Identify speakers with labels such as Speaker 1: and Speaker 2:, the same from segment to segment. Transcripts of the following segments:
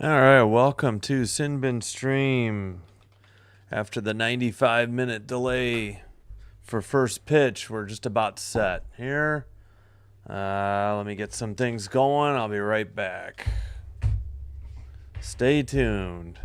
Speaker 1: All right, welcome to Sinbin Stream. After the 95-minute delay for first pitch, we're just about set here. Let me get some things going. I'll be right back. Stay tuned.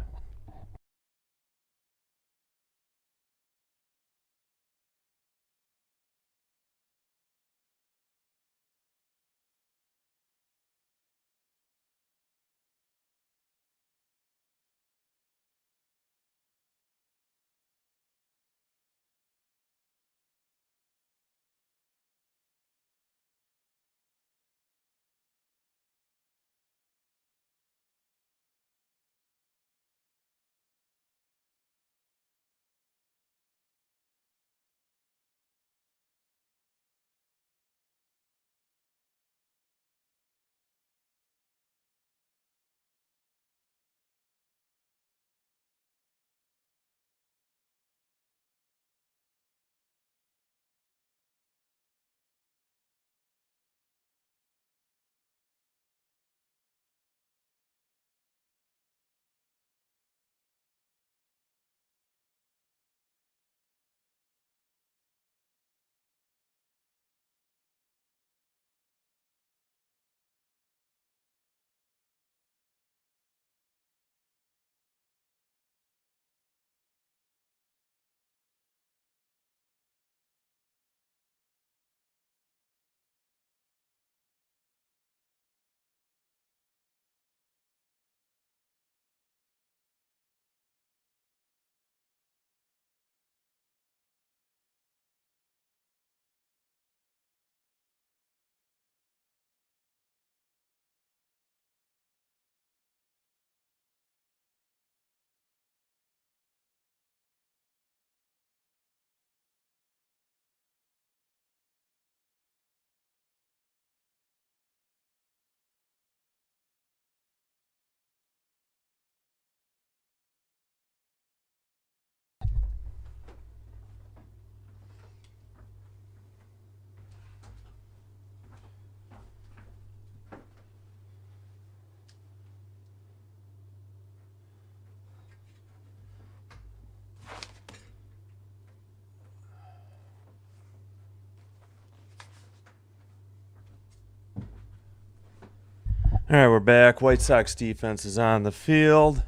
Speaker 1: All right, we're back. White Sox defense is on the field.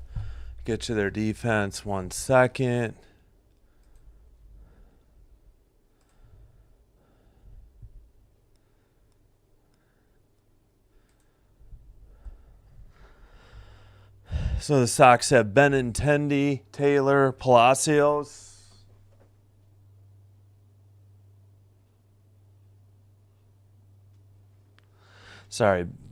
Speaker 1: Get to their defense 1 second. So the Sox have Benintendi, Taylor, Palacios.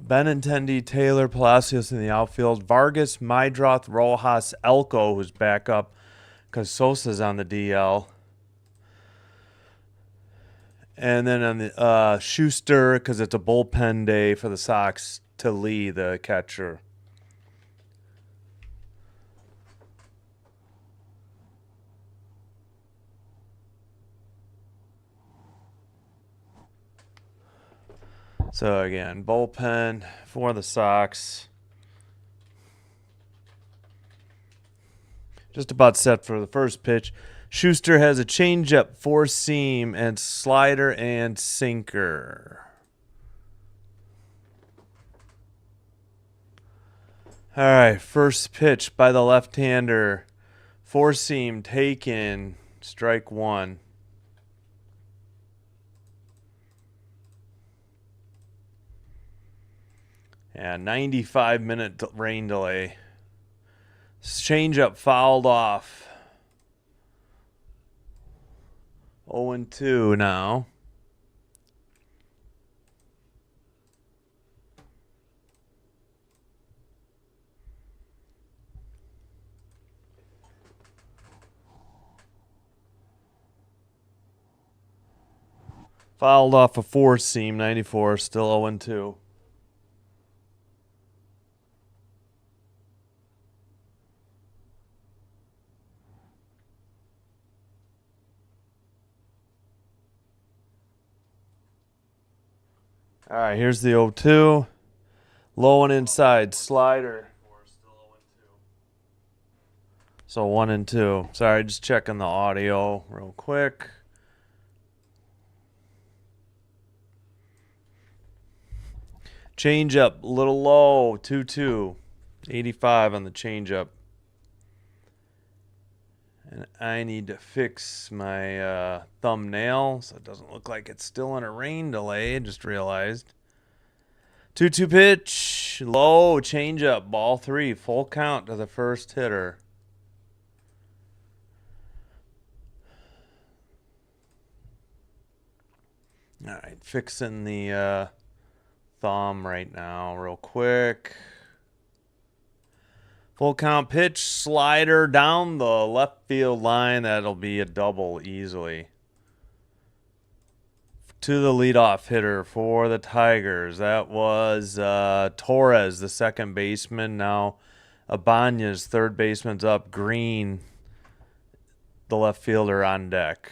Speaker 1: Benintendi, Taylor, Palacios in the outfield. Vargas, Mydroth, Rojas, Elko, who's back up because Sosa's on the DL. And then on the Schuster, because it's a bullpen day for the Sox, to Lee, the catcher. So again, bullpen for the Sox. Just about set for the first pitch. Schuster has a changeup, four seam, and slider and sinker. All right, first pitch by the left-hander. Four seam taken, strike one. And 95-minute rain delay. Changeup fouled off. 0-2 now. Fouled off a four seam, 94, still 0-2. All right, here's the 0-2. Low and inside, slider. So 1 and 2. Sorry, just checking the audio real quick. Changeup, a little low, 2-2. 85 on the changeup. And I need to fix my thumbnail so it doesn't look like it's still in a rain delay. I just realized. 2-2 pitch, low, changeup, ball 3, full count to the first hitter. All right, fixing the thumb right now real quick. Full count pitch, slider down the left field line. That'll be a double easily. To the leadoff hitter for the Tigers. That was Torres, the second baseman. Now Ibanez, third baseman's up. Green, the left fielder, on deck.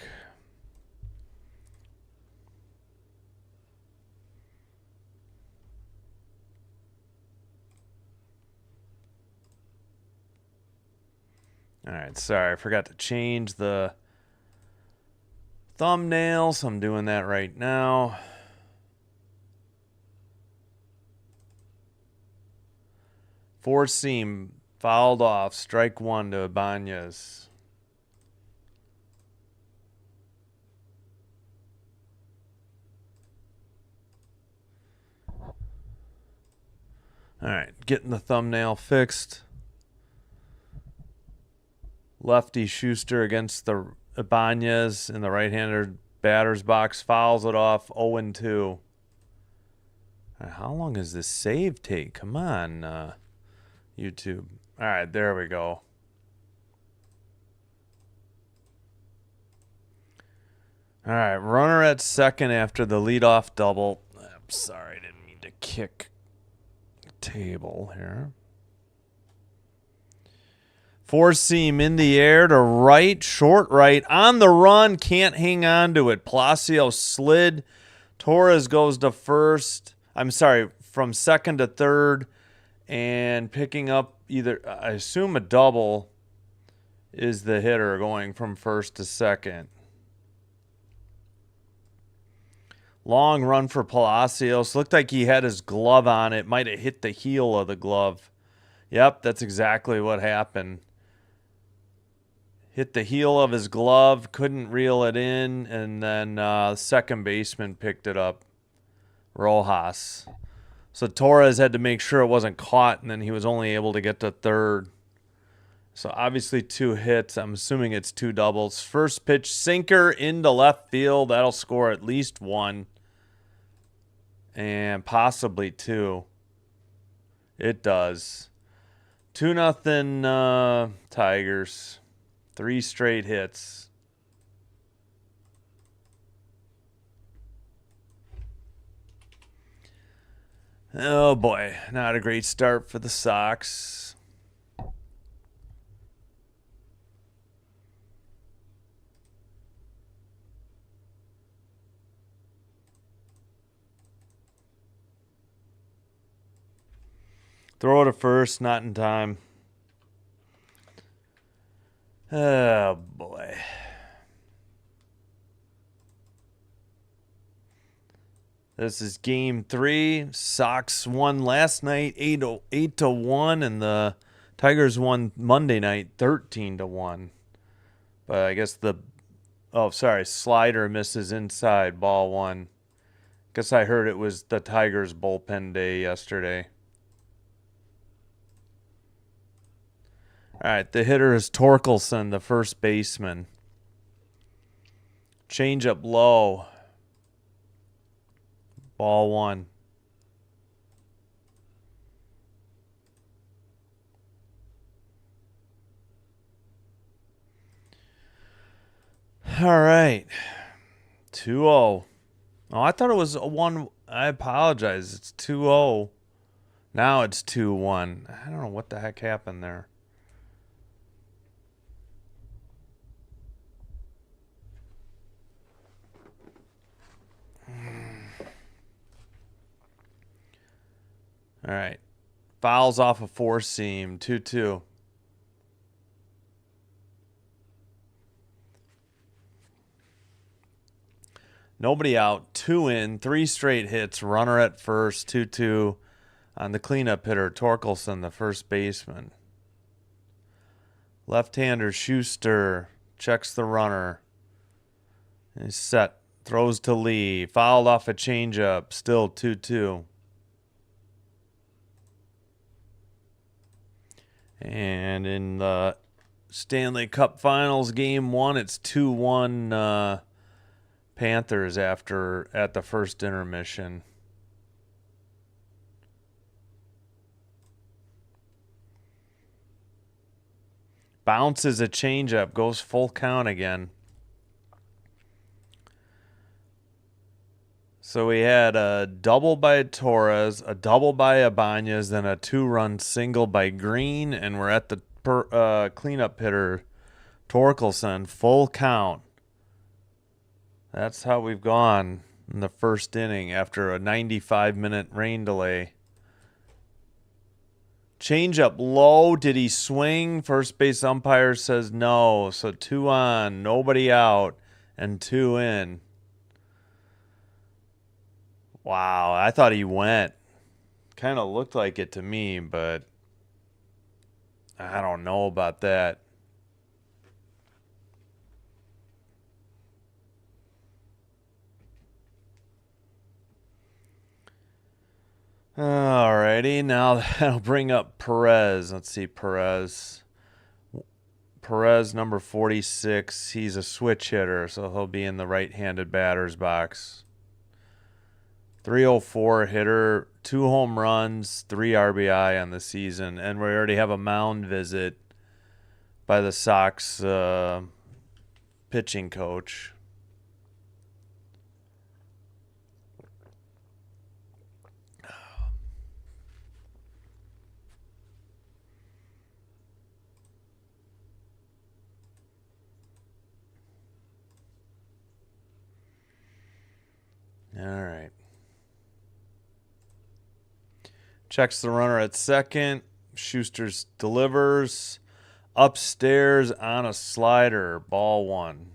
Speaker 1: All right, sorry, I forgot to change the thumbnail, so I'm doing that right now. Four seam, fouled off, strike 1 to Ibanez. All right, getting the thumbnail fixed. Lefty Schuster against the Ibanez in the right-hander batter's box, fouls it off, 0-2. How long does this save take? Come on, YouTube. All right, there we go. All right, runner at second after the leadoff double. I'm sorry, I didn't mean to kick the table here. Four seam in the air to right, short right, on the run, can't hang on to it. Palacio slid. Torres goes to first. I'm sorry, from second to third, and picking up either, I assume a double is the hitter going from first to second. Long run for Palacios. Looked like he had his glove on it. Might have hit the heel of the glove. Yep, that's exactly what happened. Hit the heel of his glove, couldn't reel it in, and then second baseman picked it up, Rojas. So Torres had to make sure it wasn't caught, and then he was only able to get to third. So obviously 2 hits. I'm assuming it's 2 doubles. First pitch, sinker into left field. That'll score at least 1 and possibly 2. It does. 2-0 Tigers. 3 straight hits. Oh boy, not a great start for the Sox. Throw it to first, not in time. Oh boy. This is game 3. Sox won last night 8-1, and the Tigers won Monday night 13-1. But I guess slider misses inside, ball 1. Guess I heard it was the Tigers bullpen day yesterday. All right, the hitter is Torkelson, the first baseman. Changeup low. Ball 1. All right. 2-0. Oh, I thought it was a 1. I apologize. It's 2-0. Now it's 2-1. I don't know what the heck happened there. All right. Fouls off a 4 seam. 2-2. Nobody out, 2 in, 3 straight hits, runner at first, 2-2 on the cleanup hitter, Torkelson, the first baseman. Left-hander Schuster checks the runner. He's set, throws to Lee, fouled off a changeup, still 2-2. And in the Stanley Cup Finals, Game 1, it's 2-1 Panthers at the first intermission. Bounces a changeup, goes full count again. So we had a double by Torres, a double by Ibanez, then a 2-run single by Green, and we're at the cleanup hitter, Torkelson, full count. That's how we've gone in the first inning after a 95-minute rain delay. Changeup low. Did he swing? First base umpire says no. So 2 on, nobody out, and 2 in. Wow, I thought he went. Kind of looked like it to me, but I don't know about that. Alrighty, now that'll bring up Perez. Let's see, Perez, number 46. He's a switch hitter, so he'll be in the right-handed batter's box. 304 hitter, 2 home runs, 3 RBI on the season, and we already have a mound visit by the Sox pitching coach. All right. Checks the runner at second. Schuster's delivers. Upstairs on a slider. Ball 1.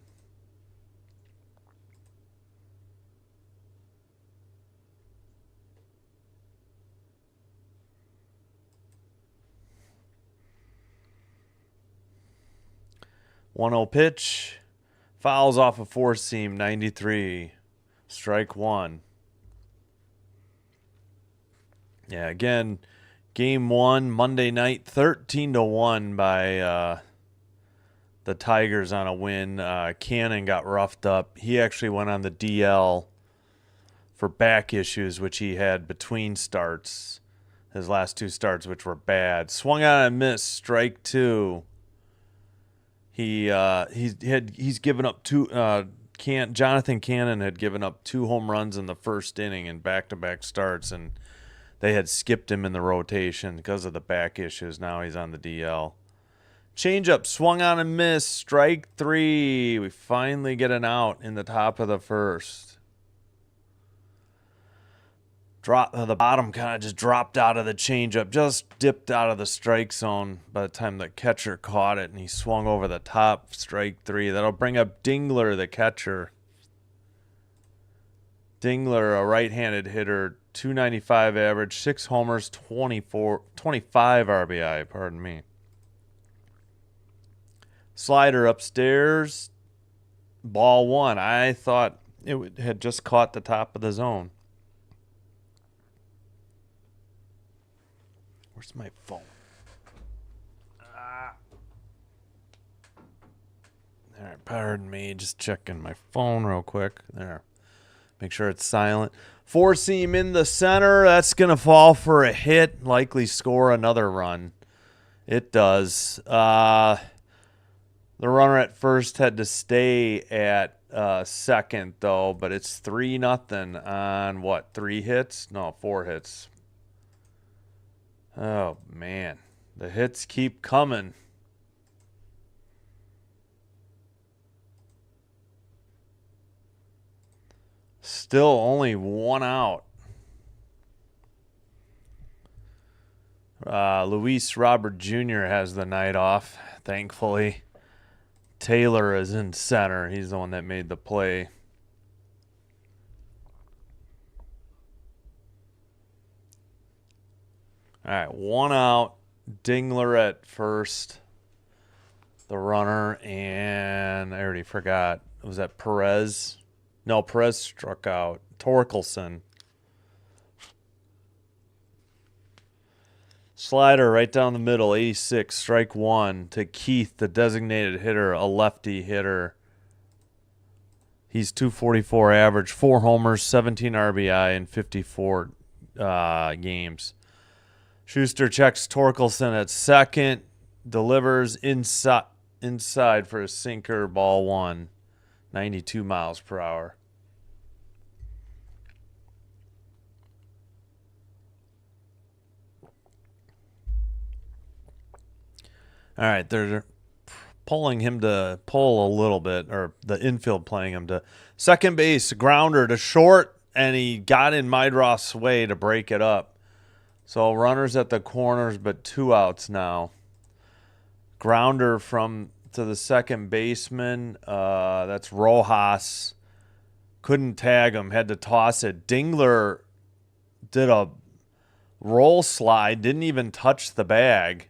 Speaker 1: One-0 pitch. Fouls off a four-seam, 93. Strike 1. Yeah, again, Game 1, Monday night, 13-1 by the Tigers on a win. Cannon got roughed up. He actually went on the DL for back issues, which he had between starts, his last 2 starts, which were bad. Swung out and missed, strike 2. He's given up 2. Jonathan Cannon had given up 2 home runs in the first inning in back-to-back starts, and they had skipped him in the rotation because of the back issues. Now he's on the DL. Changeup swung on and missed. Strike 3. We finally get an out in the top of the first. The bottom kind of just dropped out of the changeup, just dipped out of the strike zone by the time the catcher caught it, and he swung over the top. Strike 3. That'll bring up Dingler, the catcher. Dingler, a right-handed hitter, 295 average, 6 homers, 25 RBI, pardon me. Slider upstairs, ball 1. I thought it had just caught the top of the zone. Where's my phone? All right, pardon me, just checking my phone real quick. There. Make sure it's silent. Four-seam in the center. That's going to fall for a hit. Likely score another run. It does. The runner at first had to stay at second, though, but it's 3-0 on, what, 3 hits? No, 4 hits. Oh, man. The hits keep coming. Still only 1 out. Luis Robert Jr. has the night off, thankfully. Taylor is in center. He's the one that made the play. All right, 1 out. Dingler at first. The runner, and I already forgot. Was that Perez? No, Perez struck out. Torkelson. Slider right down the middle, 86, strike one to Keith, the designated hitter, a lefty hitter. He's 244 average, 4 homers, 17 RBI in 54 games. Schuster checks Torkelson at second, delivers inside for a sinker, ball one, 92 miles per hour. All right, they're pulling him to pull a little bit, or the infield playing him to second base, grounder to short, and he got in Mydroth's way to break it up. So runners at the corners, but 2 outs now. Grounder to the second baseman. That's Rojas. Couldn't tag him, had to toss it. Dingler did a roll slide, didn't even touch the bag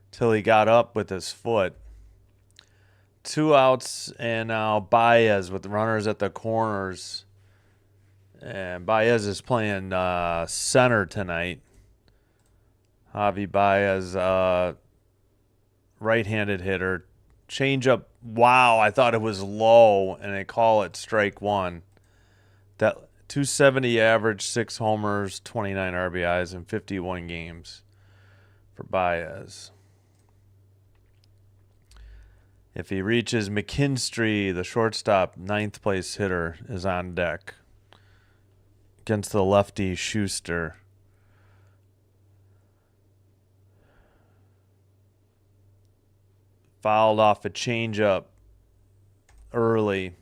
Speaker 1: till he got up with his foot. 2 outs, and now Baez with runners at the corners. And Baez is playing center tonight. Javi Baez, right-handed hitter. Changeup, wow, I thought it was low, and they call it strike one. That 270 average, 6 homers, 29 RBIs in 51 games for Baez. If he reaches McKinstry, the shortstop, 9th place hitter, is on deck against the lefty Schuster. Fouled off a changeup early,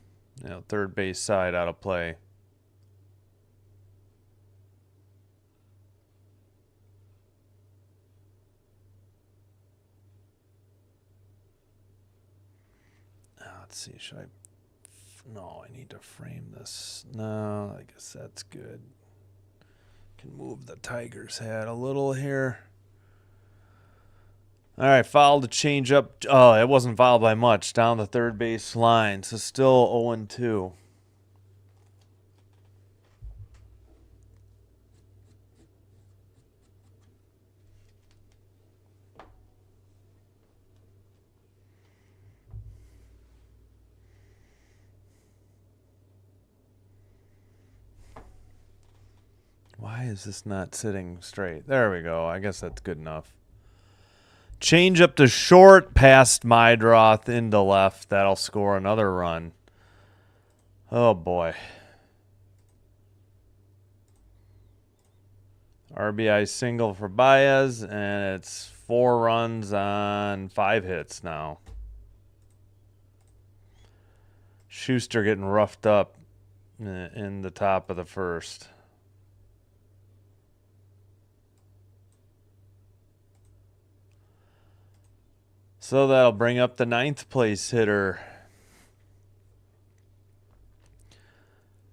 Speaker 1: third base side out of play. Let's see, should I? No, I need to frame this. No, I guess that's good. Can move the Tiger's hat a little here. All right, fouled to change up. Oh, it wasn't fouled by much. Down the third base line. So still 0-2. Why is this not sitting straight? There we go. I guess that's good enough. Change up to short, past Mydroth into left. That'll score another run. Oh, boy. RBI single for Baez, and it's 4 runs on 5 hits now. Schuster getting roughed up in the top of the first. So that'll bring up the 9th place hitter.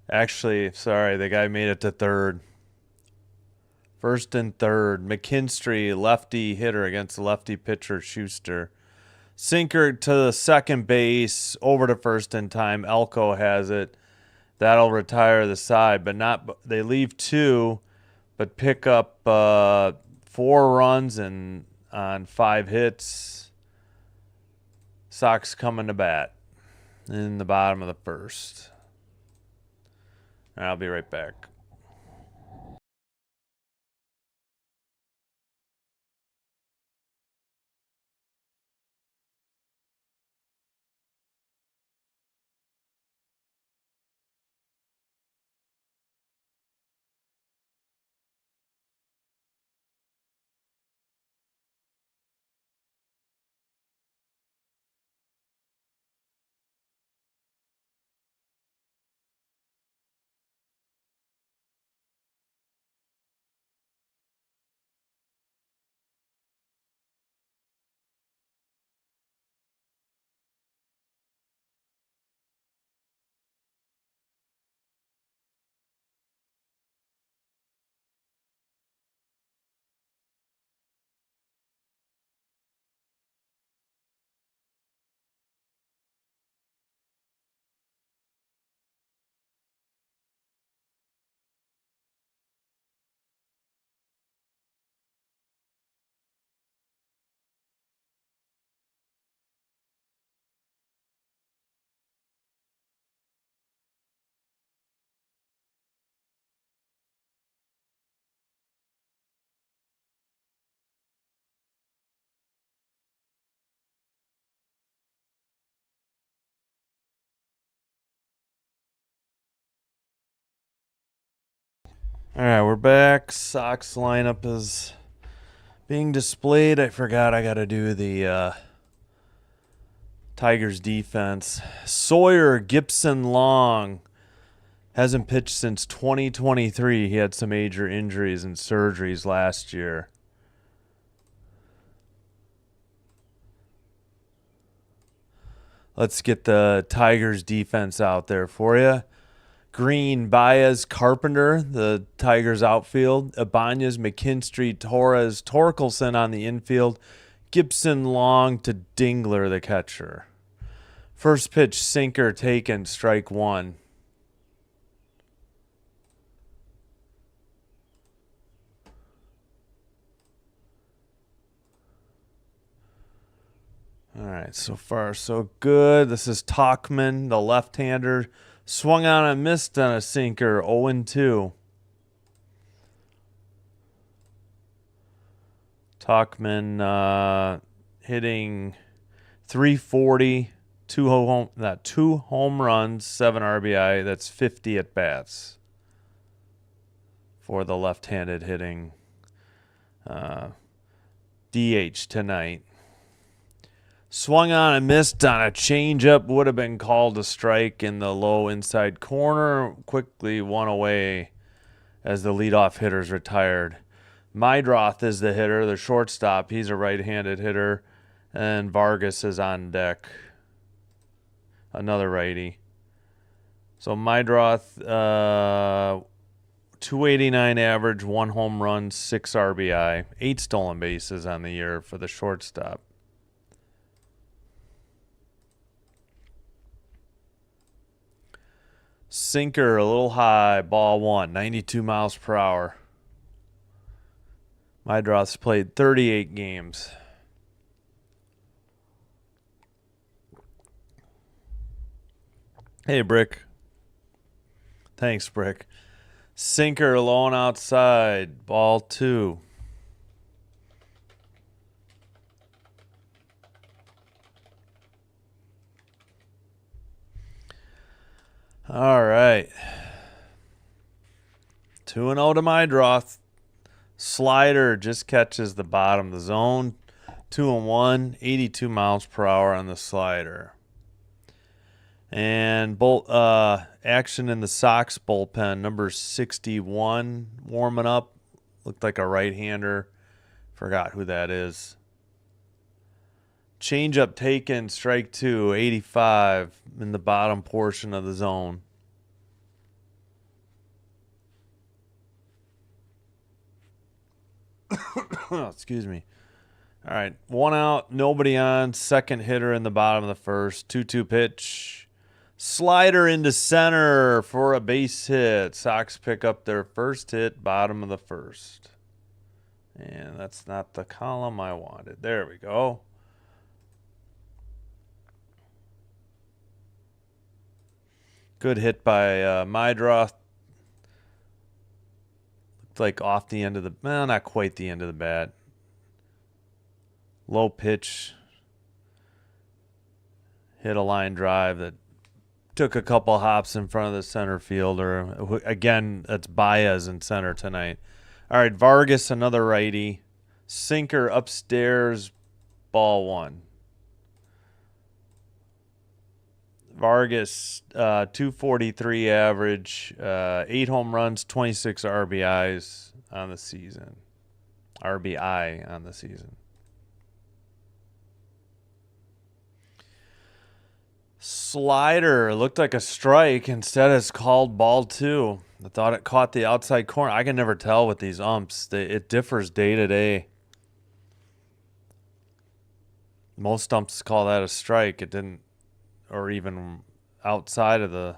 Speaker 1: Actually, sorry, the guy made it to third. First and third. McKinstry, lefty hitter against the lefty pitcher Schuster. Sinker to the second base, over to first in time. Elko has it. That'll retire the side, but not. They leave 2, but pick up 4 runs and on 5 hits. Sox coming to bat in the bottom of the first. I'll be right back. All right, we're back. Sox lineup is being displayed. I forgot I got to do the Tigers defense. Sawyer Gipson-Long hasn't pitched since 2023. He had some major injuries and surgeries last year. Let's get the Tigers defense out there for you. Green, Baez, Carpenter, the Tigers outfield. Ibanez, McKinstry, Torres, Torkelson on the infield. Gipson-Long to Dingler, the catcher. First pitch, sinker taken, strike one. All right, so far so good. This is Tauchman, the left-hander. Swung on and missed on a sinker, 0-2. Tauchman hitting 340, two home runs, 7 RBI. That's 50 at bats for the left-handed hitting DH tonight. Swung on and missed on a changeup. Would have been called a strike in the low inside corner. Quickly one away as the leadoff hitter's retired. Meidroth is the hitter, the shortstop. He's a right-handed hitter. And Vargas is on deck. Another righty. So Meidroth, 289 average, 1 home run, 6 RBI, 8 stolen bases on the year for the shortstop. Sinker a little high, ball 1, 92 miles per hour. Meidroth's played 38 games. Hey, Brick. Thanks, Brick. Sinker low and outside, ball 2. All right. 2-0 to Meidroth. Slider just catches the bottom of the zone. 2-1, 82 miles per hour on the slider. And action in the Sox bullpen. Number 61 warming up. Looked like a right-hander. Forgot who that is. Changeup taken, strike 2, 85 in the bottom portion of the zone. Excuse me. All right, 1 out, nobody on. Second hitter in the bottom of the first. 2-2 pitch. Slider into center for a base hit. Sox pick up their first hit, bottom of the first. And that's not the column I wanted. There we go. Good hit by Meidroth. Looked like off the end of the... Well, not quite the end of the bat. Low pitch. Hit a line drive that took a couple hops in front of the center fielder. Again, that's Baez in center tonight. All right, Vargas, another righty. Sinker upstairs, ball 1. Vargas, 243 average, 8 home runs, 26 RBIs on the season. RBI on the season. Slider looked like a strike. Instead, it's called ball 2. I thought it caught the outside corner. I can never tell with these umps. It differs day to day. Most umps call that a strike. It didn't, or even outside of the...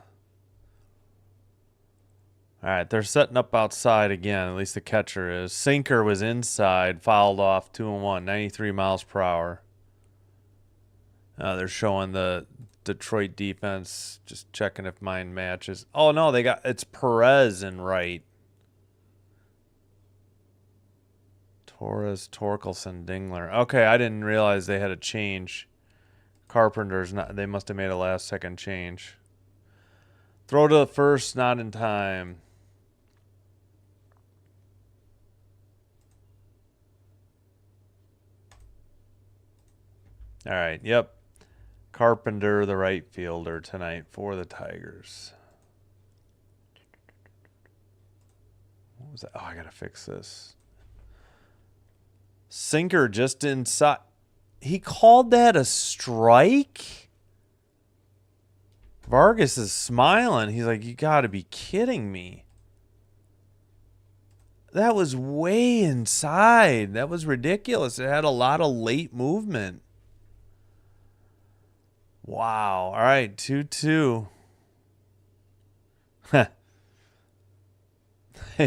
Speaker 1: All right, they're setting up outside again. At least the catcher is. Sinker was inside, fouled off, 2-1, 93 miles per hour. They're showing the Detroit defense, just checking if mine matches. Oh, no, it's Perez in right. Torres, Torkelson, Dingler. Okay, I didn't realize they had a change. Carpenter's not. They must have made a last-second change. Throw to the first, not in time. All right. Yep. Carpenter, the right fielder tonight for the Tigers. What was that? Oh, I got to fix this. Sinker just inside. He called that a strike? Vargas is smiling. He's like, you got to be kidding me. That was way inside. That was ridiculous. It had a lot of late movement. Wow. All right, 2-2. Hey,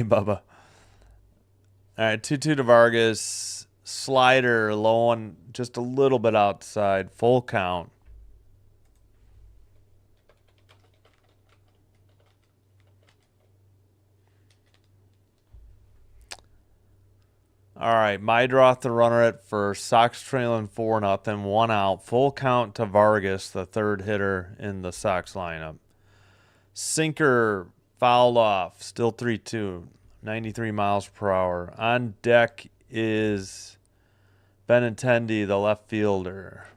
Speaker 1: Bubba. All right, 2-2 to Vargas. Slider low on just a little bit outside. Full count. All right, Mydroth the runner at first. Sox trailing 4-0, 1 out. Full count to Vargas, the third hitter in the Sox lineup. Sinker fouled off, still 3-2, 93 miles per hour. On deck is Benintendi, the left fielder.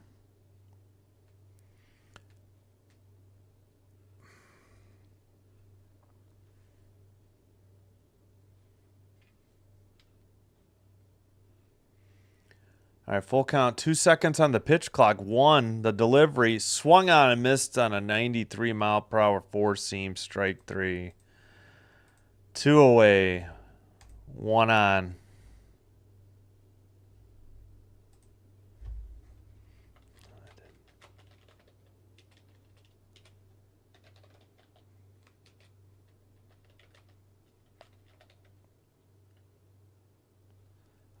Speaker 1: All right, full count. 2 seconds on the pitch clock. 1, the delivery. Swung on and missed on a 93 mile per hour four seam. Strike 3. 2 away. 1 on.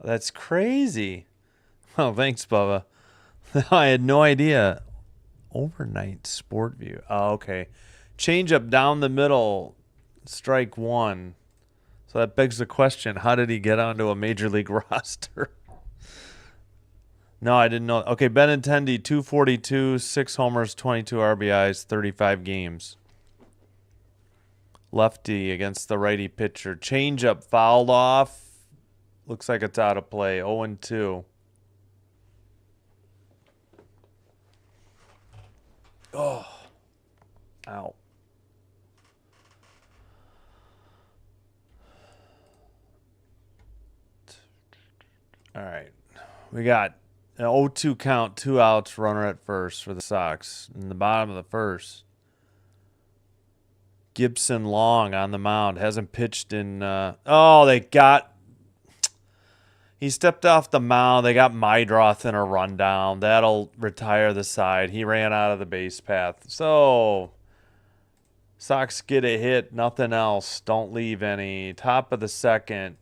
Speaker 1: That's crazy. Oh, thanks, Bubba. I had no idea. Overnight sport view. Oh, okay. Change up down the middle. Strike 1. So that begs the question, how did he get onto a major league roster? No, I didn't know. Okay, Benintendi, 242, 6 homers, 22 RBIs, 35 games. Lefty against the righty pitcher. Changeup fouled off. Looks like it's out of play. 0-2. Oh. Ow. All right. We got an 0-2 count, 2 outs, runner at first for the Sox. In the bottom of the first. Gipson-Long on the mound. Hasn't pitched in... they got... He stepped off the mound. They got Mydroth in a rundown. That'll retire the side. He ran out of the base path. So, Sox get a hit. Nothing else. Don't leave any. Top of the second.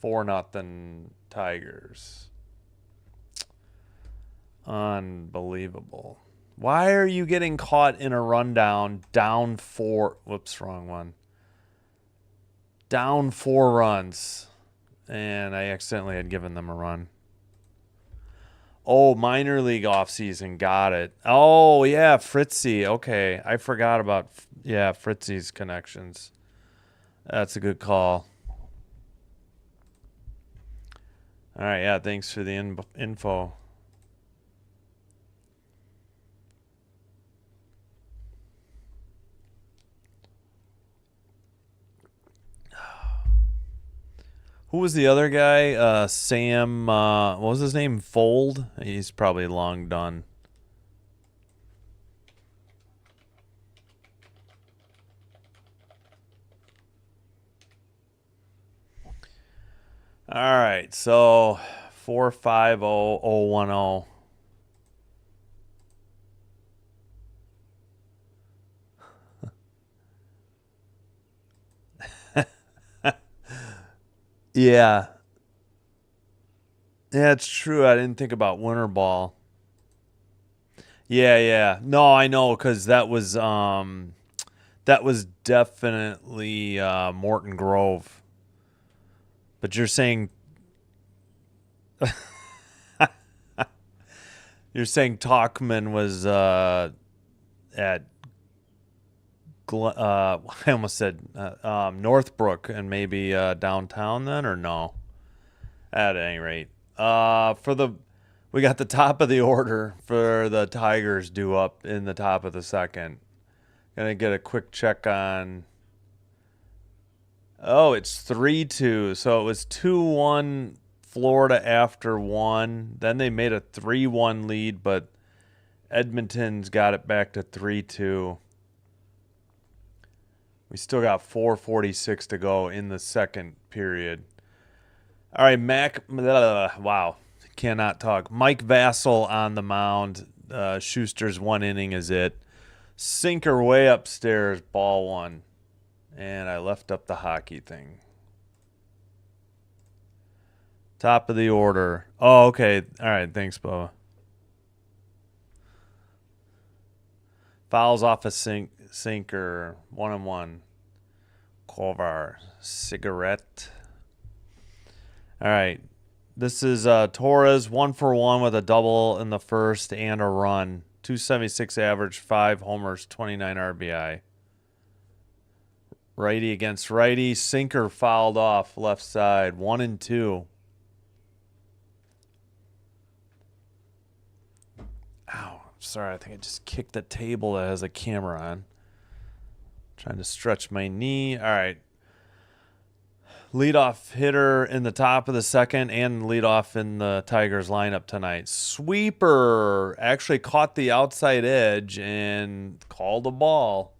Speaker 1: 4-0 Tigers. Unbelievable. Why are you getting caught in a rundown? Down 4. Whoops, wrong one. Down 4 runs. And I accidentally had given them a run. Oh, minor league offseason. Got it. Oh, yeah, Fritzy. Okay. I forgot about, Fritzy's connections. That's a good call. All right, yeah, thanks for the info. Who was the other guy? Sam, what was his name? Fold? He's probably long done. All right, so 450-010. Yeah. Yeah, it's true. I didn't think about winter ball. Yeah. No, I know, because that was definitely Morton Grove. But you're saying Talkman was at I almost said Northbrook and maybe downtown then, or no? At any rate, for the We got the top of the order for the Tigers due up in the top of the second. Gonna get a quick check on. Oh, it's 3-2. So it was 2-1 Florida after one. Then they made a 3-1 lead, but Edmonton's got it back to 3-2. We still got 4:46 to go in the second period. All right, wow, cannot talk. Mike Vassell on the mound. Schuster's one inning is it. Sinker way upstairs, ball one. And I left up the hockey thing. Top of the order. Oh, okay. All right, thanks, Bubba. Fouls off a sinker. 1-1. Kovar. Cigarette. All right. This is Torres, 1-for-1 with a double in the first and a run. 276 average, 5 homers, 29 RBI. Righty against righty. Sinker fouled off left side. 1-2. Ow. Sorry, I think I just kicked the table that has a camera on. Trying to stretch my knee. All right. Leadoff hitter in the top of the second and leadoff in the Tigers lineup tonight. Sweeper actually caught the outside edge and called a ball.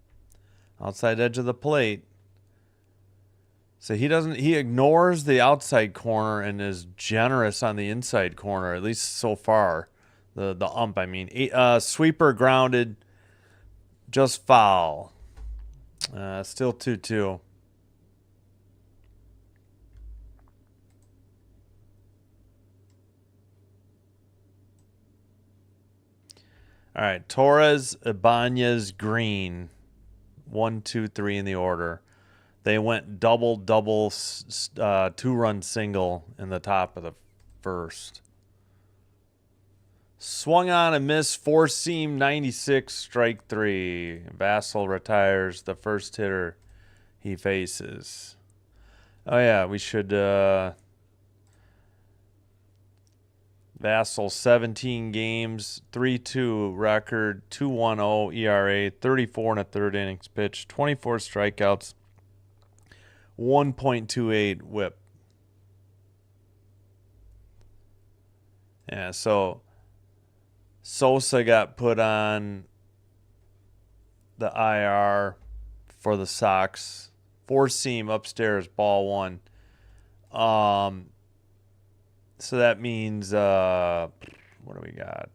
Speaker 1: Outside edge of the plate. So he ignores the outside corner and is generous on the inside corner, at least so far. The ump, I mean. Sweeper grounded, just foul. Still 2-2. All right, Torres, Ibanez, Green. 1, 2, 3 in the order. They went double, 2-run single in the top of the first. Swung on and missed, four-seam, 96, strike 3. Vassell retires, the first hitter he faces. Oh, yeah, we should... Vassell, 17 games, 3-2 record, 2.10 ERA, 34 and a third innings pitched, 24 strikeouts, 1.28 whip. Yeah, so Sosa got put on the IR for the Sox. Four-seam upstairs, ball one. So that means, what do we got?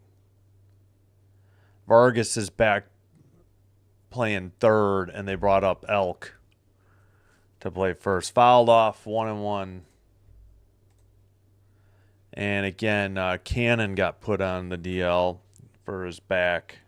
Speaker 1: Vargas is back playing third, and they brought up Elk to play first. Fouled off, 1-1. And again, Cannon got put on the DL for his back.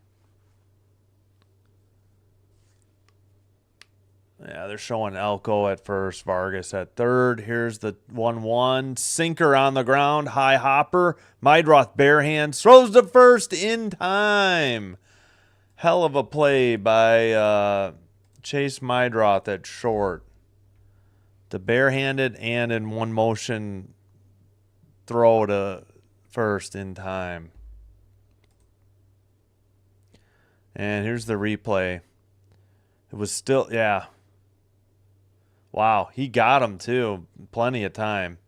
Speaker 1: Yeah, they're showing Elko at first, Vargas at third. Here's the 1-1. Sinker on the ground, high hopper. Meidroth bare hands, throws to first in time. Hell of a play by Chase Meidroth at short. The barehanded and in one motion throw to first in time. And here's the replay. It was still, yeah. Wow, he got him too. Plenty of time.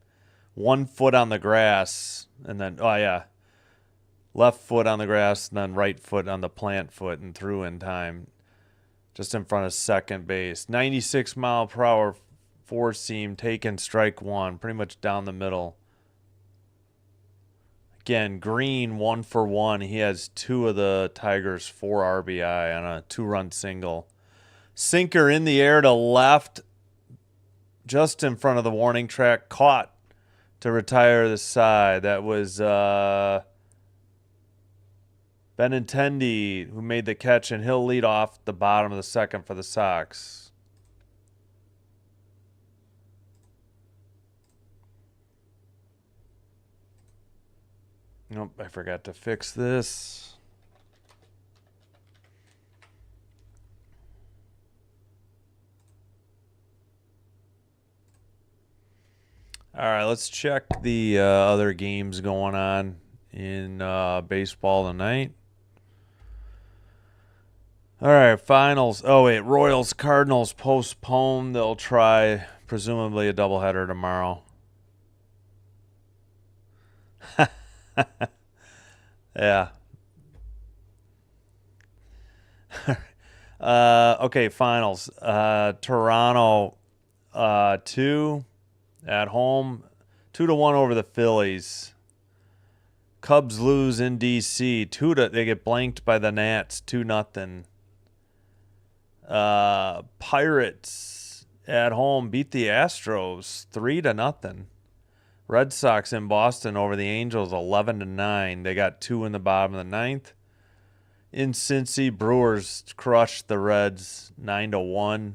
Speaker 1: 1 foot on the grass, and then, oh yeah, left foot on the grass, and then right foot on the plant foot, and threw in time. Just in front of second base. 96 mile per hour four-seam, taken strike one, pretty much down the middle. Again, Green 1-for-1. He has 2 of the Tigers' 4 RBI on a 2-run single. Sinker in the air to left, just in front of the warning track, caught to retire the side. That was Benintendi who made the catch, and he'll lead off the bottom of the second for the Sox. Nope, I forgot to fix this. All right, let's check the other games going on in baseball tonight. All right, finals. Oh, wait. Royals, Cardinals postponed. They'll try, presumably, a doubleheader tomorrow. Yeah. Okay, finals. Toronto 2 at home. 2-1 over the Phillies. Cubs lose in DC. They get blanked by the Nats. 2-0. Pirates at home beat the Astros 3-0. Red Sox in Boston over the Angels 11-9. They got 2 in the bottom of the ninth. In Cincy, Brewers crushed the Reds 9-1.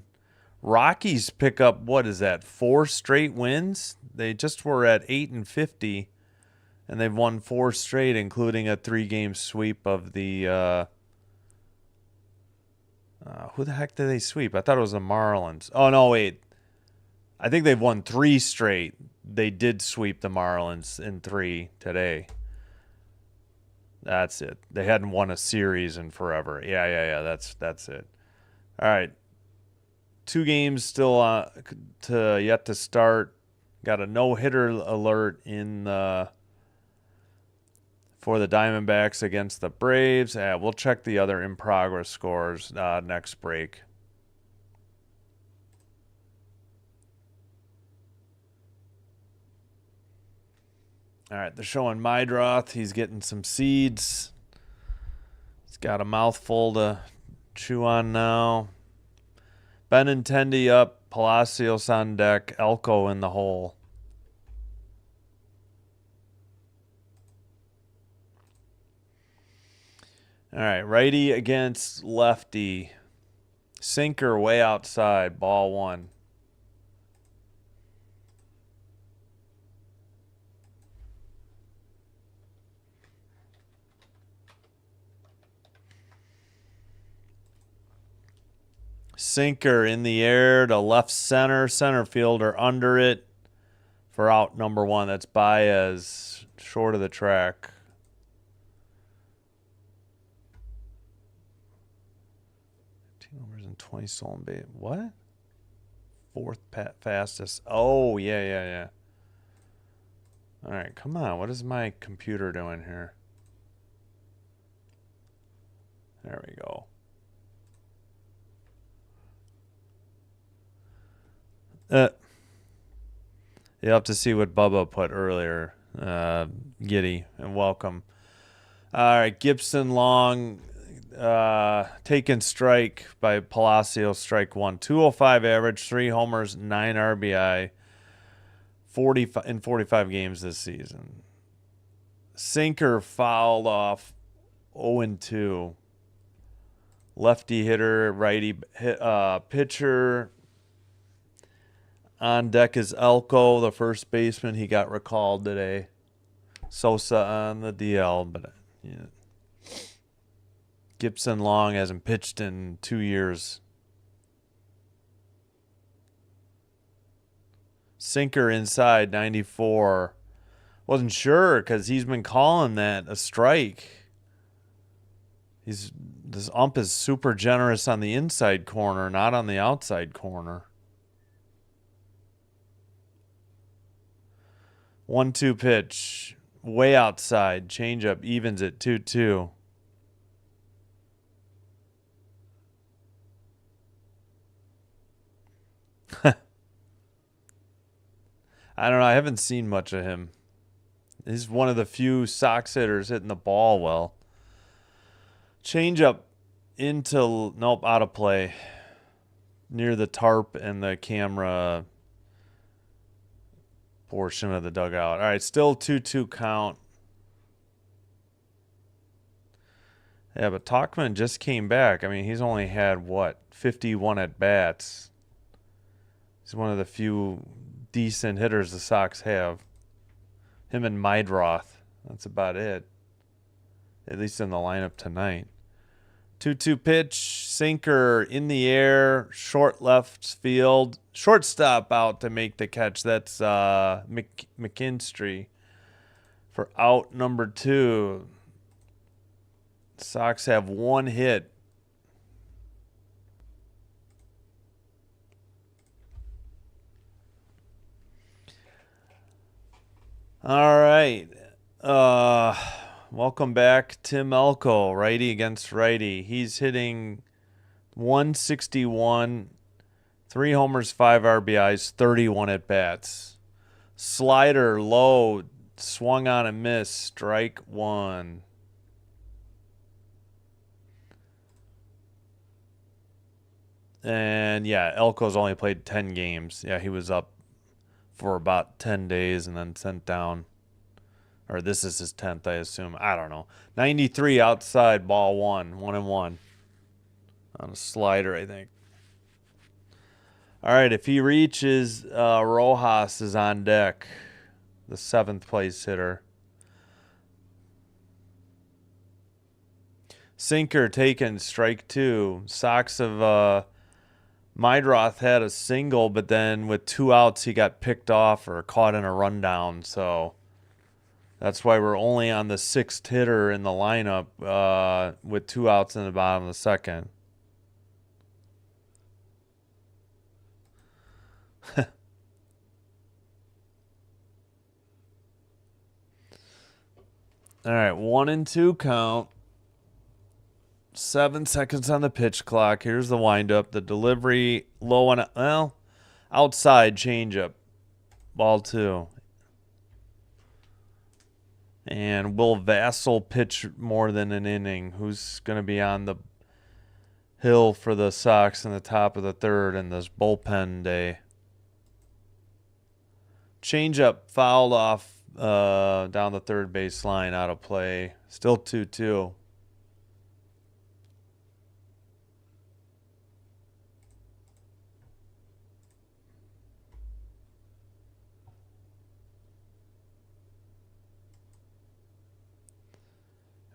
Speaker 1: Rockies pick up, what is that, 4 straight wins? They just were at 8-50, and they've won 4 straight, including a 3-game sweep of the who the heck did they sweep? I thought it was the Marlins. Oh, no, wait. I think they've won 3 straight. They did sweep the Marlins in 3 today. That's it. They hadn't won a series in forever. Yeah. That's it. All right. 2 games still yet to start. Got a no-hitter alert for the Diamondbacks against the Braves. We'll check the other in-progress scores next break. All right, they're showing Mydroth. He's getting some seeds. He's got a mouthful to chew on now. Benintendi up. Palacios on deck. Elko in the hole. All right, righty against lefty. Sinker way outside. Ball 1. Sinker in the air to left center. Center fielder under it for out number 1. That's Baez, short of the track. Homers and 20 stolen base. What? 4th fastest. Oh, yeah. All right, come on. What is my computer doing here? There we go. You'll have to see what Bubba put earlier. Giddy, and welcome. All right, Gipson-Long taken strike by Palacios, strike 1. 205 average, 3 homers, 9 RBI, 45 games this season. Sinker fouled off 0-2. Lefty hitter, righty pitcher. On deck is Elko, the first baseman. He got recalled today. Sosa on the DL, but Gipson-Long hasn't pitched in 2 years. Sinker inside, 94. Wasn't sure because he's been calling that a strike. This ump is super generous on the inside corner, not on the outside corner. 1-2 pitch, way outside. Changeup evens at 2-2. I don't know. I haven't seen much of him. He's one of the few Sox hitters hitting the ball well. Changeup out of play. Near the tarp and the camera portion of the dugout. All right, still 2-2 count. Yeah, but Tauchman just came back. I mean, he's only had, 51 at-bats. He's one of the few decent hitters the Sox have. Him and Mydroth. That's about it. At least in the lineup tonight. 2-2 pitch. Sinker in the air. Short left field. Shortstop out to make the catch. That's McKinstry for out number 2. Sox have 1 hit. All right. Welcome back, Tim Elko, righty against righty. He's hitting 161, 3 homers, 5 RBIs, 31 at bats. Slider low, swung on and missed, strike 1. And yeah, Elko's only played 10 games. Yeah, he was up for about 10 days and then sent down. Or this is his 10th, I assume. I don't know. 93 outside, ball 1, 1-1. On a slider, I think. All right, if he reaches, Rojas is on deck, the 7th place hitter. Sinker taken, strike 2. Sox of Mydroth had a single, but then with 2 outs, he got picked off or caught in a rundown. So that's why we're only on the 6th hitter in the lineup with 2 outs in the bottom of the 2nd. All right, 1-2 count. 7 seconds on the pitch clock. Here's the windup. The delivery low on, outside changeup. Ball 2. And will Vassell pitch more than an inning? Who's going to be on the hill for the Sox in the top of the 3rd in this bullpen day? Changeup fouled off down the 3rd base line, out of play. Still 2-2.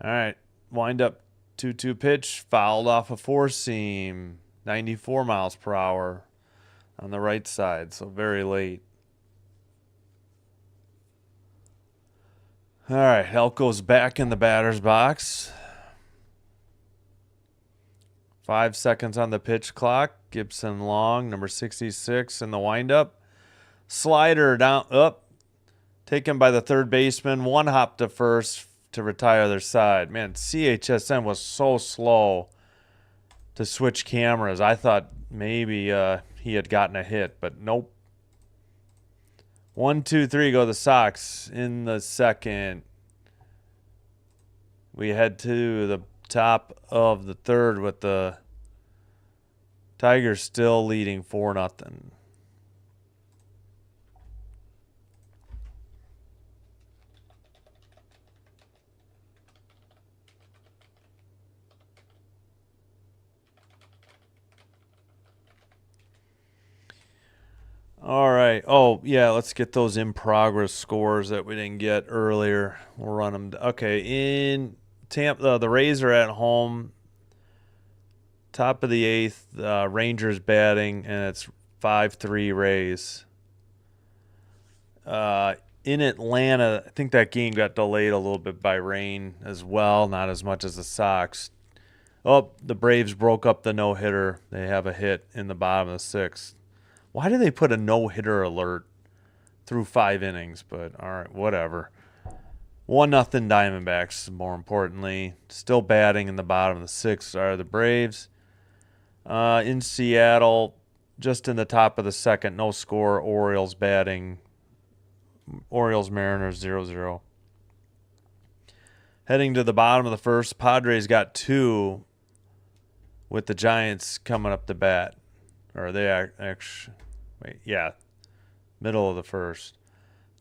Speaker 1: All right, wind up 2-2 pitch, fouled off a 4-seam, 94 miles per hour on the right side, so very late. All right, Elko's back in the batter's box. 5 seconds on the pitch clock. Gipson-Long, number 66 in the windup. Slider down, up, taken by the 3rd baseman. 1 hop to first to retire their side. Man, CHSN was so slow to switch cameras. I thought maybe he had gotten a hit, but nope. 1, 2, 3 go the Sox in the 2nd. We head to the top of the 3rd with the Tigers still leading 4-0. All right. Oh, yeah, let's get those in progress scores that we didn't get earlier. We'll run them. Okay, in Tampa, the Rays are at home. Top of the 8th, Rangers batting, and it's 5-3 Rays. In Atlanta, I think that game got delayed a little bit by rain as well, not as much as the Sox. Oh, the Braves broke up the no-hitter. They have a hit in the bottom of the 6th. Why do they put a no-hitter alert through 5 innings? But, all right, whatever. 1-0 Diamondbacks, more importantly. Still batting in the bottom of the 6th are the Braves. In Seattle, just in the top of the 2nd, no score. Orioles batting. Orioles-Mariners 0-0. Heading to the bottom of the 1st, Padres got 2 with the Giants coming up to bat. Or they actually, middle of the 1st.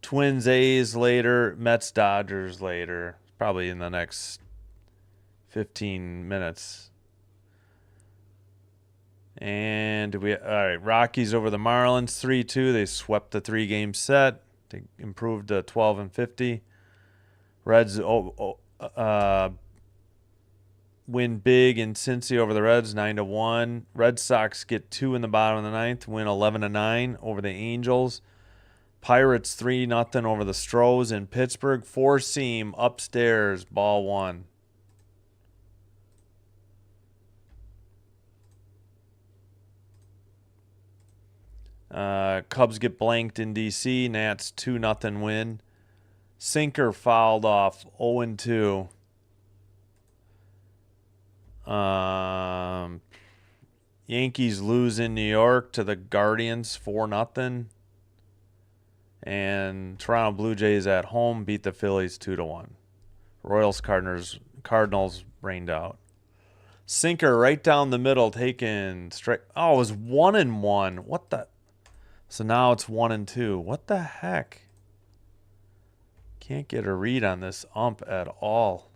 Speaker 1: Twins, A's later. Mets, Dodgers later. Probably in the next 15 minutes. And all right, Rockies over the Marlins 3-2. They swept the 3-game set. They improved to 12-50. Reds win big in Cincy over the Reds, 9-1. Red Sox get 2 in the bottom of the 9th, win 11-9 over the Angels. Pirates 3-0 over the Stros in Pittsburgh. Four-seam upstairs, ball one. Cubs get blanked in D.C. Nats 2-0 win. Sinker fouled off 0-2. Yankees lose in New York to the Guardians 4-0. And Toronto Blue Jays at home beat the Phillies 2-1. Royals Cardinals rained out. Sinker right down the middle, taken straight. Oh, it was 1-1. What the? So now it's 1-2. What the heck? Can't get a read on this ump at all.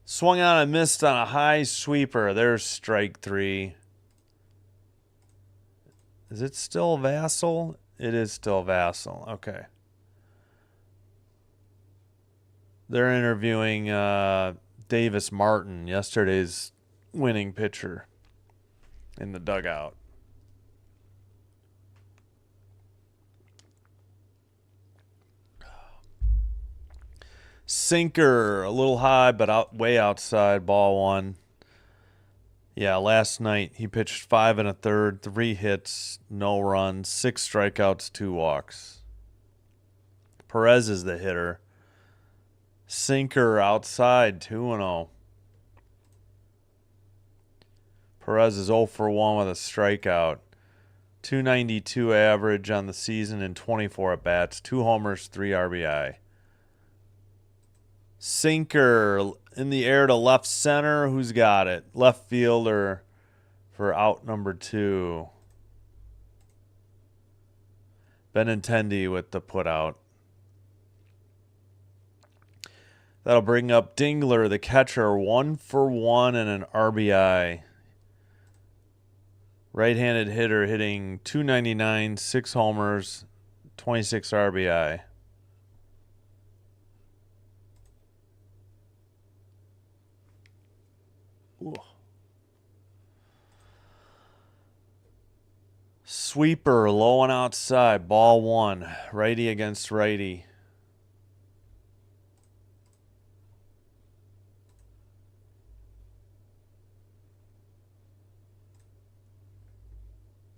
Speaker 1: Swung on and missed on a high sweeper. There's strike three. Is it still Vassell? It is still Vassell. Okay. They're interviewing Davis Martin, yesterday's winning pitcher, in the dugout. Sinker, a little high, but way outside, ball one. Yeah, last night he pitched 5 1/3, 3 hits, no runs, 6 strikeouts, 2 walks. Perez is the hitter. Sinker outside, 2-0. Perez is 0 for 1 with a strikeout. 292 average on the season in 24 at-bats, 2 homers, 3 RBI. Sinker in the air to left center. Who's got it? Left fielder for out number 2. Benintendi with the putout. That'll bring up Dingler, the catcher, 1 for 1 and an RBI. Right-handed hitter hitting .299, 6 homers, 26 RBI. Ooh. Sweeper, low and outside, ball one. Righty against righty.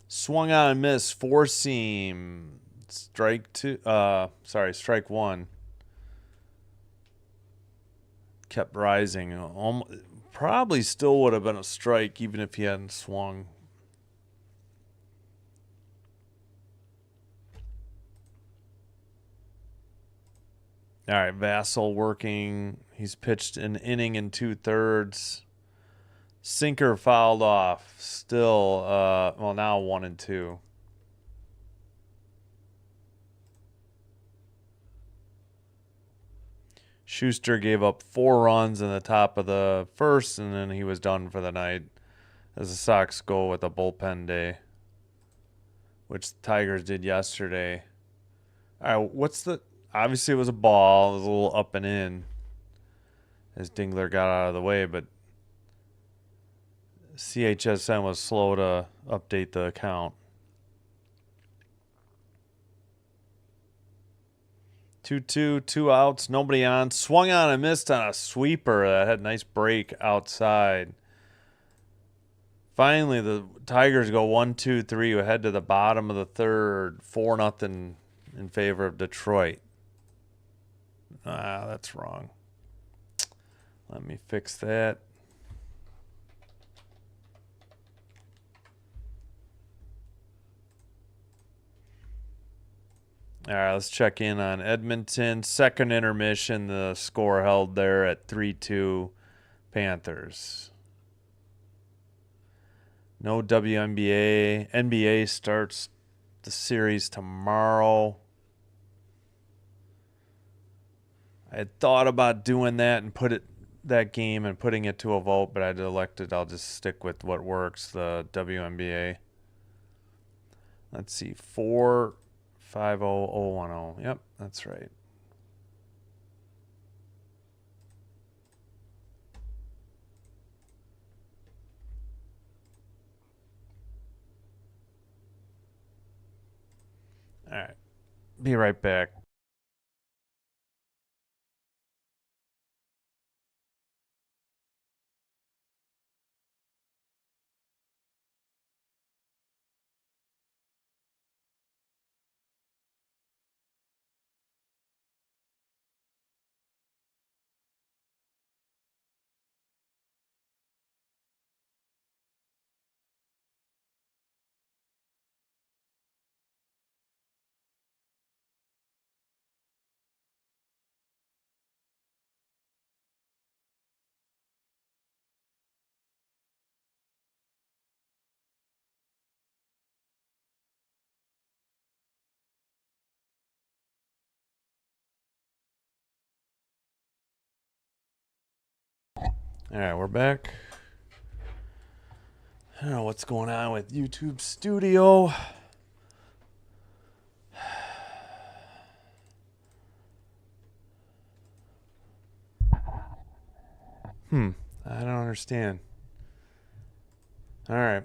Speaker 1: Swung on and missed, four-seam. Strike one. Kept rising. Probably still would have been a strike even if he hadn't swung. All right, Vassell working. He's pitched an inning and 2/3. Sinker fouled off. Still, now 1-2. Schuster gave up 4 runs in the top of the first, and then he was done for the night as the Sox go with a bullpen day, which the Tigers did yesterday. All right, obviously it was a ball. It was a little up and in as Dingler got out of the way, but CHSN was slow to update the count. 2-2, 2 outs, nobody on. Swung on and missed on a sweeper that had a nice break outside. Finally, the Tigers go 1-2-3. We head to the bottom of the third, 4-0 in favor of Detroit. That's wrong. Let me fix that. All right, let's check in on Edmonton. Second intermission, the score held there at 3-2 Panthers. No WNBA. NBA starts the series tomorrow. I had thought about doing that and that game and putting it to a vote, but I'd elected I'll just stick with what works, the WNBA. Let's see, 4-5-0-0-1-0. Yep, that's right. Be right back. All right, we're back. I don't know what's going on with YouTube Studio. I don't understand. All right.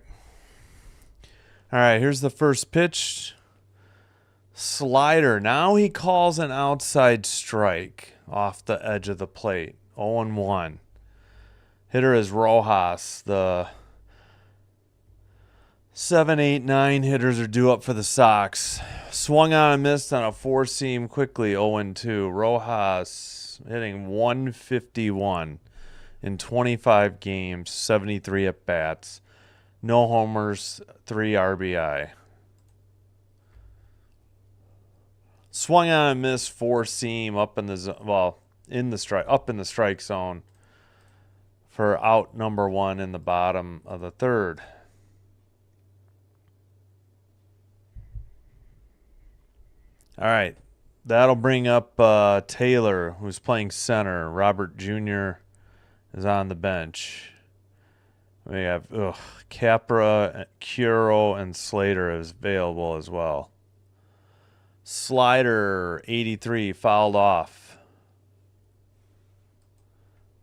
Speaker 1: All right, here's the first pitch. Slider. Now he calls an outside strike off the edge of the plate. 0-1. Hitter is Rojas. The 7, 8, 9 hitters are due up for the Sox. Swung on and missed on a four-seam quickly. 0-2. Rojas hitting 151 in 25 games, 73 at-bats. No homers, 3 RBI. Swung on and missed four-seam up in the strike zone for out number 1 in the bottom of the third. All right, that'll bring up Taylor, who's playing center. Robert Jr. is on the bench. We have Capra, Curo, and Slater is available as well. Slider, 83, fouled off.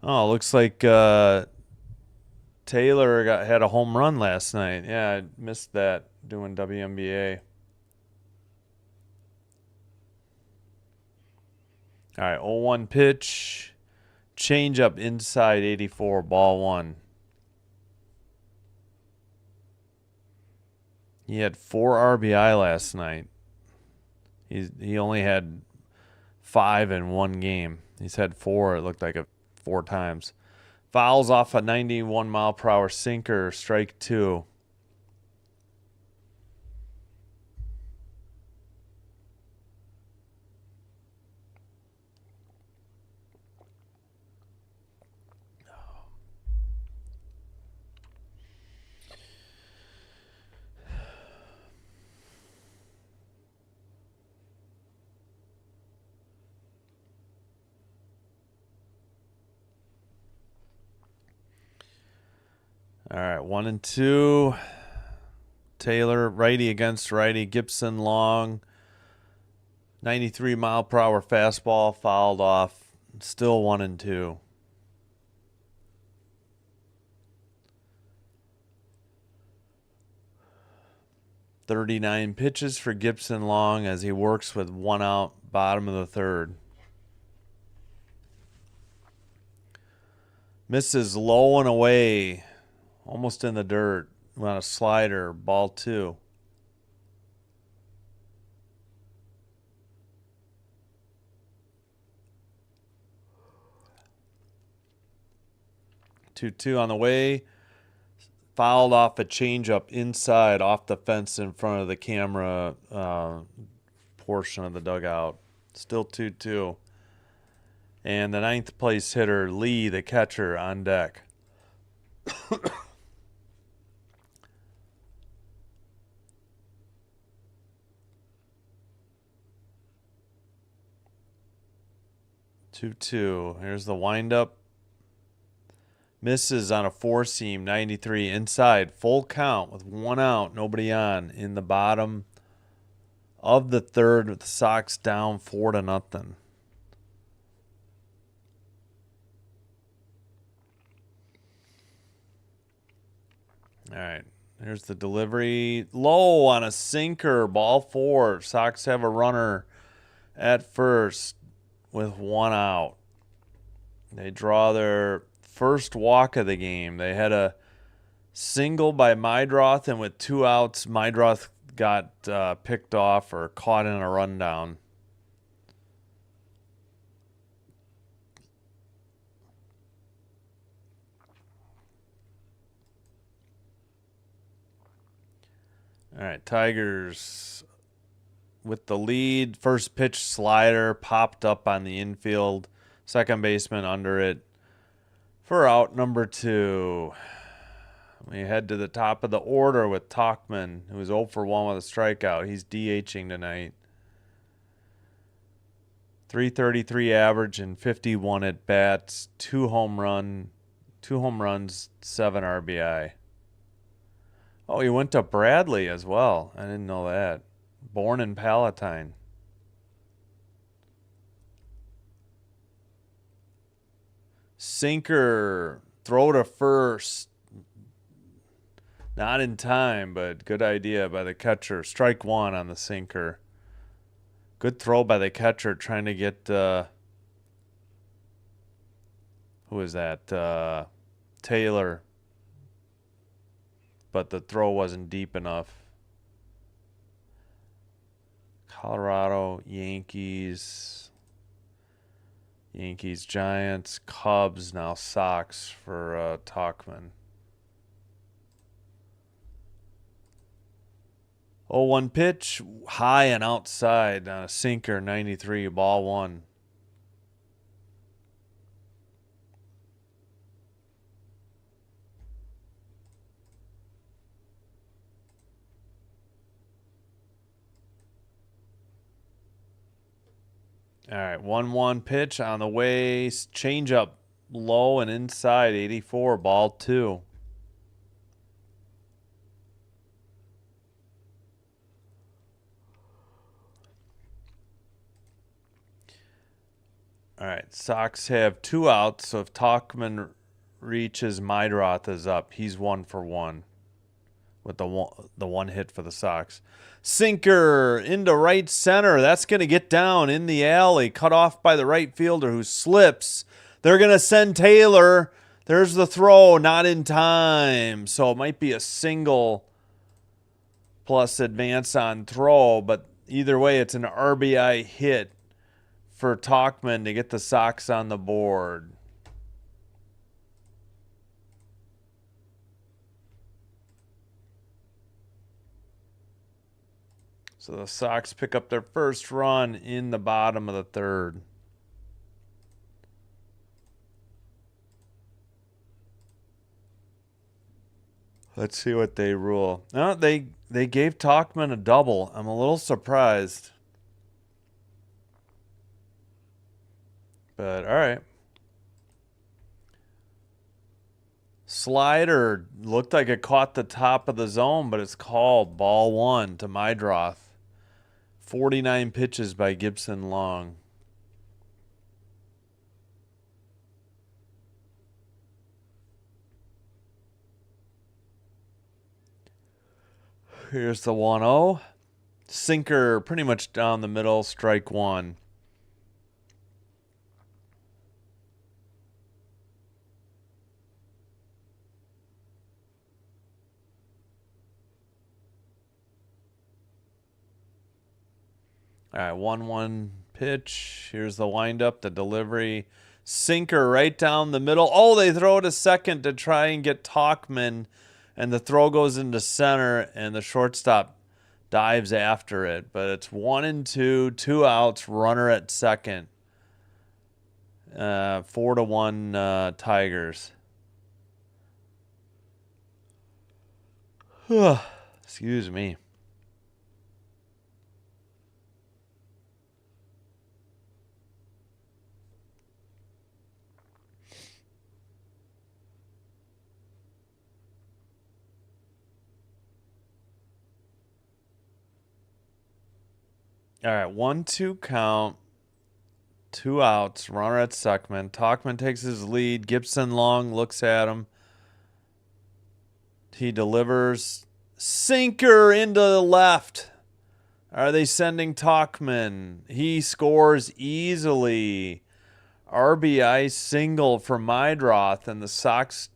Speaker 1: Oh, looks like Taylor had a home run last night. Yeah, I missed that doing WNBA. All right, 0-1 pitch. Change up inside 84, ball 1. He had 4 RBI last night. He only had 5 in one game. He's had 4, it looked like 4 times. Fouls off a 91-mile-per-hour sinker, strike 2. All right, 1-2. Taylor, righty against righty. Gipson-Long, 93-mile-per-hour fastball, fouled off. Still 1-2. 39 pitches for Gipson-Long as he works with 1 out, bottom of the third. Misses low and away, almost in the dirt. On a slider, ball 2. Two on the way. Fouled off a changeup inside, off the fence in front of the camera portion of the dugout. Still 2-2. And the 9th place hitter, Lee, the catcher, on deck. Two. Here's the windup. Misses on a four-seam, 93 inside, full count with 1 out, nobody on, in the bottom of the third with the Sox down 4-0. All right, here's the delivery. Low on a sinker, ball 4. Sox have a runner at first with 1 out. They draw their first walk of the game. They had a single by Mydroth, and with 2 outs, Mydroth got picked off or caught in a rundown. All right, Tigers with the lead. First pitch slider popped up on the infield. Second baseman under it for out number 2. We head to the top of the order with Tauchman, who is 0 for 1 with a strikeout. He's DHing tonight. 333 average and 51 at bats. 2 home runs, 7 RBI. Oh, he went to Bradley as well. I didn't know that. Born in Palatine. Sinker, throw to first. Not in time, but good idea by the catcher. Strike 1 on the sinker. Good throw by the catcher trying to get, who is that? Taylor. But the throw wasn't deep enough. Colorado, Yankees, Giants, Cubs, now Sox for Tauchman. 0-1 pitch, high and outside on a sinker, 93, ball 1. All right, 1-1 pitch on the way. Change up low and inside, 84, ball 2. All right, Sox have 2 outs, so if Tauchman reaches, Mydroth is up. He's 1 for 1 with the one hit for the Sox. Sinker into right center. That's going to get down in the alley. Cut off by the right fielder who slips. They're going to send Taylor. There's the throw. Not in time. So it might be a single plus advance on throw. But either way, it's an RBI hit for Tauchman to get the Sox on the board. So the Sox pick up their first run in the bottom of the 3rd. Let's see what they rule. No, they gave Tauchman a double. I'm a little surprised. But all right. Slider looked like it caught the top of the zone, but it's called ball 1 to Mydroth. 49 pitches by Gipson-Long. Here's the 1-0. Sinker pretty much down the middle, strike 1. All right, 1-1 pitch. Here's the windup, the delivery. Sinker right down the middle. Oh, they throw to second to try and get Tauchman, and the throw goes into center, and the shortstop dives after it. But it's 1-2, 2 outs, runner at second. 4-1 Tigers. Excuse me. All right, 1-2 count, 2 outs, runner at second. Tauchman takes his lead. Gipson-Long looks at him. He delivers. Sinker into the left. Are they sending Talkman? He scores easily. RBI single for Mydroth, and the Sox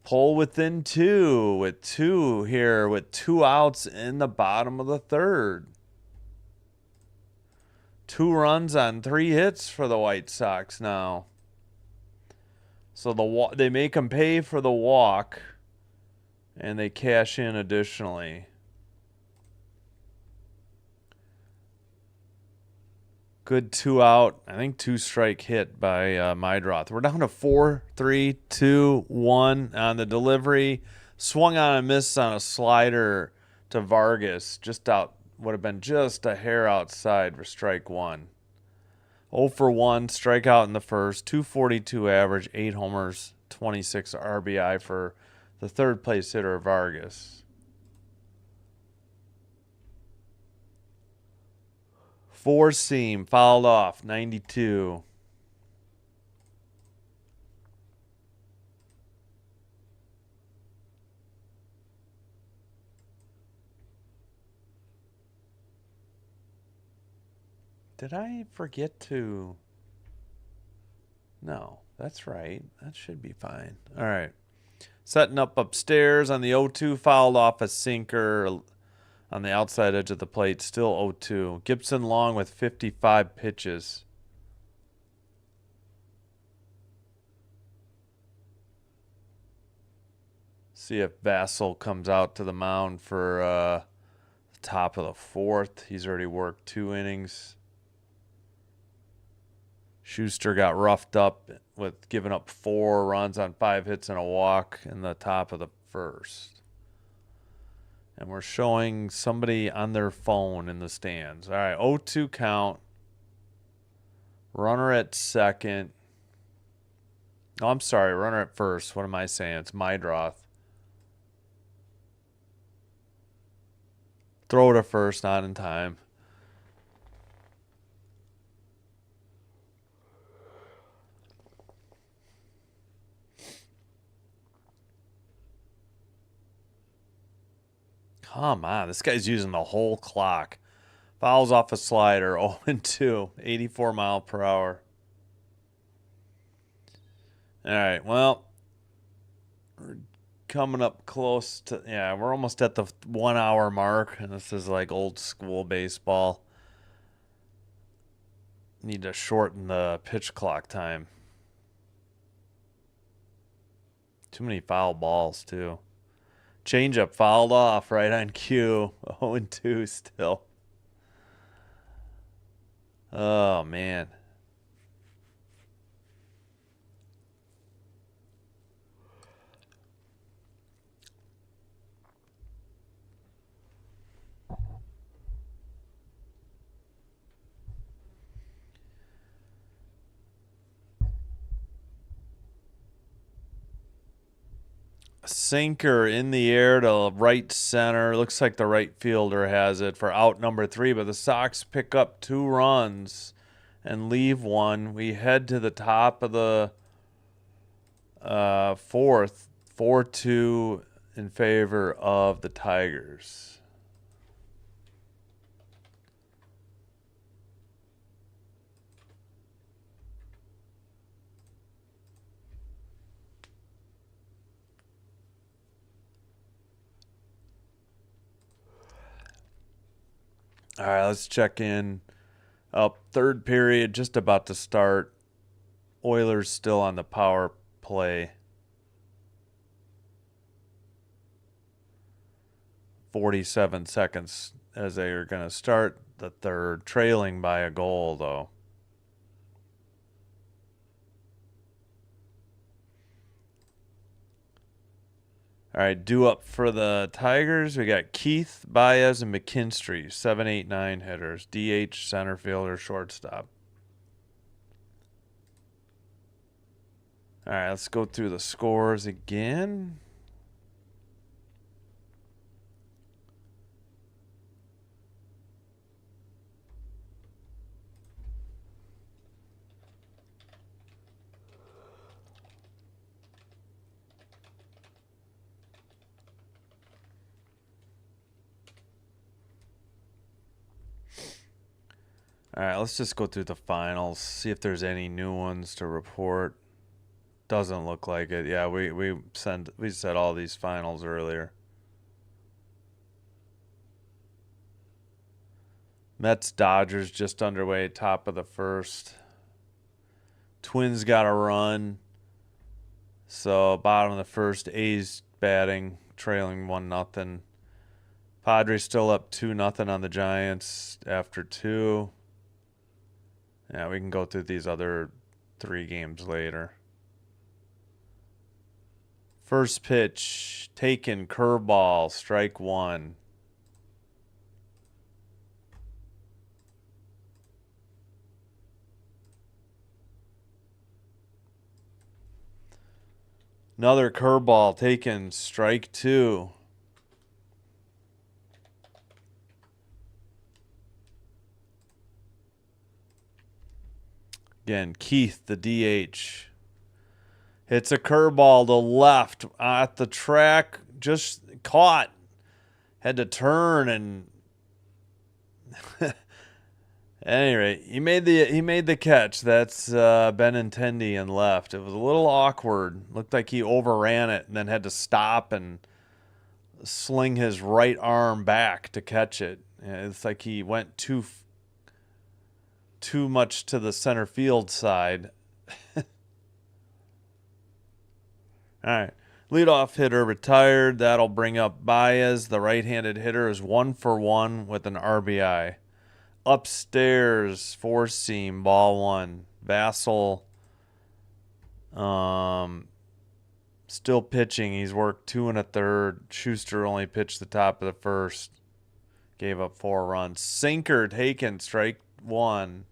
Speaker 1: pull within two with two outs in the bottom of the third. 2 runs on 3 hits for the White Sox now. So they make them pay for the walk, and they cash in additionally. Good 2 out, I think 2 strike hit by Mydroth. We're down to 4, 3, 2, 1 on the delivery. Swung on and missed on a slider to Vargas. Just out, would have been just a hair outside for strike 1. 0 for 1, strikeout in the first, 242 average, 8 homers, 26 RBI for the third place hitter Vargas. 4-seam, fouled off, 92. Did I forget to? No, that's right. That should be fine. All right. Setting up upstairs on the 0-2, fouled off a sinker on the outside edge of the plate, still 0-2. Gipson-Long with 55 pitches. See if Vassell comes out to the mound for the top of the 4th. He's already worked 2 innings. Schuster got roughed up with giving up 4 runs on 5 hits and a walk in the top of the 1st. And we're showing somebody on their phone in the stands. All right, 0-2 count. Runner at second. Oh, I'm sorry, runner at first. What am I saying? It's Mydroth. Throw to first, not in time. Come on, this guy's using the whole clock. Fouls off a slider, 0-2, 84 mile per hour. All right, well, we're coming up close to, we're almost at the 1 hour mark, and this is like old school baseball. Need to shorten the pitch clock time. Too many foul balls, too. Changeup fouled off right on cue. 0-2 still. Oh, man. Sinker in the air to right center. Looks like the right fielder has it for out number 3, but the Sox pick up 2 runs and leave 1. We head to the top of the 4th, 4-2 in favor of the Tigers. All right, let's check in. Up, 3rd period, just about to start. Oilers still on the power play. 47 seconds as they are going to start the 3rd, trailing by a goal, though. All right, due up for the Tigers. We got Keith, Baez, and McKinstry, 7, 8, 9 hitters. DH, center fielder, shortstop. All right, let's go through the scores again. All right, let's just go through the finals, see if there's any new ones to report. Doesn't look like it. Yeah, we said all these finals earlier. Mets Dodgers just underway, top of the first. Twins got a run. So bottom of the first, A's batting, trailing 1-0. Padres still up 2-0 on the Giants after 2. Yeah, we can go through these other 3 games later. First pitch, taken, curveball, strike 1. Another curveball, taken, strike 2. Again, Keith, the DH. Hits a curveball to left at the track, just caught. Had to turn and at any rate, he made the catch. That's Benintendi and left. It was a little awkward. Looked like he overran it and then had to stop and sling his right arm back to catch it. It's like he went too much to the center field side. All right. Leadoff hitter retired. That'll bring up Baez. The right-handed hitter is 1 for 1 with an RBI. Upstairs, 4-seam, ball 1. Vassell still pitching. He's worked 2 1/3. Schuster only pitched the top of the first. Gave up 4 runs. Sinker taken, strike 1.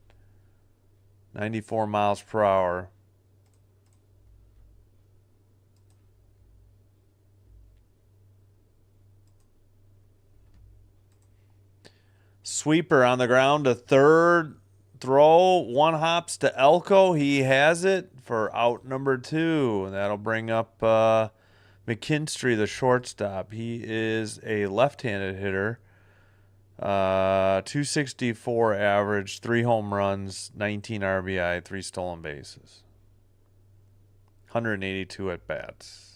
Speaker 1: 94 miles per hour. Sweeper on the ground to third. Throw. 1 hops to Elko. He has it for out number 2. That'll bring up McKinstry, the shortstop. He is a left-handed hitter. 264 average, 3 home runs, 19 RBI, 3 stolen bases. 182 at bats.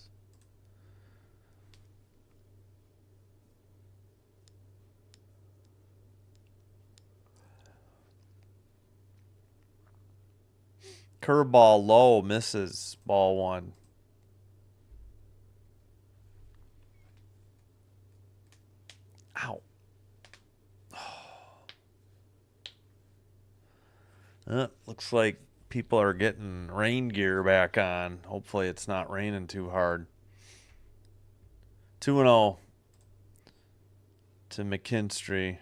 Speaker 1: Curveball low, misses, ball 1. Ow. Looks like people are getting rain gear back on. Hopefully it's not raining too hard. 2-0 to McKinstry.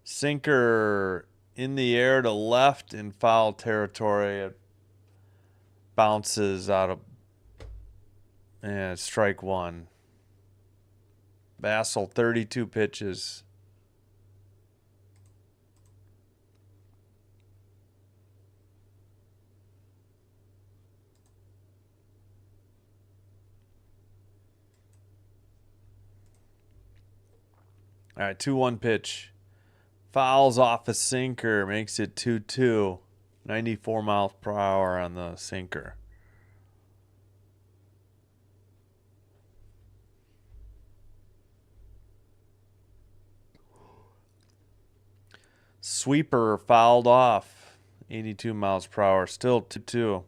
Speaker 1: Sinker in the air to left in foul territory. It bounces out of strike 1. Vassell, 32 pitches. All right, 2-1 pitch. Fouls off a sinker, makes it 2-2. 94 miles per hour on the sinker. Sweeper fouled off. 82 miles per hour, still 2-2.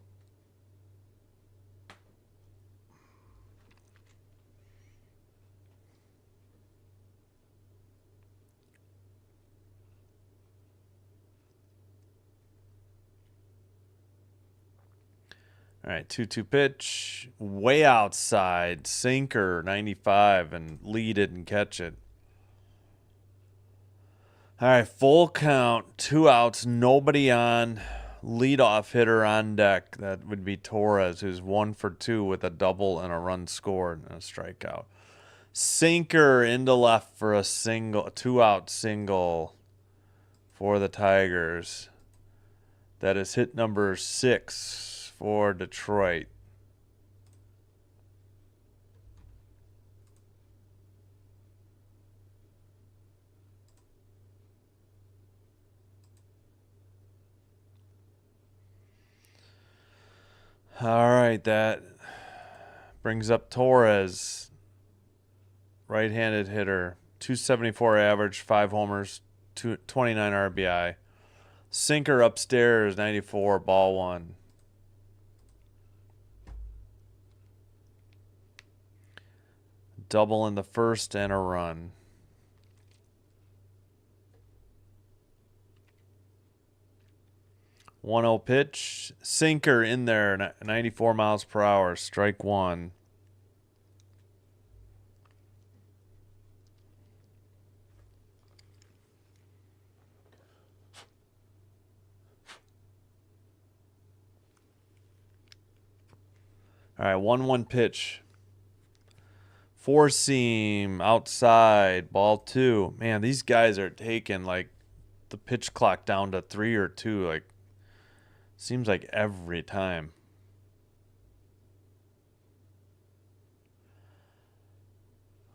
Speaker 1: All right, 2-2 pitch. Way outside. Sinker, 95, and Lee didn't catch it. All right, full count. 2 outs, nobody on. Leadoff hitter on deck. That would be Torres, who's 1 for 2 with a double and a run scored and a strikeout. Sinker into left for a single, 2-out single for the Tigers. That is hit number 6 for Detroit. All right, that brings up Torres, right-handed hitter, 274 average, 5 homers, 29 RBI. Sinker upstairs, 94, ball 1. Double in the first and a run. One 0 pitch. Sinker in there, 94 miles per hour, strike 1. All right, 1-1 pitch. Four seam outside, ball 2. Man, these guys are taking like the pitch clock down to 3 or 2. Like, seems like every time.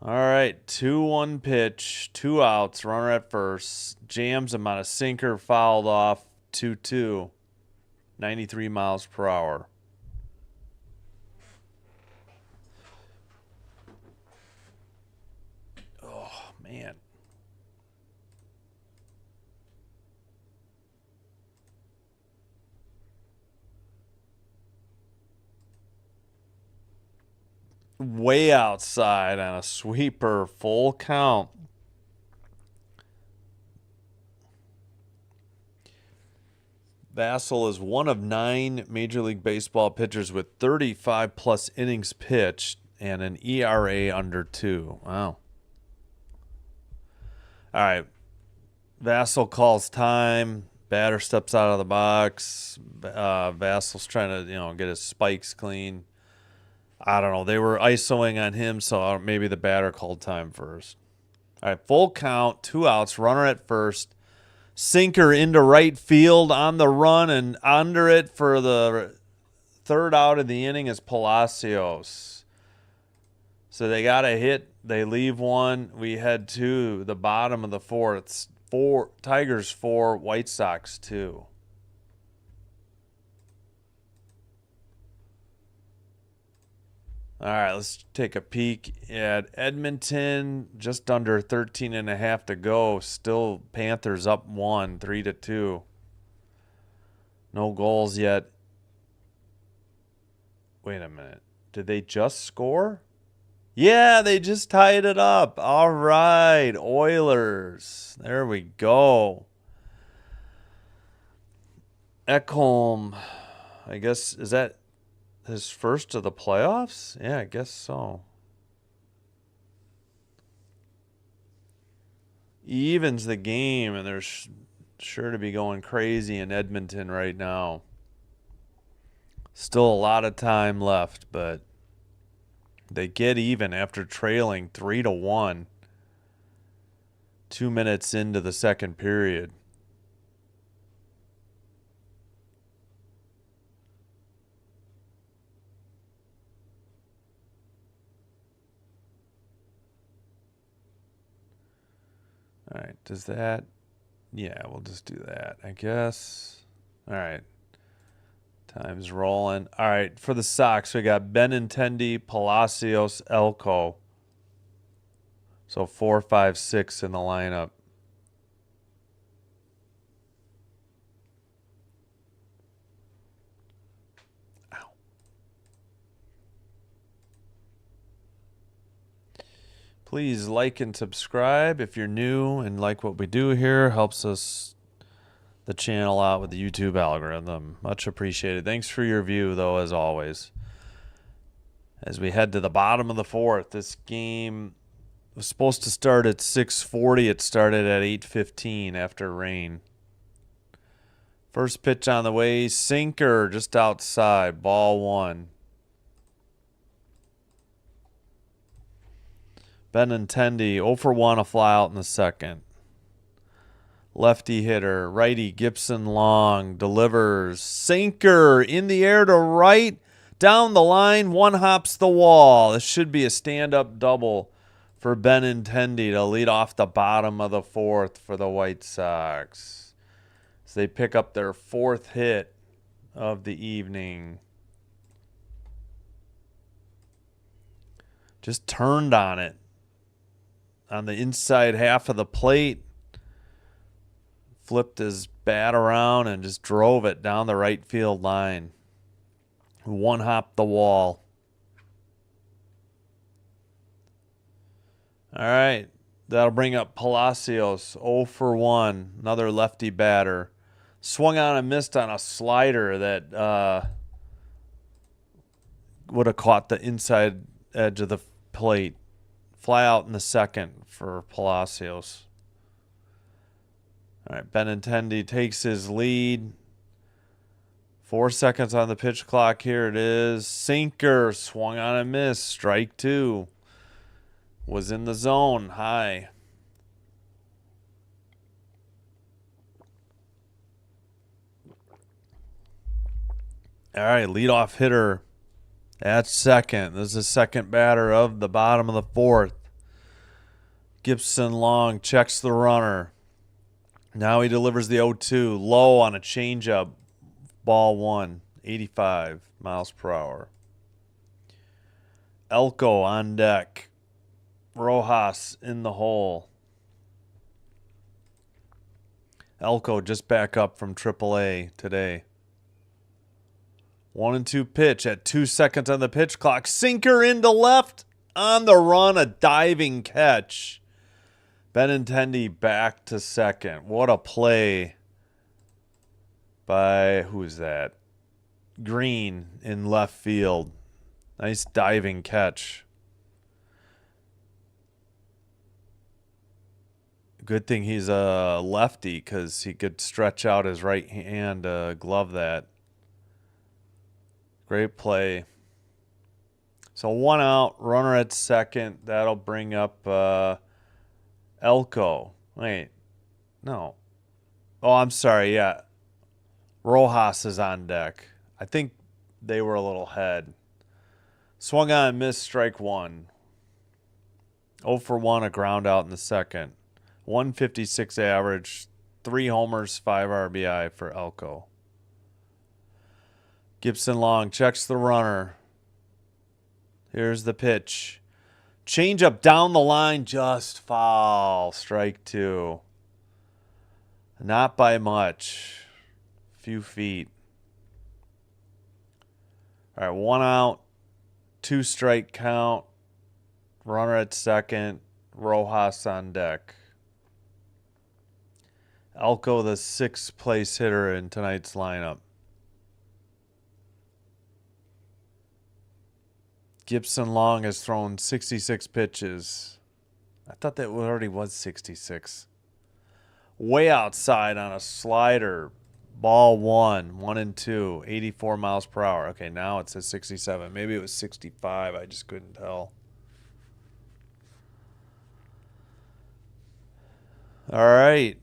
Speaker 1: All right, 2-1 pitch, 2 outs, runner at first. Jams him on a sinker, fouled off, 2-2, 93 miles per hour. Oh, man. Way outside on a sweeper, full count. Vassell is one of 9 Major League Baseball pitchers with 35 plus innings pitched and an ERA under 2. Wow. All right. Vassell calls time. Batter steps out of the box. Vassell's trying to, get his spikes clean. I don't know. They were isoing on him, so maybe the batter called time first. All right, full count, 2 outs, runner at first. Sinker into right field on the run, and under it for the 3rd out of the inning is Palacios. So they got a hit. They leave 1. We head to the bottom of the 4th. Tigers 4, White Sox 2. All right, let's take a peek at Edmonton. Just under 13 and a half to go. Still Panthers up 1, 3-2. No goals yet. Wait a minute. Did they just score? Yeah, they just tied it up. All right, Oilers. There we go. Ekholm, I guess, is that his first of the playoffs? Yeah, I guess so. He evens the game, and they're sure to be going crazy in Edmonton right now. Still a lot of time left, but they get even after trailing 3-1. 2 minutes into the second period. All right, does that? Yeah, we'll just do that, I guess. All right. Time's rolling. All right, for the Sox, we got Benintendi, Palacios, Elko. So 4, 5, 6 in the lineup. Ow. Please like and subscribe if you're new and like what we do here. Helps us the channel out with the YouTube algorithm. Much appreciated. Thanks for your view, though, as always. As we head to the bottom of the 4th, this game was supposed to start at 6:40. It started at 8:15 after rain. First pitch on the way. Sinker just outside. Ball 1. Benintendi 0 for 1, a fly out in the second. Lefty hitter, righty Gipson-Long delivers. Sinker in the air to right. Down the line, 1 hops the wall. This should be a stand-up double for Benintendi to lead off the bottom of the 4th for the White Sox. So they pick up their 4th hit of the evening. Just turned on it on the inside half of the plate. Flipped his bat around and just drove it down the right field line. One hop the wall. All right. That'll bring up Palacios, 0 for 1. Another lefty batter. Swung on and missed on a slider that would have caught the inside edge of the plate. Fly out in the second for Palacios. All right, Benintendi takes his lead. 4 seconds on the pitch clock. Here it is. Sinker, swung on and missed. Strike 2. Was in the zone. High. All right, leadoff hitter at second. This is the second batter of the bottom of the fourth. Gipson-Long checks the runner. Now he delivers the 0-2. Low on a changeup. Ball 1, 85 miles per hour. Elko on deck. Rojas in the hole. Elko just back up from AAA today. 1-2 pitch at 2 seconds on the pitch clock. Sinker into left. On the run, a diving catch. Benintendi back to second. What a play by, who's that? Green in left field. Nice diving catch. Good thing he's a lefty because he could stretch out his right hand to glove that. Great play. So 1 out, runner at second. That'll bring up Elko. Wait, no. Oh, I'm sorry. Yeah. Rojas is on deck. I think they were a little ahead. Swung on and missed, strike 1. 0 for 1, a ground out in the second. 156 average, 3 homers, 5 RBI for Elko. Gipson-Long checks the runner. Here's the pitch. Change up down the line, just foul. Strike 2. Not by much. Few feet. All right, 1 out. 2 strike count. Runner at second. Rojas on deck. Elko, the 6th place hitter in tonight's lineup. Gipson-Long has thrown 66 pitches. I thought that already was 66. Way outside on a slider. Ball 1, 1-2, 84 miles per hour. Okay, now it says 67. Maybe it was 65. I just couldn't tell. All right.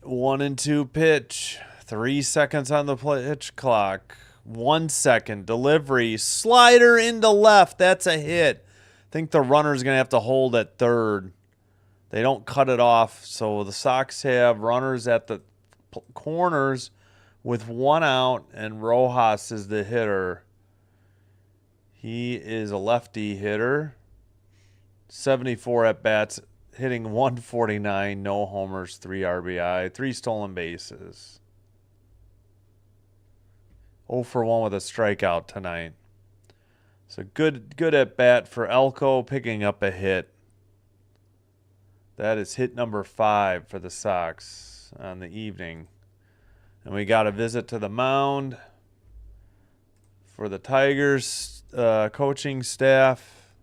Speaker 1: 1-2 pitch. 3 seconds on the pitch clock. 1 second. Delivery. Slider into left. That's a hit. I think the runner's going to have to hold at third. They don't cut it off. So the Sox have runners at the corners with 1 out, and Rojas is the hitter. He is a lefty hitter. 74 at-bats, hitting 149, no homers, 3 RBI, 3 stolen bases. 0 for 1 with a strikeout tonight. So good at bat for Elko, picking up a hit. That is hit number 5 for the Sox on the evening. And we got a visit to the mound for the Tigers coaching staff.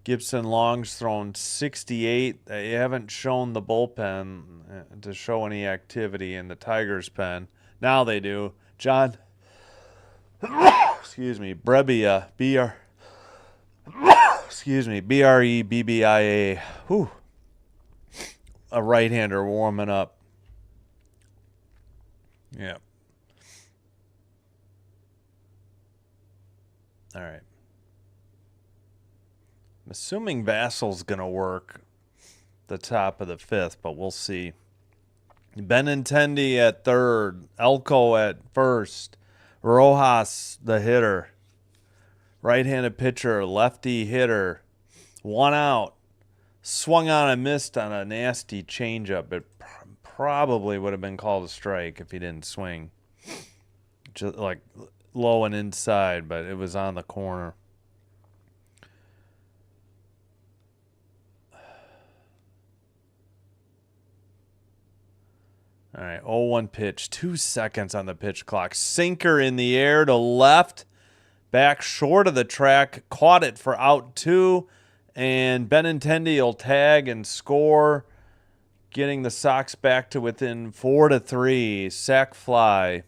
Speaker 1: Gipson-Long's thrown 68. They haven't shown the bullpen to show any activity in the Tigers' pen. Now they do. John, excuse me, Brebbia, Brebbia. Whew. A right-hander warming up. Yeah. All right. I'm assuming Vassal's going to work the top of the 5th, but we'll see. Benintendi at third. Elko at first. Rojas, the hitter. Right-handed pitcher, lefty hitter. 1 out. Swung on and missed on a nasty changeup. It probably would have been called a strike if he didn't swing. Just like low and inside, but it was on the corner. All right, 0-1 pitch. 2 seconds on the pitch clock. Sinker in the air to left. Back short of the track. Caught it for out 2. And Benintendi will tag and score, getting the Sox back to within 4-3. Sac fly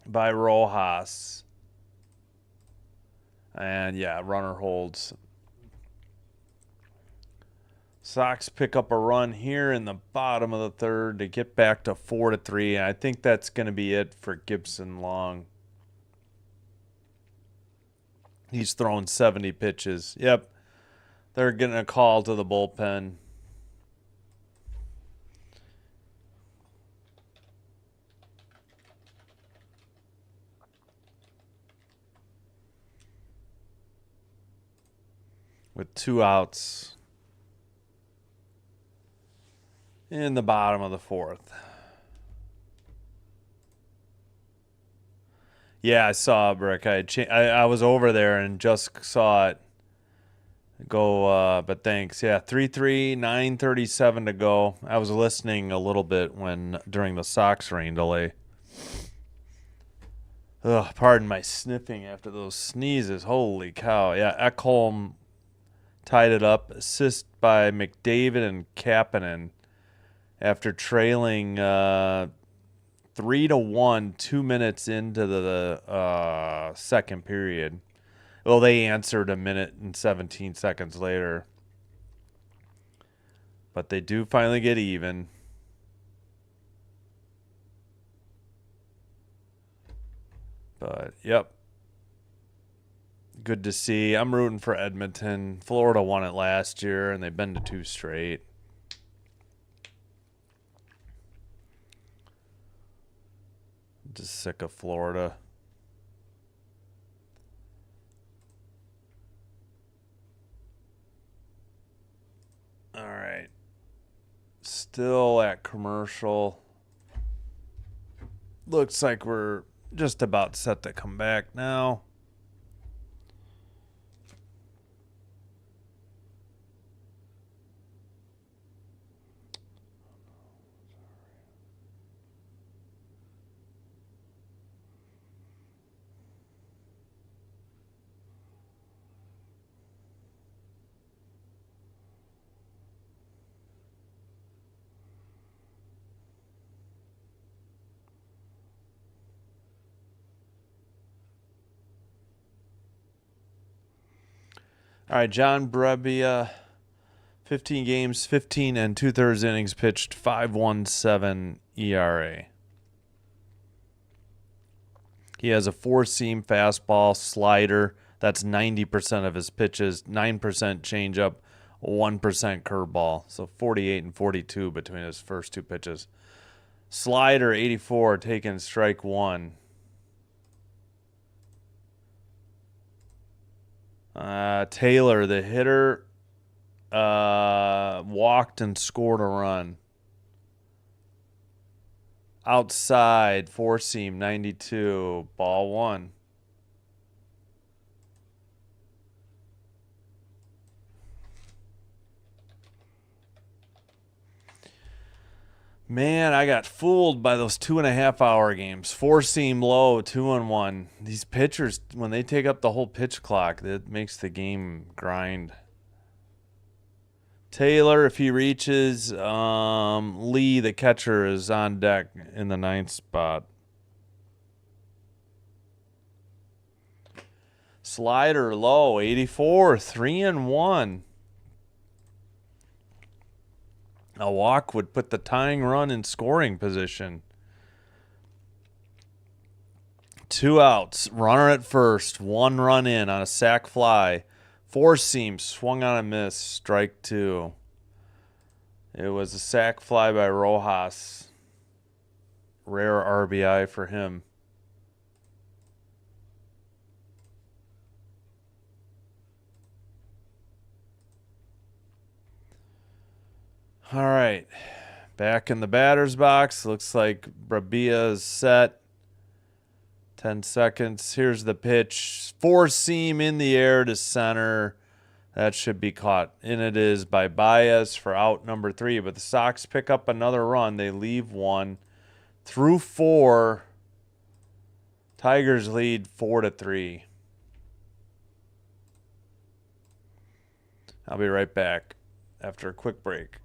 Speaker 1: by Rojas. And yeah, runner holds. Sox pick up a run here in the bottom of the third to get back to 4-3. And I think that's going to be it for Gipson-Long. He's thrown 70 pitches. Yep. They're getting a call to the bullpen. With 2 outs in the bottom of the 4th. Yeah, I saw it, Brick. I was over there and just saw it go, but thanks. Yeah, 3-3, 9:37 to go. I was listening a little bit during the Sox rain delay. Ugh, pardon my sniffing after those sneezes. Holy cow. Yeah, Ekholm tied it up. Assist by McDavid and Kapanen after trailing 3-1 2 minutes into the second period. Well, they answered a minute and 17 seconds later. But they do finally get even. But, yep. Good to see. I'm rooting for Edmonton. Florida won it last year, and they've been to 2 straight. Just sick of Florida. All right. Still at commercial. Looks like we're just about set to come back now. All right, John Brebbia, 15 games, 15 and 2/3 innings pitched, 5.17 ERA. He has a 4-seam fastball, slider. That's 90% of his pitches, 9% changeup, 1% curveball. So 48 and 42 between his first 2 pitches. Slider, 84, taken strike 1. Taylor, the hitter, walked and scored a run. Outside, 4-seam, 92, ball 1. Man, I got fooled by those 2.5-hour games. 4-seam low, 2-1. These pitchers, when they take up the whole pitch clock, that makes the game grind. Taylor, if he reaches, Lee, the catcher, is on deck in the 9th spot. Slider low, 84, 3-1. A walk would put the tying run in scoring position. 2 outs. Runner at first. 1 run in on a sac fly. 4-seam. Swung on a miss. Strike 2. It was a sac fly by Rojas. Rare RBI for him. All right. Back in the batter's box. Looks like Brabia is set. 10 seconds. Here's the pitch. Four seam in the air to center. That should be caught. And it is by Baez for out number 3. But the Sox pick up another run. They leave one. Through 4. Tigers lead 4-3. I'll be right back after a quick break.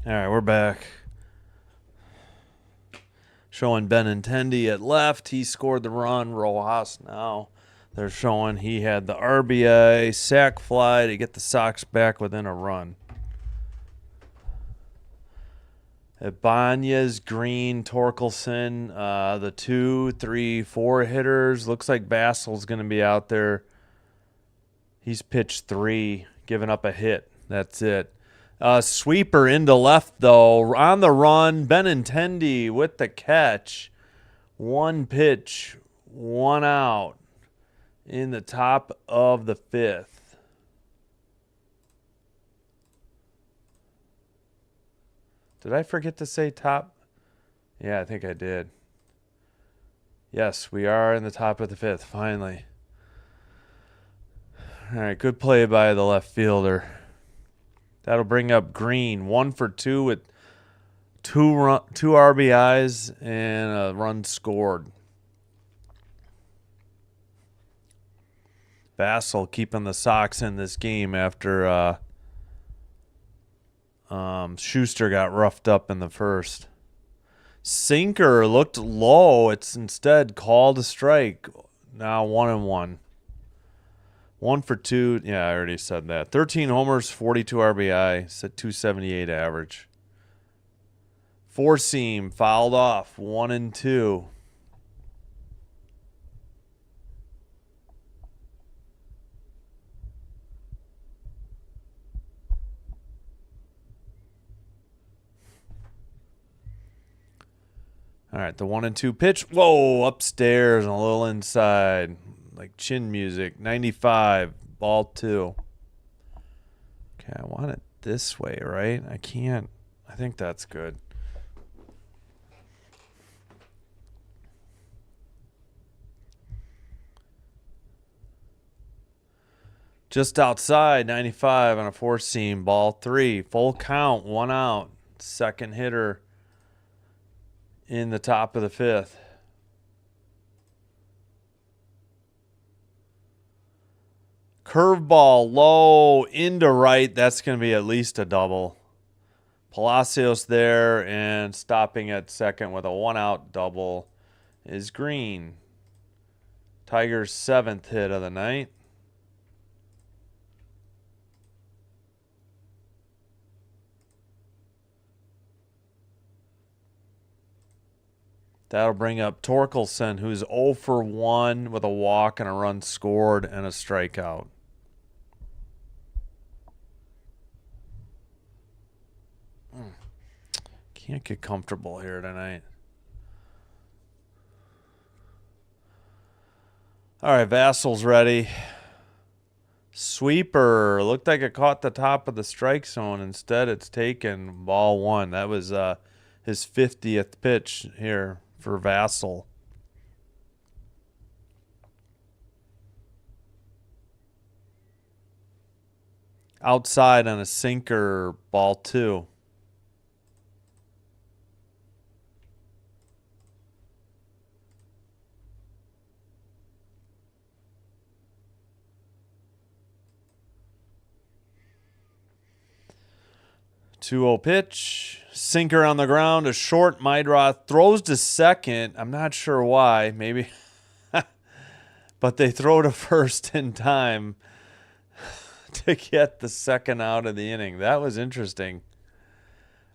Speaker 1: All right, we're back. Showing Benintendi at left. He scored the run. Rojas now. They're showing he had the RBI sac fly to get the Sox back within a run. Ibanez, Green, Torkelson, the 2, 3, 4 hitters. Looks like Basil's going to be out there. He's pitched 3, giving up a hit. That's it. Sweeper into left, though. On the run, Benintendi with the catch. 1 pitch, 1 out in the top of the 5th. Did I forget to say top? Yeah, I think I did. Yes, we are in the top of the 5th, finally. All right, good play by the left fielder. That'll bring up Green. 1 for 2 with two RBIs and a run scored. Basil keeping the Sox in this game after Schuster got roughed up in the first. Sinker looked low. It's instead called a strike. Now 1-1. 1 for 2. Yeah, I already said that. 13 homers, 42 RBI. Said 278 average. 4 seam fouled off. 1-2. All right, the 1-2 pitch. Whoa, upstairs and a little inside. Like chin music. 95, ball 2. Okay, I want it this way, right? I can't. I think that's good. Just outside, 95 on a 4-seam, ball 3. Full count, 1 out. Second hitter in the top of the 5th. Curveball low into right. That's going to be at least a double. Palacios there, and stopping at second with a 1-out double is Green. Tigers' 7th hit of the night. That'll bring up Torkelson, who's 0 for 1 with a walk and a run scored and a strikeout. Can't get comfortable here tonight. All right, Vassal's ready. Sweeper. Looked like it caught the top of the strike zone. Instead, it's taken ball one. That was his 50th pitch here for Vassal. Outside on a sinker, ball two. Two-0 pitch. Sinker on the ground. A short. Mydroth throws to second. I'm not sure why. Maybe. But they throw to first in time to get the second out of the inning. That was interesting.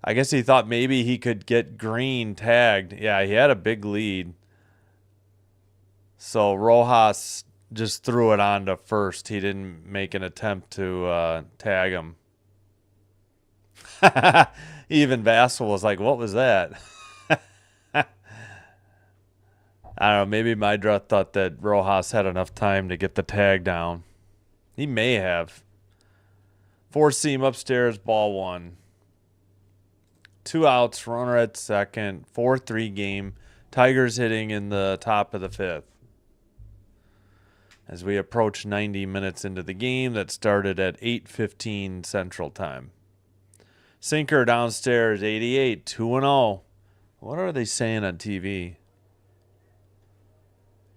Speaker 1: I guess he thought maybe he could get Green tagged. Yeah, he had a big lead. So Rojas just threw it on to first. He didn't make an attempt to tag him. Even Vassal was like, what was that? I don't know. Maybe Mydra thought that Rojas had enough time to get the tag down. He may have. Four seam upstairs, ball one. 2 outs, runner at second. 4-3 game. Tigers hitting in the top of the fifth. As we approach 90 minutes into the game that started at 8:15 Central Time. Sinker downstairs, 88, 2-0. What are they saying on TV?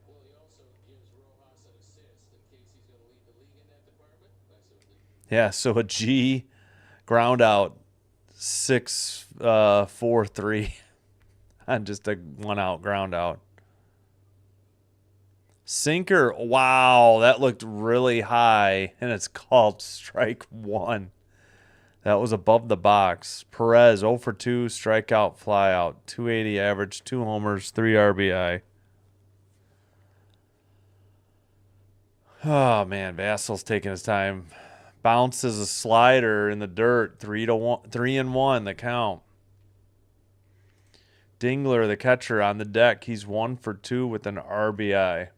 Speaker 2: Well, he also gives Rojas an assist in case he's going to lead the league in that department.
Speaker 1: Yeah, so a G ground out, 6-4-3 on just a 1-out ground out. Sinker, wow, that looked really high, and it's called strike one. That was above the box. Perez, 0 for 2, strikeout, flyout, 280 average, 2 homers, 3 RBI. Oh, man, Vassal's taking his time. Bounces a slider in the dirt, 3-1, the count. Dingler, the catcher, on the deck. He's 1 for 2 with an RBI.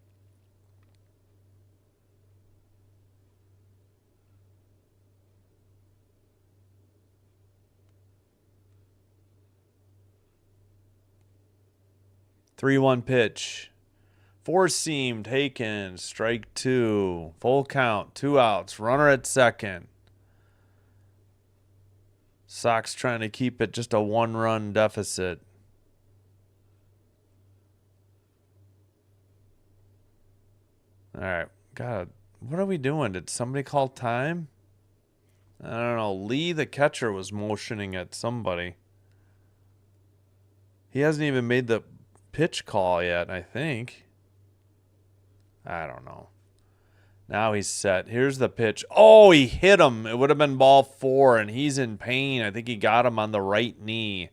Speaker 1: Three-one pitch. Four seam taken. Strike two. Full count. 2 outs. Runner at second. Sox trying to keep it just a 1-run deficit. All right. God, what are we doing? Did somebody call time? I don't know. Lee, the catcher, was motioning at somebody. He hasn't even made the pitch call yet, I think. I don't know. Now he's set. Here's the pitch. Oh, he hit him. It would have been ball 4, and he's in pain. I think he got him on the right knee.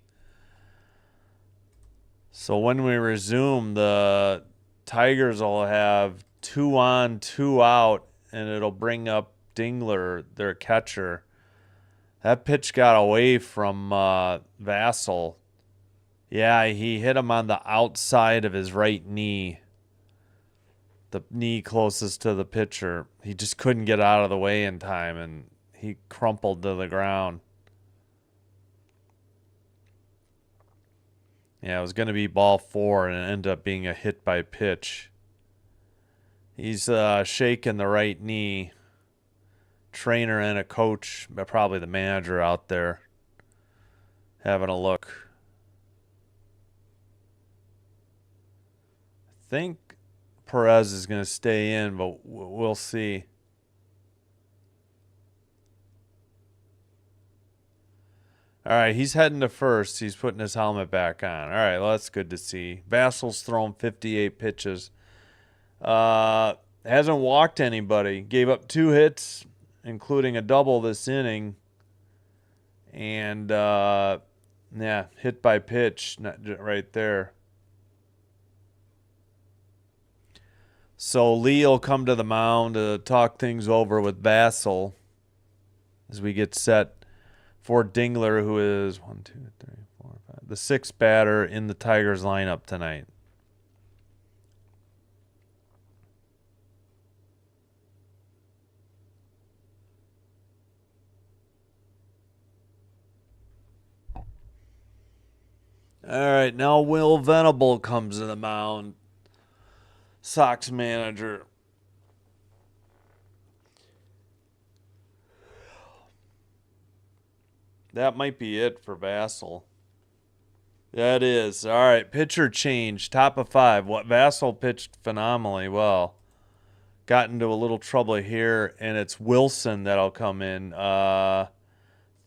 Speaker 1: So when we resume, the Tigers will have 2 on, 2 out, and it'll bring up Dingler, their catcher. That pitch got away from Vassal. Yeah, he hit him on the outside of his right knee. The knee closest to the pitcher. He just couldn't get out of the way in time, and he crumpled to the ground. Yeah, it was going to be ball 4, and it ended up being a hit by pitch. He's shaking the right knee. Trainer and a coach, probably the manager out there, having a look. I think Perez is going to stay in, but we'll see. All right, he's heading to first. He's putting his helmet back on. All right, well, that's good to see. Vassal's thrown 58 pitches. Hasn't walked anybody. Gave up 2 hits, including a double this inning. And, yeah, hit by pitch right there. So Lee will come to the mound to talk things over with Vassell as we get set for Dingler, who is 1, 2, 3, 4, 5, the sixth batter in the Tigers lineup tonight. All right, now Will Venable comes to the mound. Sox manager. That might be it for Vassell. That is. All right, pitcher change. Top of 5. What Vassell pitched phenomenally well. Got into a little trouble here, and it's Wilson that'll come in.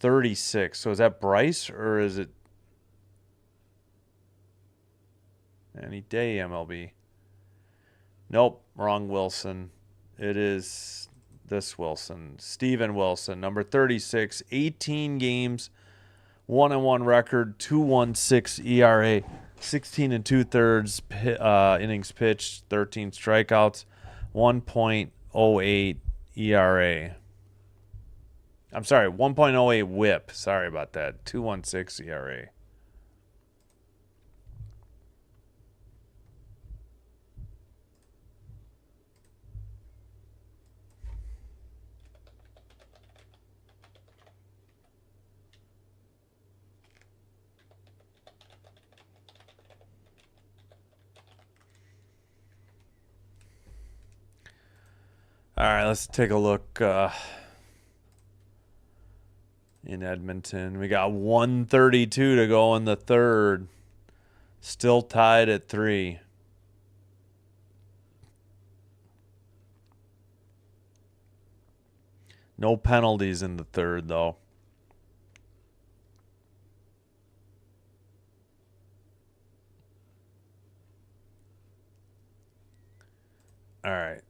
Speaker 1: 36. So is that Bryce or is it any day MLB? Nope, wrong Wilson. It is this Wilson. Steven Wilson, number 36, 18 games, 1-1 record, 2.16 ERA, 16 2/3 innings pitched, 13 strikeouts, 1.08 ERA. I'm sorry, 1.08 whip. Sorry about that. 2.16 ERA. All right, let's take a look in Edmonton. We got 132 to go in the third. Still tied at 3. No penalties in the third, though. All right.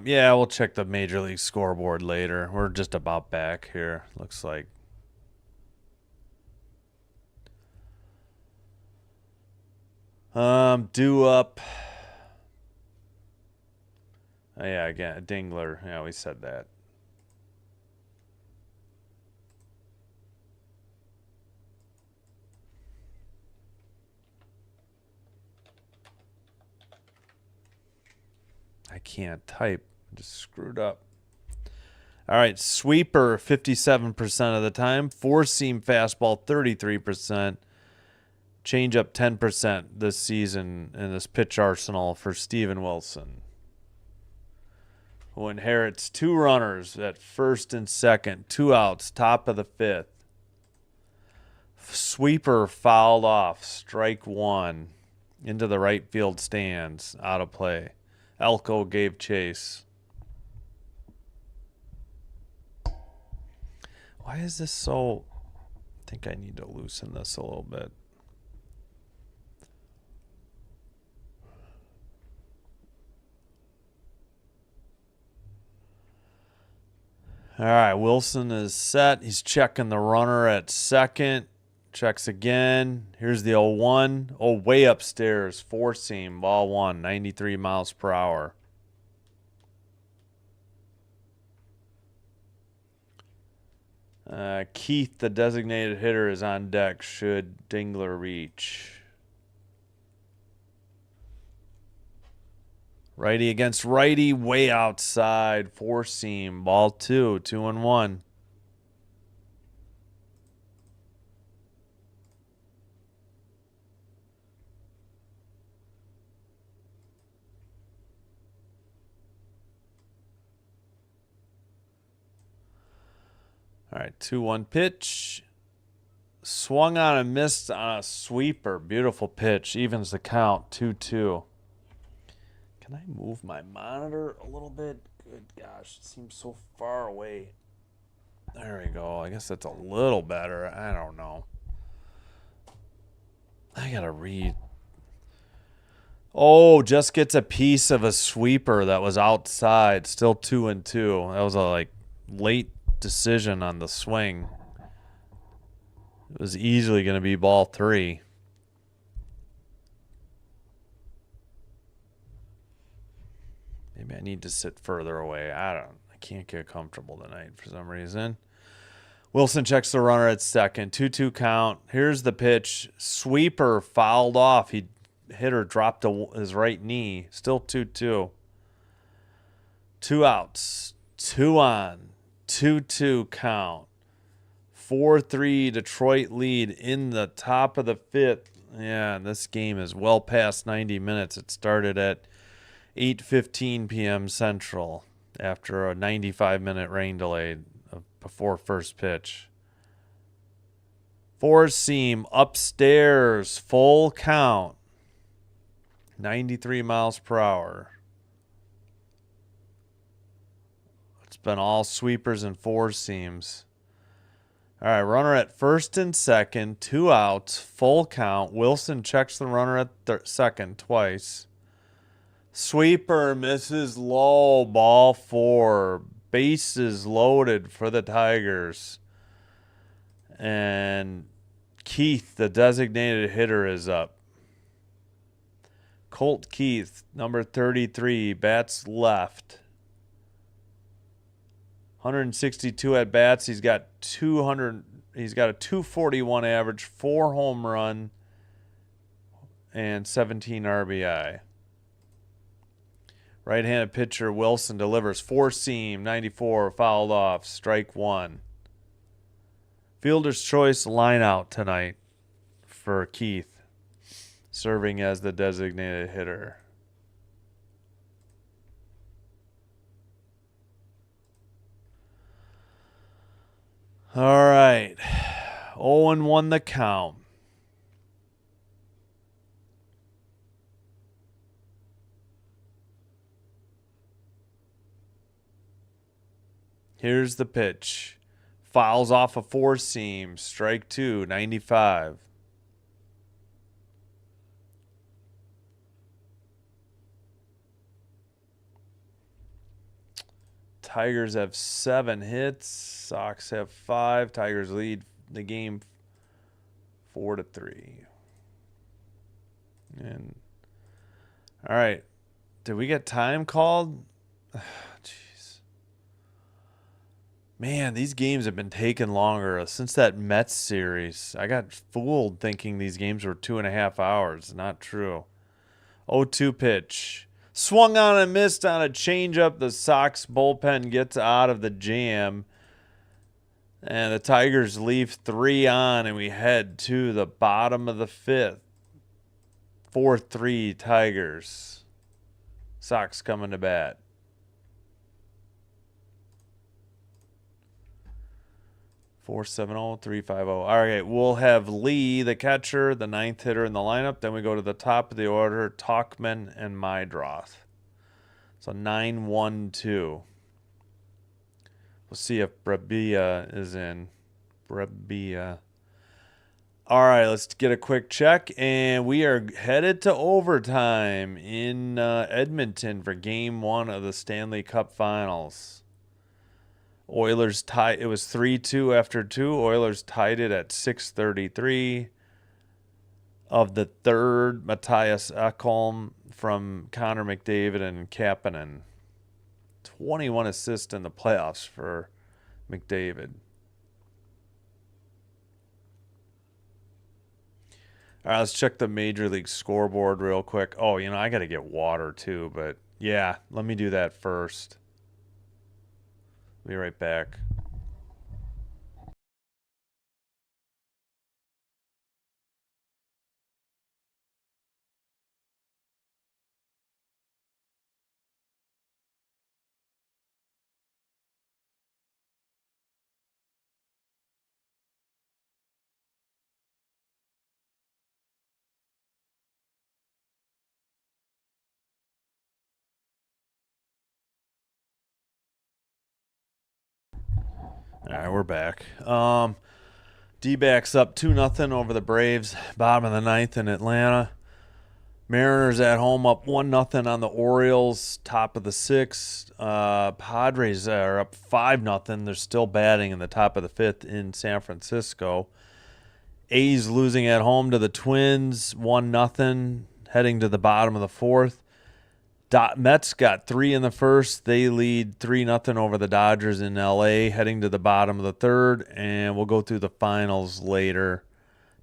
Speaker 1: Yeah, we'll check the Major League scoreboard later. We're just about back here, looks like. Due up. Oh, yeah, again, Dingler. Yeah, we said that. I can't type. I just screwed up. All right, sweeper 57% of the time. Four-seam fastball 33%. Changeup 10% this season in this pitch arsenal for Steven Wilson, who inherits 2 runners at first and second, 2 outs, top of the 5th. Sweeper fouled off, strike 1, into the right field stands, out of play. Elko gave chase. Why is this so... I think I need to loosen this a little bit. All right, Wilson is set. He's checking the runner at second. Checks again. Here's the 0-1. Oh, way upstairs. Four-seam, ball 1, 93 miles per hour. Keith, the designated hitter, is on deck should Dingler reach. Righty against righty, way outside. Four-seam, ball 2, 2-1. All right, 2-1 pitch. Swung on and missed on a sweeper. Beautiful pitch. Evens the count. 2-2. Can I move my monitor a little bit? Good gosh, it seems so far away. There we go. I guess that's a little better. I don't know. I gotta read. Oh, just gets a piece of a sweeper that was outside. Still 2-2. That was a late decision on the swing. It was easily going to be ball 3. Maybe I need to sit further away. I can't get comfortable tonight for some reason. Wilson checks the runner at second. 2-2 count. Here's the pitch. Sweeper fouled off. Hitter dropped his right knee. Still 2-2. 2 outs. 2 on. 2-2 count. 4-3 Detroit lead in the top of the fifth. Yeah, this game is well past 90 minutes. It started at 8:15 p.m. Central after a 95-minute rain delay before first pitch. Four seam upstairs, full count. 93 miles per hour. It's been all sweepers and four seams. All right, runner at first and second, 2 outs, full count. Wilson checks the runner at second twice. Sweeper misses low, ball 4. Bases loaded for the Tigers. And Keith, the designated hitter, is up. Colt Keith, number 33, bats left. 162 at bats. He's got a 241 average, 4 home run, and 17 RBI. Right-handed pitcher Wilson delivers 4 seam, 94, fouled off, strike 1. Fielder's choice line out tonight for Keith, serving as the designated hitter. All right. 0-1 the count. Here's the pitch. Fouls off a 4 seam. Strike 2, 95. Tigers have 7 hits. Sox have 5. Tigers lead the game 4-3. And all right. Did we get time called? Jeez. Man, these games have been taking longer since that Mets series. I got fooled thinking these games were 2.5 hours. Not true. 0-2 pitch. Swung on and missed on a changeup. The Sox bullpen gets out of the jam. And the Tigers leave 3 on, and we head to the bottom of the 5th. 4-3 Tigers. Sox coming to bat. Four 350. All right, we'll have Lee, the catcher, the 9th hitter in the lineup. Then we go to the top of the order, Talkman and Mydroth. So 9-1-2. We'll see if Brebbia is in. Brebbia. All right, let's get a quick check. And we are headed to overtime in Edmonton for Game 1 of the Stanley Cup Finals. Oilers tied. It was 3-2 after 2. Oilers tied it at 6:33. Of the third, Matthias Ekholm from Connor McDavid and Kapanen. 21 assists in the playoffs for McDavid. All right, let's check the Major League scoreboard real quick. Oh, I got to get water too, but yeah, let me do that first. Be right back. All right, we're back. D-backs up 2-0 over the Braves. Bottom of the 9th in Atlanta. Mariners at home up 1-0 on the Orioles. Top of the 6th. Padres are up 5-0. They're still batting in the top of the 5th in San Francisco. A's losing at home to the Twins 1-0, heading to the bottom of the 4th. Mets got 3 in the first. They lead 3-0 over the Dodgers in LA, heading to the bottom of the third, and we'll go through the finals later.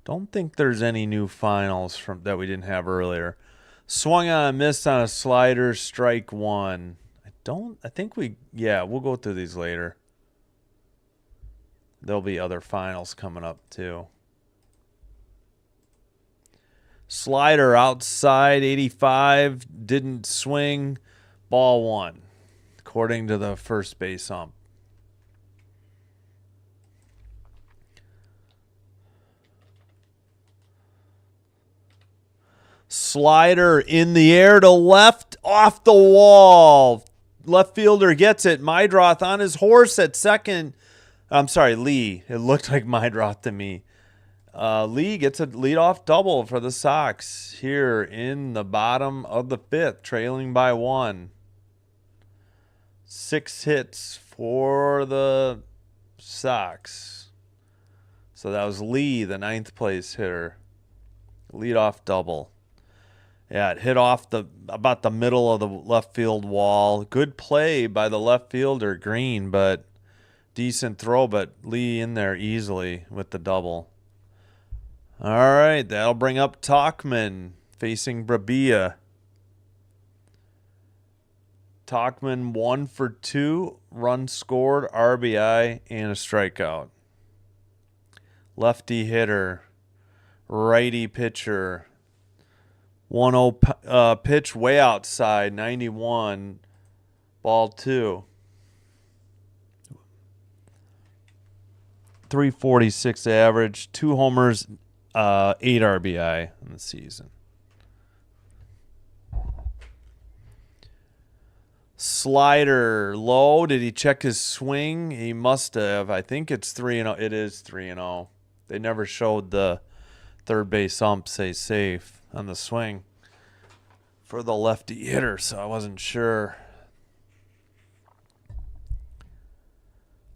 Speaker 1: Don't think there's any new finals that we didn't have earlier. Swung on a miss on a slider, strike 1. We'll go through these later. There'll be other finals coming up too. Slider outside, 85, didn't swing, ball 1, according to the first base ump. Slider in the air to left, off the wall. Left fielder gets it. Mydroth on his horse at second. I'm sorry, Lee. It looked like Mydroth to me. Lee gets a leadoff double for the Sox here in the bottom of the 5th, trailing by 1. 6 hits for the Sox. So that was Lee, the 9th place hitter. Leadoff double. Yeah, it hit off about the middle of the left field wall. Good play by the left fielder, Green, but decent throw, but Lee in there easily with the double. All right, that'll bring up Tauchman facing Brabilla. Tauchman 1 for 2, run scored, RBI, and a strikeout. Lefty hitter, righty pitcher. 1-0 pitch way outside, 91, ball 2. 346 average, 2 homers, 8 RBI in the season. Slider low. Did he check his swing? He must have. I think it's 3-0. It is 3-0. They never showed the third base ump say safe on the swing for the lefty hitter, so I wasn't sure.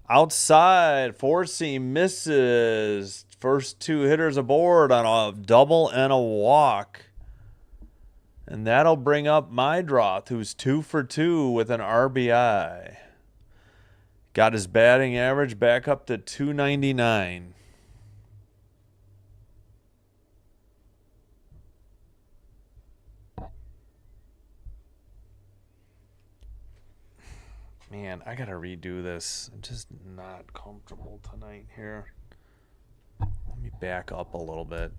Speaker 1: Outside, 4-seam misses. First 2 hitters aboard on a double and a walk. And that'll bring up Mydroth, who's 2 for 2 with an RBI. Got his batting average back up to 299. Man, I gotta redo this. I'm just not comfortable tonight here. Let me back up a little bit.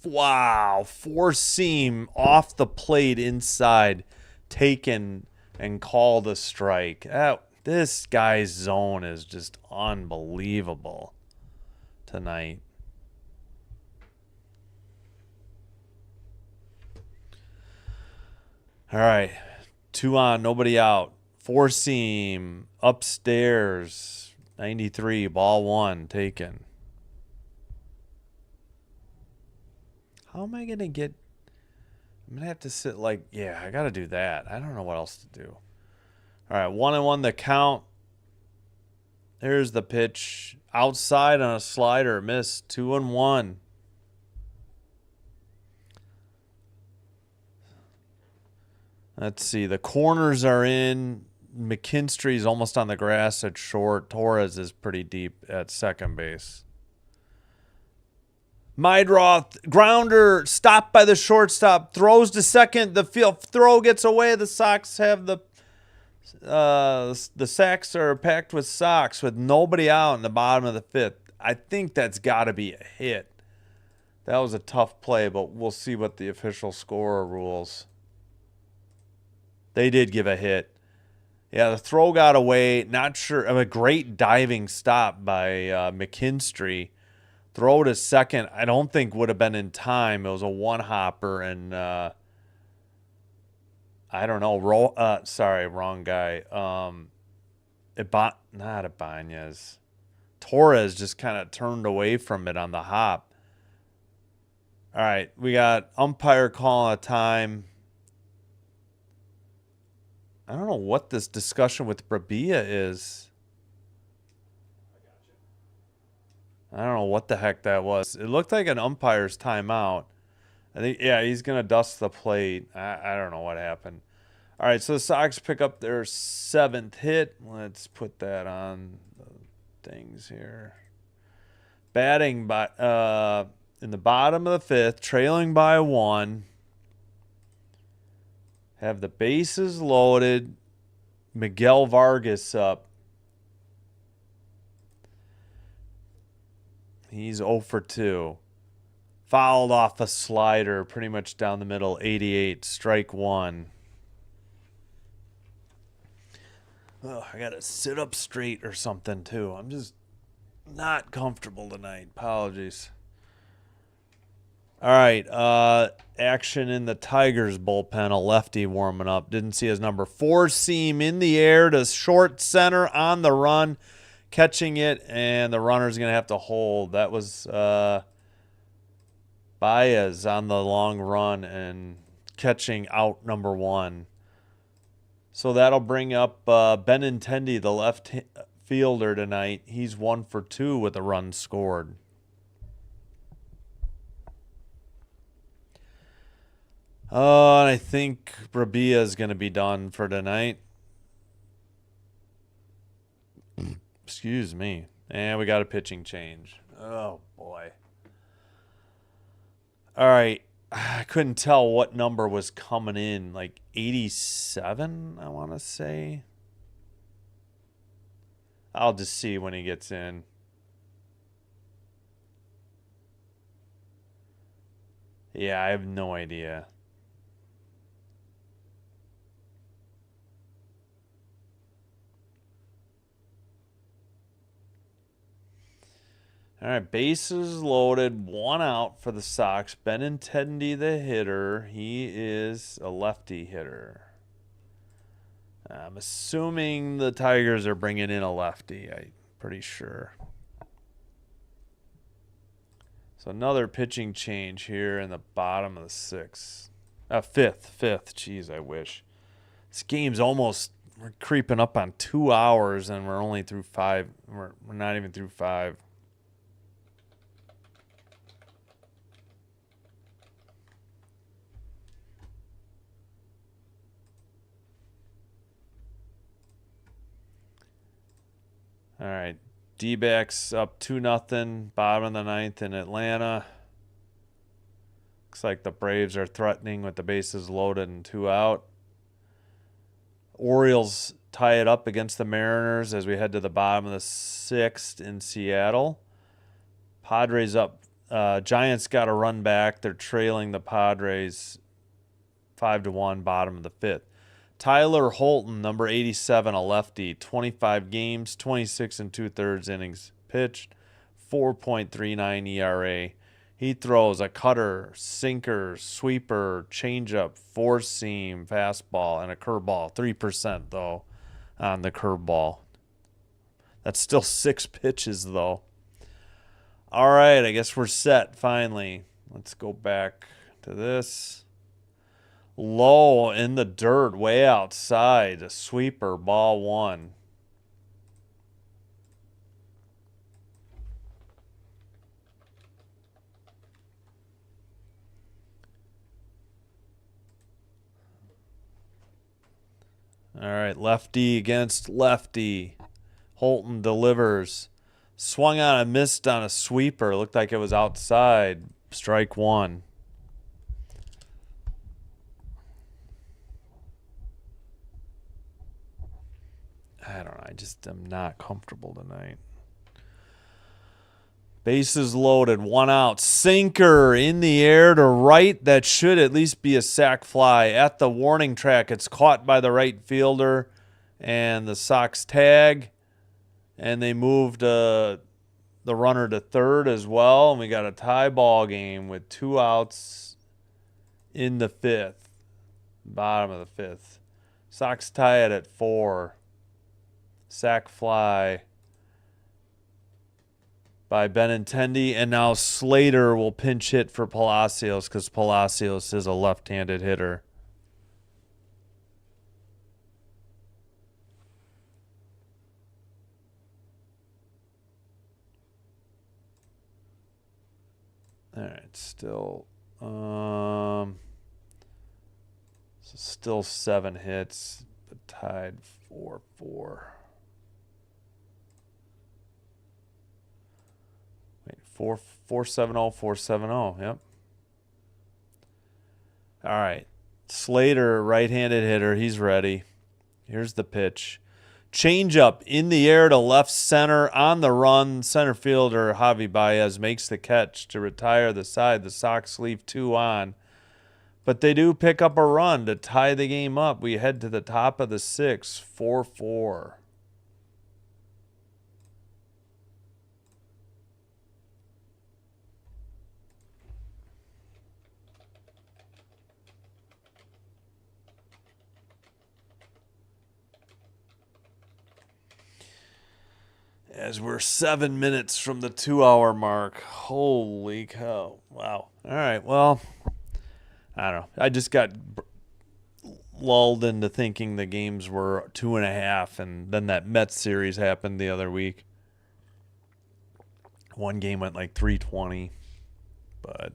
Speaker 1: Wow, 4-seam off the plate inside, taken and called a strike. This guy's zone is just unbelievable tonight. All right. 2 on, nobody out. 4-seam, upstairs, 93, ball 1, taken. How am I going to get... I'm going to have to sit I got to do that. I don't know what else to do. All right, 1-1 the count. There's the pitch. Outside on a slider, missed, 2-1. Let's see. The corners are in. McKinstry's almost on the grass at short. Torres is pretty deep at second base. Mydroth, grounder, stopped by the shortstop. Throws to second. The field throw gets away. The Sox have the sacks are packed with Sox with nobody out in the bottom of the 5th. I think that's got to be a hit. That was a tough play, but we'll see what the official scorer rules. They did give a hit. Yeah, the throw got away. Not sure. A great diving stop by McKinstry. Throw to second, I don't think would have been in time. It was a one-hopper, and I don't know. Wrong guy. Not Ibanez. Torres just kind of turned away from it on the hop. All right, we got umpire calling a time. I don't know what this discussion with Brabilla is. I don't know what the heck that was. It looked like an umpire's timeout. I think, yeah, he's going to dust the plate. I don't know what happened. All right, so the Sox pick up their 7th hit. Let's put that on the things here. Batting by in the bottom of the 5th, trailing by 1. Have the bases loaded. Miguel Vargas up. He's 0 for 2. Fouled off a slider pretty much down the middle, 88, strike 1. Oh, I got to sit up straight or something, too. I'm just not comfortable tonight. Apologies. All right, action in the Tigers bullpen. A lefty warming up. Didn't see his number 4 seam in the air to short center on the run, catching it, and the runner's going to have to hold. That was Baez on the long run and catching out number 1. So that'll bring up Benintendi, the left fielder tonight. He's 1 for 2 with a run scored. And I think Rabia is going to be done for tonight. Excuse me. And we got a pitching change. Oh, boy. All right. I couldn't tell what number was coming in. Like 87, I want to say. I'll just see when he gets in. Yeah, I have no idea. All right, bases loaded, 1 out for the Sox. Benintendi, the hitter. He is a lefty hitter. I'm assuming the Tigers are bringing in a lefty. I'm pretty sure. So another pitching change here in the bottom of the 6th. Fifth. Jeez, I wish. This game's almost, we're creeping up on 2 hours and we're only through 5. We're not even through 5. All right, D-backs up 2-0, bottom of the 9th in Atlanta. Looks like the Braves are threatening with the bases loaded and 2 out. Orioles tie it up against the Mariners as we head to the bottom of the 6th in Seattle. Padres up. Giants got a run back. They're trailing the Padres 5-1, bottom of the 5th. Tyler Holton, number 87, a lefty, 25 games, 26 2/3 innings pitched, 4.39 ERA. He throws a cutter, sinker, sweeper, changeup, 4-seam, fastball, and a curveball. 3% though on the curveball. That's still 6 pitches though. All right, I guess we're set finally. Let's go back to this. Low in the dirt, way outside. A sweeper, ball 1. All right, lefty against lefty. Holton delivers. Swung on and missed on a sweeper. Looked like it was outside. Strike 1. I don't know. I just am not comfortable tonight. Bases loaded, 1 out. Sinker in the air to right. That should at least be a sac fly. At the warning track, it's caught by the right fielder. And the Sox tag. And they moved the runner to third as well. And we got a tie ball game with 2 outs in the 5th. Bottom of the 5th. Sox tie it at 4. Sac fly by Benintendi, and now Slater will pinch hit for Palacios because Palacios is a left-handed hitter. All right, still So still 7 hits, but tied 4-4. Wait, 470, 470. Yep. All right. Slater, right-handed hitter. He's ready. Here's the pitch. Changeup in the air to left center on the run. Center fielder Javi Baez makes the catch to retire the side. The Sox leave 2 on. But they do pick up a run to tie the game up. We head to the top of the 6th, 4-4. As we're 7 minutes from the 2-hour mark. Holy cow. Wow. All right. Well, I don't know. I just got lulled into thinking the games were 2.5, and then that Mets series happened the other week. One game went like 320. But,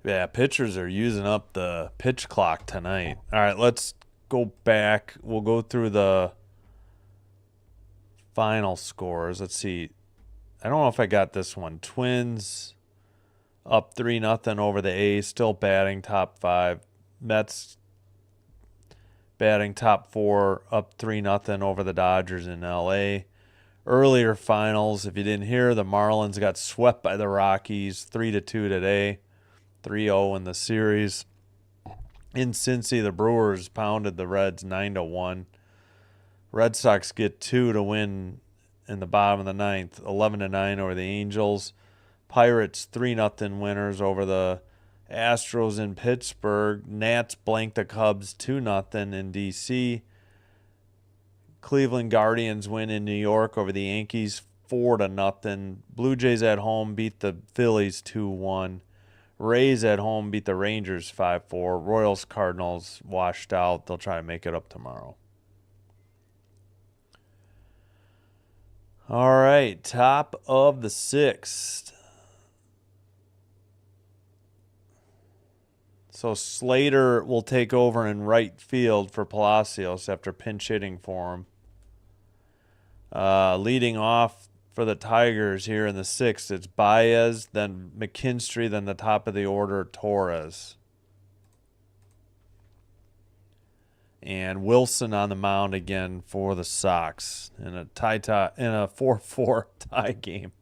Speaker 1: yeah, pitchers are using up the pitch clock tonight. All right, let's go back. We'll go through the final scores. Let's see. I don't know if I got this one. Twins up 3-0 over the A's, still batting top 5. Mets batting top 4, up 3-0 over the Dodgers in LA. Earlier finals, if you didn't hear, the Marlins got swept by the Rockies 3-2 today, 3-0 in the series. In Cincy, the Brewers pounded the Reds 9-1. Red Sox get 2 to win in the bottom of the 9th, 11-9 over the Angels. Pirates 3-0 winners over the Astros in Pittsburgh. Nats blank the Cubs 2-0 in D.C. Cleveland Guardians win in New York over the Yankees 4-0. Blue Jays at home beat the Phillies 2-1. Rays at home beat the Rangers 5-4. Royals Cardinals washed out. They'll try to make it up tomorrow. All right, top of the 6th. So Slater will take over in right field for Palacios after pinch hitting for him. Leading off for the Tigers here in the 6th, it's Baez, then McKinstry, then the top of the order, Torres. And Wilson on the mound again for the Sox in a 4-4 tie game.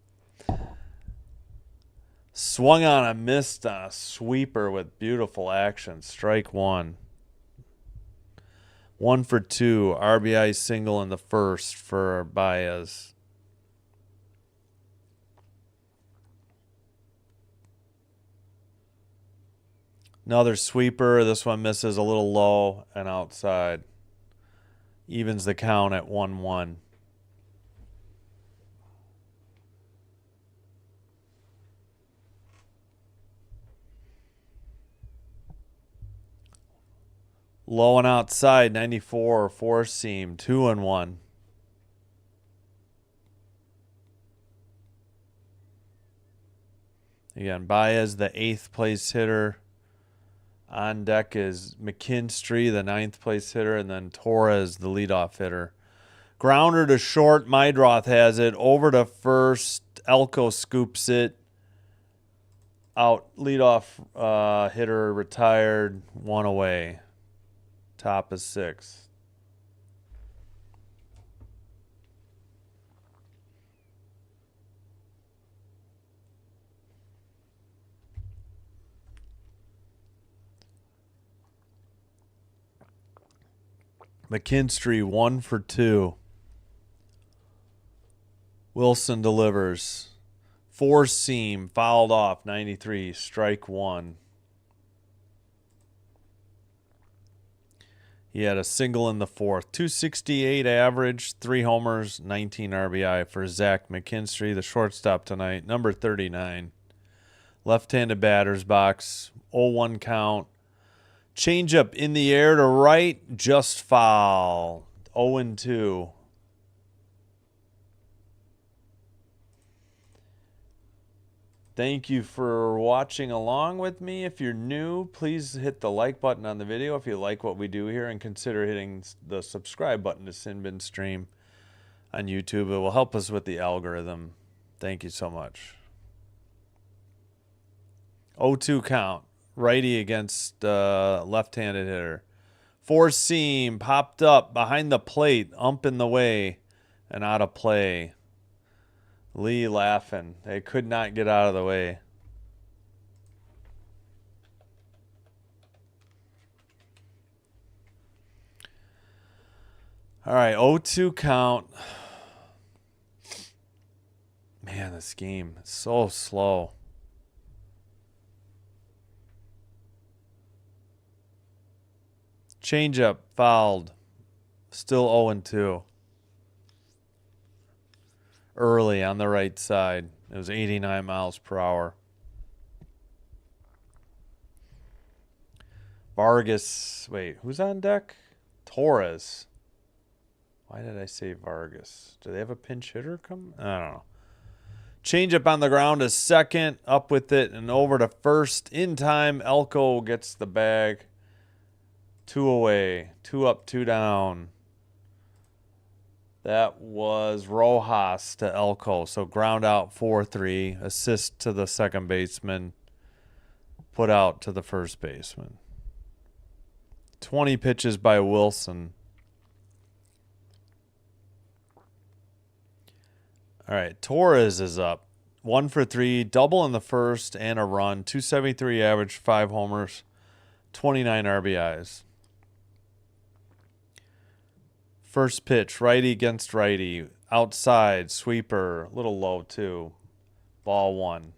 Speaker 1: Swung on a missed on a sweeper with beautiful action. Strike 1. 1 for 2. RBI single in the first for Baez. Another sweeper. This one misses a little low and outside. Evens the count at 1-1. Low and outside, 94, 4-seam, 2-1. Again, Baez, the 8th place hitter. On deck is McKinstry, the 9th place hitter, and then Torres, the leadoff hitter. Grounder to short, Meidroth has it. Over to first, Elko scoops it. Out, leadoff hitter retired, 1 away. Top of 6th. McKinstry 1 for 2. Wilson delivers. 4-seam, fouled off, 93, strike 1. He had a single in the 4th. 268 average, 3 homers, 19 RBI for Zach McKinstry, the shortstop tonight, number 39. Left-handed batter's box, 0-1 count. Changeup in the air to right, just foul. 0-2. Thank you for watching along with me. If you're new, please hit the like button on the video if you like what we do here, and consider hitting the subscribe button to Sinbin Stream on YouTube. It will help us with the algorithm. Thank you so much. 0-2 count. Righty against left-handed hitter. Four seam popped up behind the plate, ump in the way, and out of play. Lee laughing. They could not get out of the way. All right, 0-2 count. Man, this game is so slow. Changeup fouled. Still 0-2. Early on the right side. It was 89 miles per hour. Vargas. Wait, who's on deck? Torres. Why did I say Vargas? Do they have a pinch hitter come? I don't know. Changeup on the ground to second. Up with it and over to first. In time, Elko gets the bag. 2 away. 2 up, 2 down. That was Rojas to Elko. So ground out 4-3. Assist to the second baseman. Put out to the first baseman. 20 pitches by Wilson. All right, Torres is up. 1 for 3, double in the first and a run. 273 average, 5 homers, 29 RBIs. First pitch, righty against righty. Outside, sweeper, a little low too. Ball 1.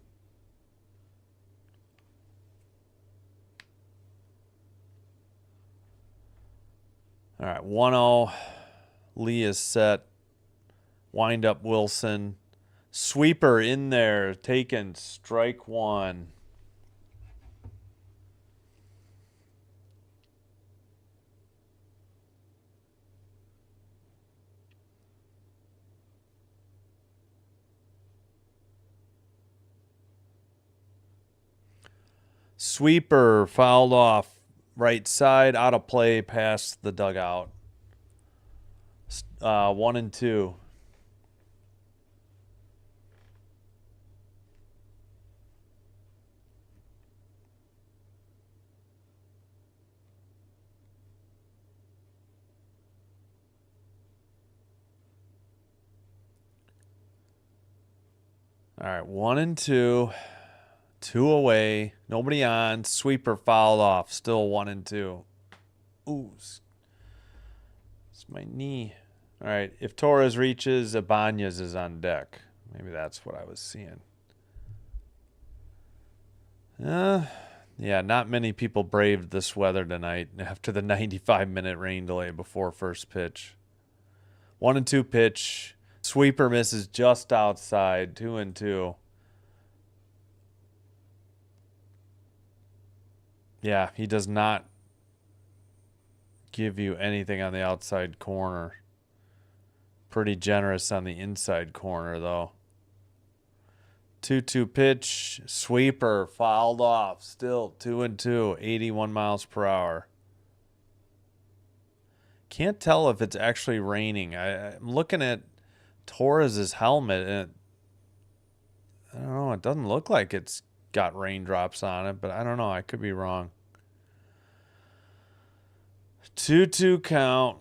Speaker 1: All right, 1-0. Lee is set. Wind up Wilson. Sweeper in there, taken, strike 1. Sweeper fouled off right side, out of play, past the dugout. 1-2. All right, 1-2. 2 away. Nobody on. Sweeper fouled off. Still 1-2. Ooh. It's my knee. All right. If Torres reaches, Ibanez is on deck. Maybe that's what I was seeing. Yeah, not many people braved this weather tonight after the 95-minute rain delay before first pitch. 1-2 pitch. Sweeper misses just outside. 2-2. Yeah, he does not give you anything on the outside corner. Pretty generous on the inside corner, though. 2-2 pitch. Sweeper fouled off. Still 2-2. 81 miles per hour. Can't tell if it's actually raining. I'm looking at Torres's helmet, and I don't know. It doesn't look like it's got raindrops on it, but I don't know. I could be wrong. 2-2 count.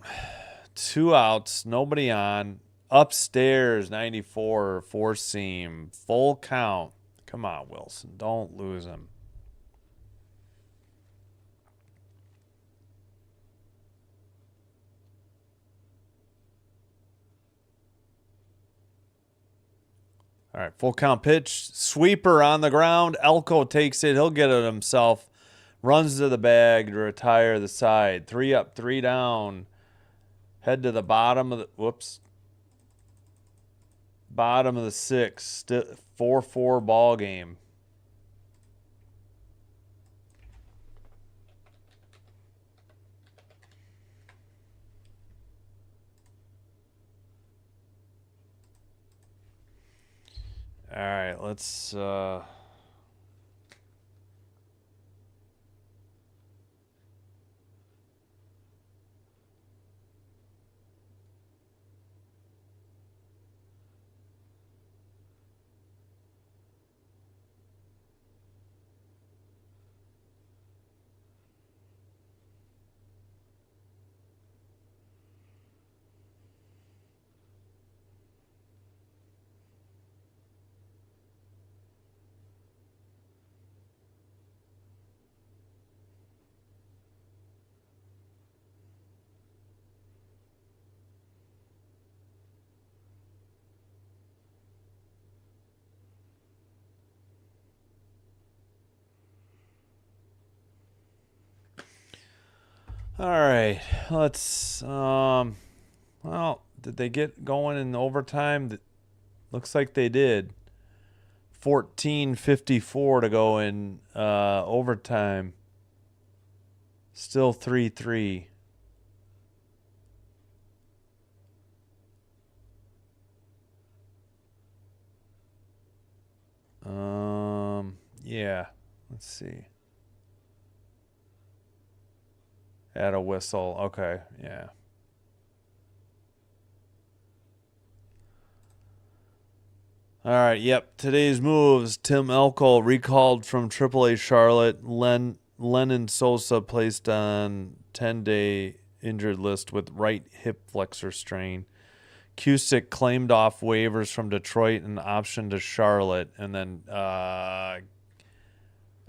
Speaker 1: 2 outs. Nobody on. Upstairs, 94. 4 seam. Full count. Come on, Wilson. Don't lose him. All right, full count pitch. Sweeper on the ground. Elko takes it. He'll get it himself. Runs to the bag to retire the side. 3 up, 3 down. Head to the bottom of the... Whoops. Bottom of the 6th. 4-4 ball game. All right, let's All right, let's. Well, did they get going in overtime? Looks like they did. 14:54 to go in overtime. Still 3-3. Yeah. Let's see. Add a whistle. Okay, yeah. All right, yep. Today's moves. Tim Elko recalled from AAA Charlotte. Lennon Sosa placed on 10-day injured list with right hip flexor strain. Cusick claimed off waivers from Detroit and optioned to Charlotte. And then I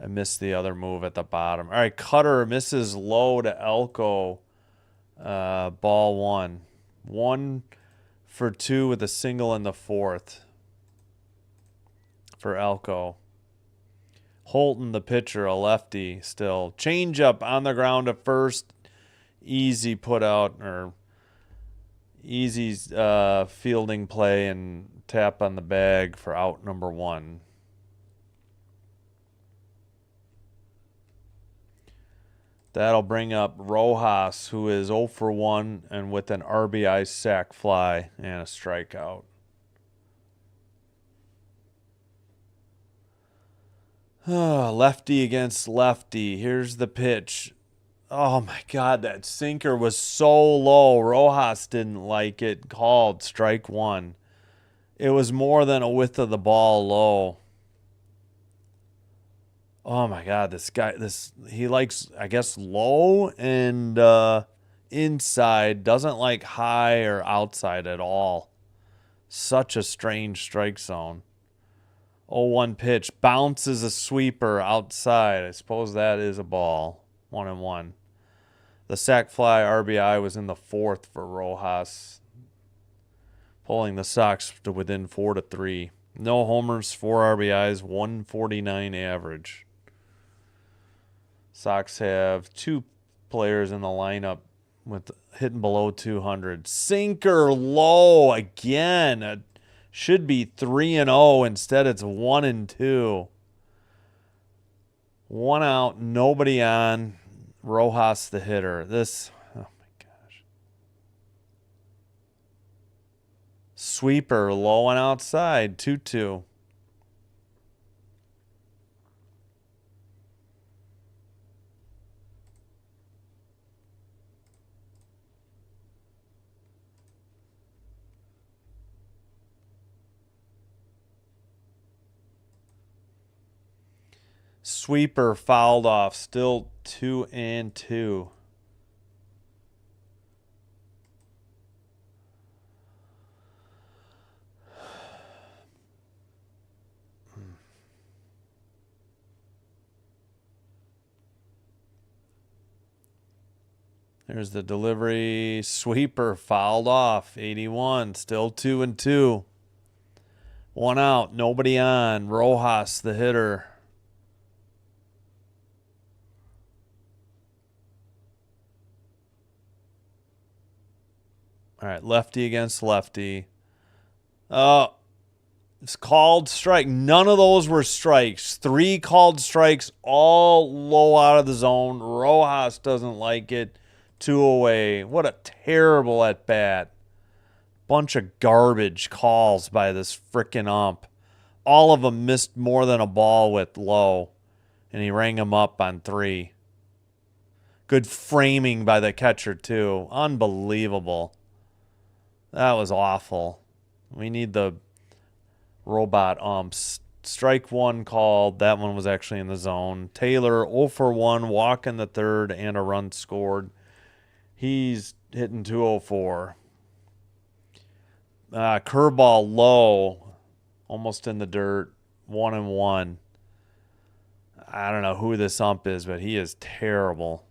Speaker 1: missed the other move at the bottom. All right, Cutter misses low to Elko. Ball one. 1 for 2 with a single in the fourth for Elko. Holton, the pitcher, a lefty still. Changeup on the ground at first. Easy put out, or easy fielding play and tap on the bag for out number 1. That'll bring up Rojas, who is 0 for 1 and with an RBI sac fly and a strikeout. Lefty against lefty. Here's the pitch. Oh my God, that sinker was so low. Rojas didn't like it. Called strike 1. It was more than a width of the ball low. Oh my God, this guy, he likes, I guess, low and inside. Doesn't like high or outside at all. Such a strange strike zone. 0-1 pitch. Bounces a sweeper outside. I suppose that is a ball. 1-1. The sac fly RBI was in the fourth for Rojas, pulling the Sox to within 4-3. No homers, 4 RBIs, 149 average. Sox have 2 players in the lineup with hitting below 200. Sinker low again. Should be 3-0. Instead, it's 1-2. 1 out, nobody on. Rojas, the hitter. Oh my gosh. Sweeper, low and outside, 2-2. Sweeper fouled off, still 2-2. There's the delivery. Sweeper fouled off, 81. Still 2-2. 1 out, nobody on. Rojas, the hitter. All right, lefty against lefty. It's called strike. None of those were strikes. 3 called strikes, all low out of the zone. Rojas doesn't like it. 2 away. What a terrible at bat. Bunch of garbage calls by this frickin' ump. All of them missed more than a ball with low, and he rang them up on 3. Good framing by the catcher, too. Unbelievable. That was awful. We need the robot umps. Strike 1 called. That one was actually in the zone. Taylor 0 for 1, walk in the third, and a run scored. He's hitting 204. Curveball low, almost in the dirt. 1-1. I don't know who this ump is, but he is terrible.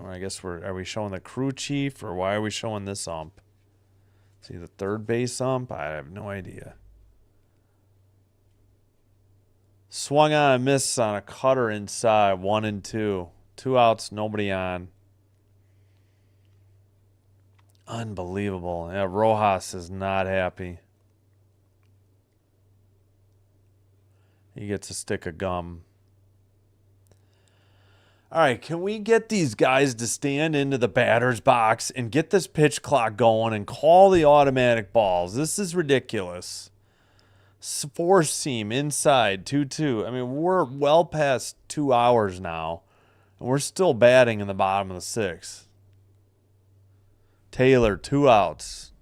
Speaker 1: I guess are we showing the crew chief, or why are we showing this ump? Is he the third base ump? I have no idea. Swung on a miss on a cutter inside. 1-2. 2 outs, nobody on. Unbelievable. Yeah, Rojas is not happy. He gets a stick of gum. All right, can we get these guys to stand into the batter's box and get this pitch clock going and call the automatic balls? This is ridiculous. Four seam inside 2-2. I mean, we're well past 2 hours now, and we're still batting in the bottom of the sixth. Taylor, 2 outs.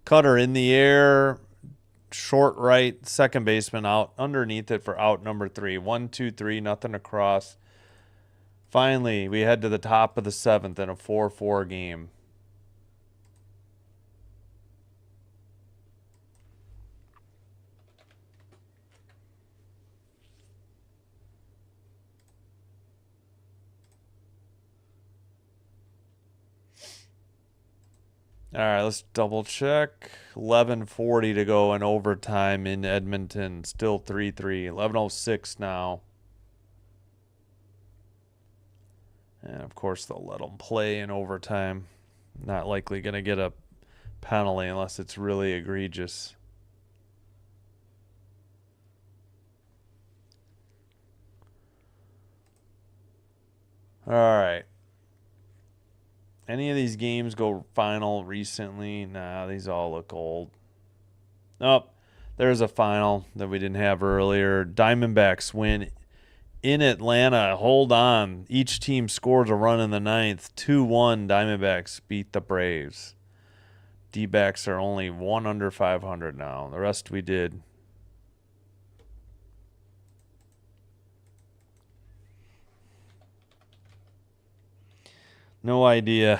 Speaker 1: Cutter in the air. Short right, second baseman out underneath it for out number 3. 1-2-3, nothing across. Finally, we head to the top of the seventh in a 4-4 game. All right, let's double check. 11:40 to go in overtime in Edmonton. Still 3-3. 11:06 now. And, of course, they'll let them play in overtime. Not likely going to get a penalty unless it's really egregious. All right. Any of these games go final recently? Nah, these all look old. Oh, there's a final that we didn't have earlier. Diamondbacks win in Atlanta. Hold on. Each team scores a run in the ninth. 2-1 Diamondbacks beat the Braves. D-backs are only 1 under 500 now. The rest we did. No idea.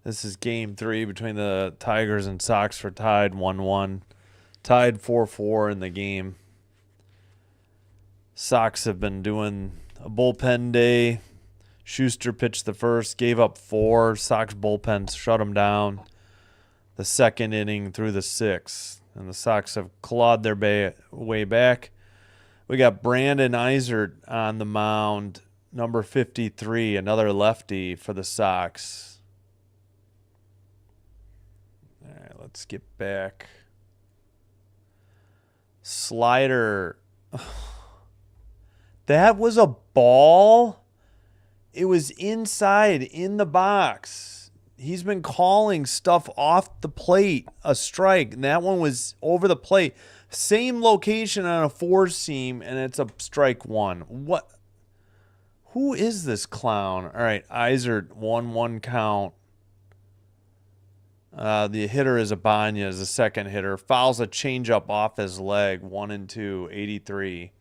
Speaker 1: This is game 3 between the Tigers and Sox for tied 1-1. Tied 4-4 in the game. Sox have been doing a bullpen day. Schuster pitched the first, gave up 4. Sox bullpen shut him down the second inning through the 6th. And the Sox have clawed their way back. We got Brandon Eisert on the mound, number 53, another lefty for the Sox. All right, let's get back. Slider. That was a ball? It was inside in the box. He's been calling stuff off the plate, a strike, and that one was over the plate. Same location on a 4-seam, and it's a strike 1. What? Who is this clown? All right, Eisert, 1-1 count. The hitter is Ibanez, the second hitter. Fouls a changeup off his leg, 1-2, 83.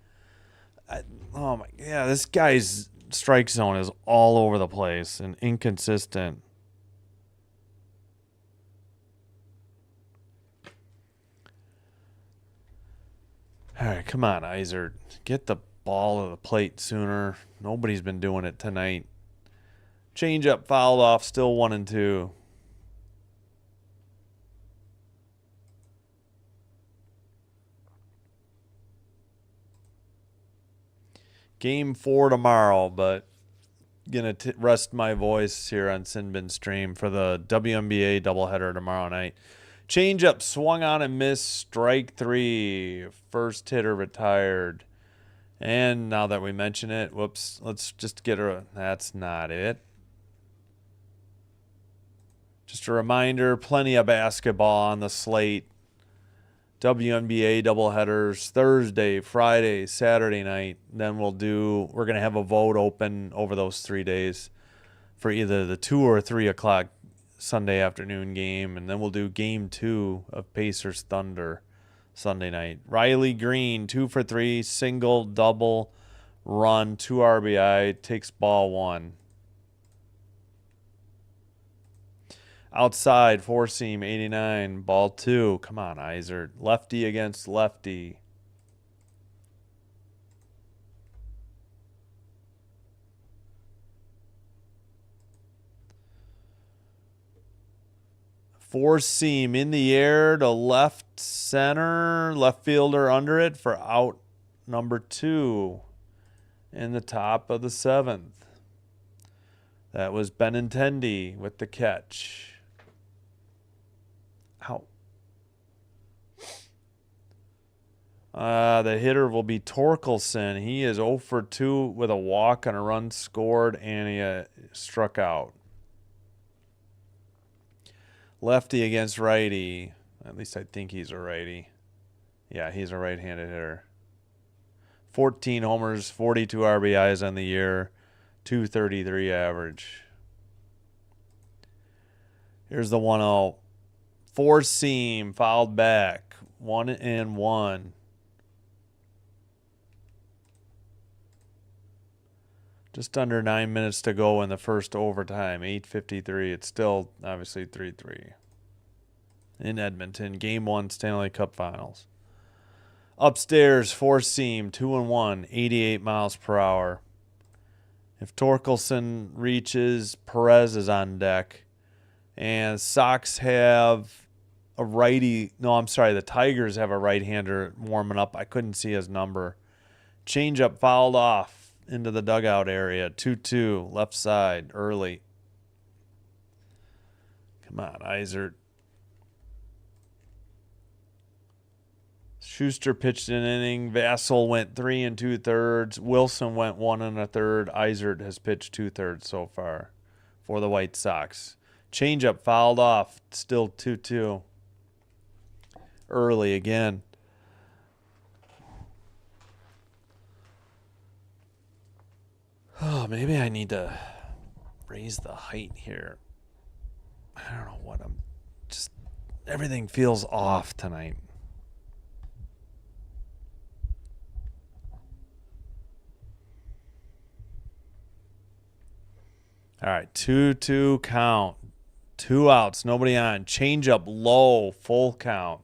Speaker 1: Oh my, yeah, this guy's strike zone is all over the place and inconsistent. All right, come on, Eisert. Get the ball to the plate sooner. Nobody's been doing it tonight. Changeup fouled off, still 1-2. Game 4 tomorrow, but gonna rest my voice here on Sinbin Stream for the WNBA doubleheader tomorrow night. Changeup swung on and missed, strike 3. First hitter retired. And now that we mention it, whoops, let's just get her. That's not it. Just a reminder, plenty of basketball on the slate. WNBA doubleheaders Thursday, Friday, Saturday night. Then we're going to have a vote open over those 3 days for either the 2 or 3 o'clock Sunday afternoon game. And then we'll do game 2 of Pacers Thunder Sunday night. Riley Green, 2 for 3, single, double, run, 2 RBI, takes ball 1. Outside, 4-seam, 89, ball 2. Come on, Eisert. Lefty against lefty. Four seam in the air to left center. Left fielder under it for out number 2 in the top of the 7th. That was Benintendi with the catch. Ow. The hitter will be Torkelson. He is 0 for 2 with a walk and a run scored, and he struck out. Lefty against righty. At least I think he's a righty. Yeah, he's a right-handed hitter. 14 homers, 42 RBIs on the year, 233 average. Here's the 1-0. Four seam, fouled back. 1-1. Just under 9 minutes to go in the first overtime. 8:53. It's still obviously 3-3. In Edmonton, Game 1 Stanley Cup Finals. Upstairs, four seam, 2-1, 88 miles per hour. If Torkelson reaches, Perez is on deck. And Sox have a righty. No, I'm sorry. The Tigers have a right-hander warming up. I couldn't see his number. Changeup fouled off into the dugout area. 2-2, left side, early. Come on, Eisert. Schuster pitched an inning. Vassell went 3 2/3. Wilson went 1 1/3. Eisert has pitched 2/3 so far for the White Sox. Changeup fouled off. Still 2-2. Early again. Oh, maybe I need to raise the height here. I don't know what I'm just. Everything feels off tonight. All right, 2-2 count. 2 outs, nobody on. Changeup low, full count.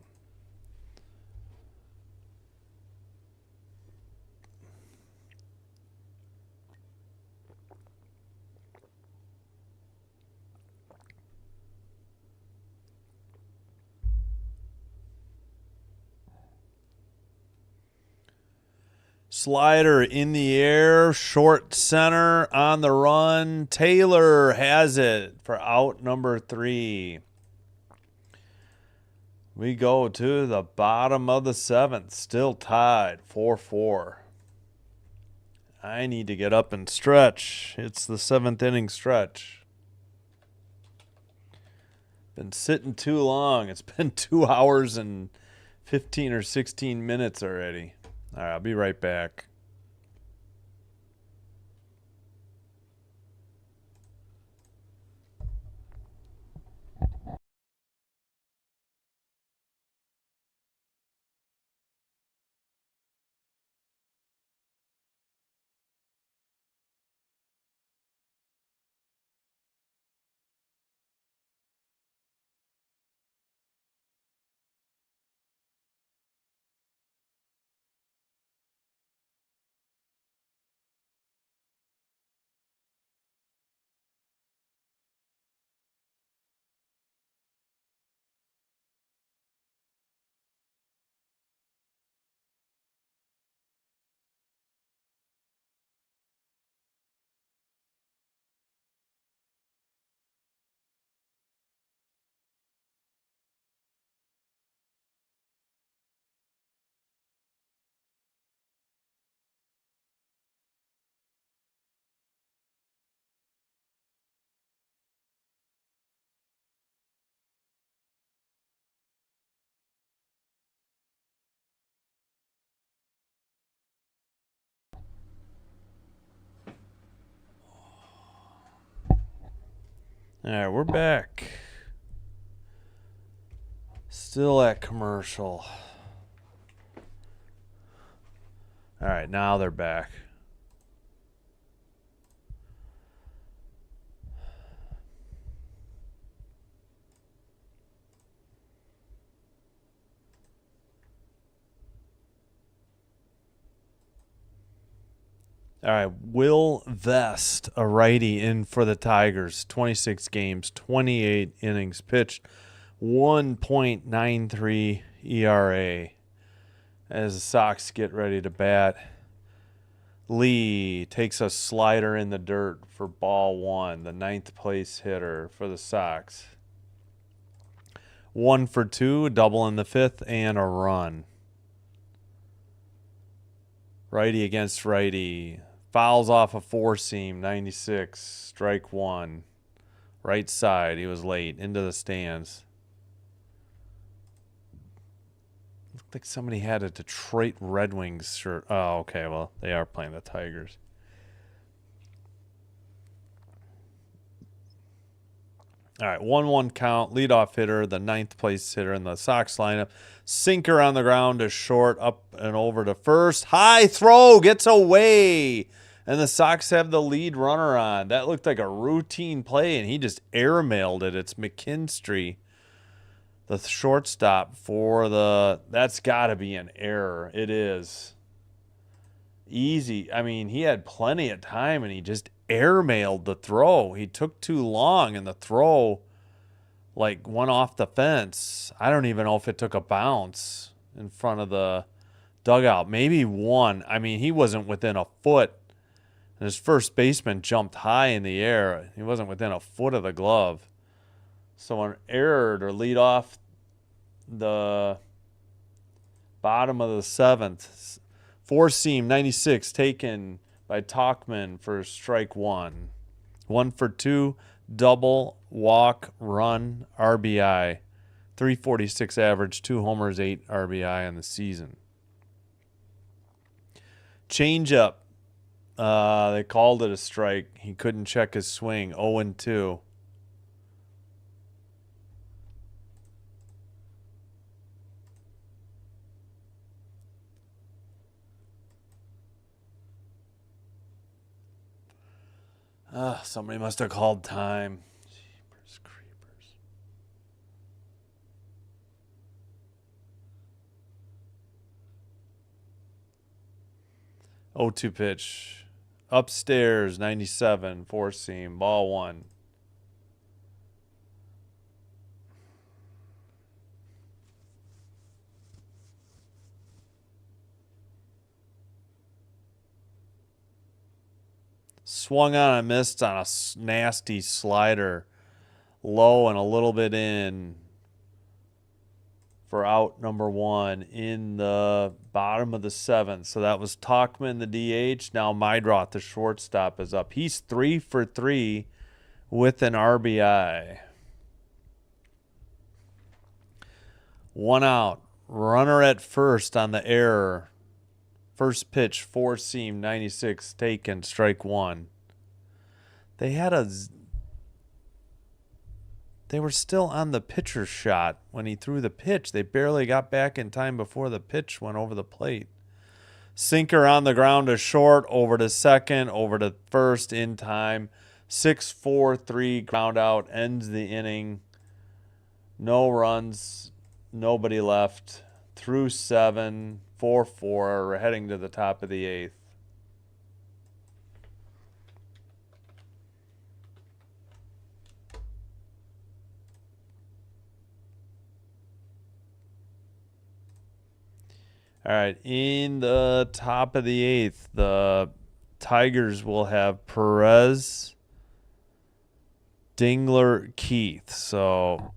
Speaker 1: Slider in the air, short center on the run. Taylor has it for out number 3. We go to the bottom of the 7th, still tied, 4-4. I need to get up and stretch. It's the 7th inning stretch. Been sitting too long. It's been 2 hours and 15 or 16 minutes already. All right, I'll be right back. All right, we're back. Still at commercial. All right, now they're back. All right, Will Vest, a righty, in for the Tigers. 26 games, 28 innings pitched, 1.93 ERA as the Sox get ready to bat. Lee takes a slider in the dirt for ball one, the 9th place hitter for the Sox. 1 for 2, a double in the 5th, and a run. Righty against righty. Fouls off a four-seam, 96, strike one. Right side, he was late, into the stands. Looked like somebody had a Detroit Red Wings shirt. Oh, okay, well, they are playing the Tigers. All right, 1-1 count, leadoff hitter, the 9th place hitter in the Sox lineup. Sinker on the ground to short, up and over to first. High throw, gets away. And the Sox have the lead runner on. That looked like a routine play, and he just airmailed it. It's McKinstry, the shortstop for the... That's got to be an error. It is. Easy. I mean, he had plenty of time, and he just airmailed the throw. He took too long, and the throw, like, went off the fence. I don't even know if it took a bounce in front of the dugout. Maybe one. I mean, he wasn't within a foot. And his first baseman jumped high in the air. He wasn't within a foot of the glove. So an error to lead off the bottom of the 7th. Four-seam, 96, taken by Tauchman for strike one. 1 for 2, double, walk, run, RBI. 346 average, 2 homers, 8 RBI on the season. Change up. They called it a strike. He couldn't check his swing. 0-2. Somebody must have called time. Jeepers creepers. 0-2 pitch. Upstairs, 97, four-seam, ball one. Swung on and missed on a nasty slider. Low and a little bit in for out number one in the bottom of the 7th. So that was Tauchman, the DH. Now Mydroth, the shortstop, is up. He's 3 for 3 with an RBI. 1 out. Runner at first on the error. First pitch, four-seam, 96, taken, strike one. They were still on the pitcher's shot when he threw the pitch. They barely got back in time before the pitch went over the plate. Sinker on the ground to short, over to second, over to first in time. 6-4-3 ground out, ends the inning. No runs, nobody left. Through 7, 4-4, we're heading to the top of the 8th. All right, in the top of the 8th, the Tigers will have Perez, Dingler, Keith. So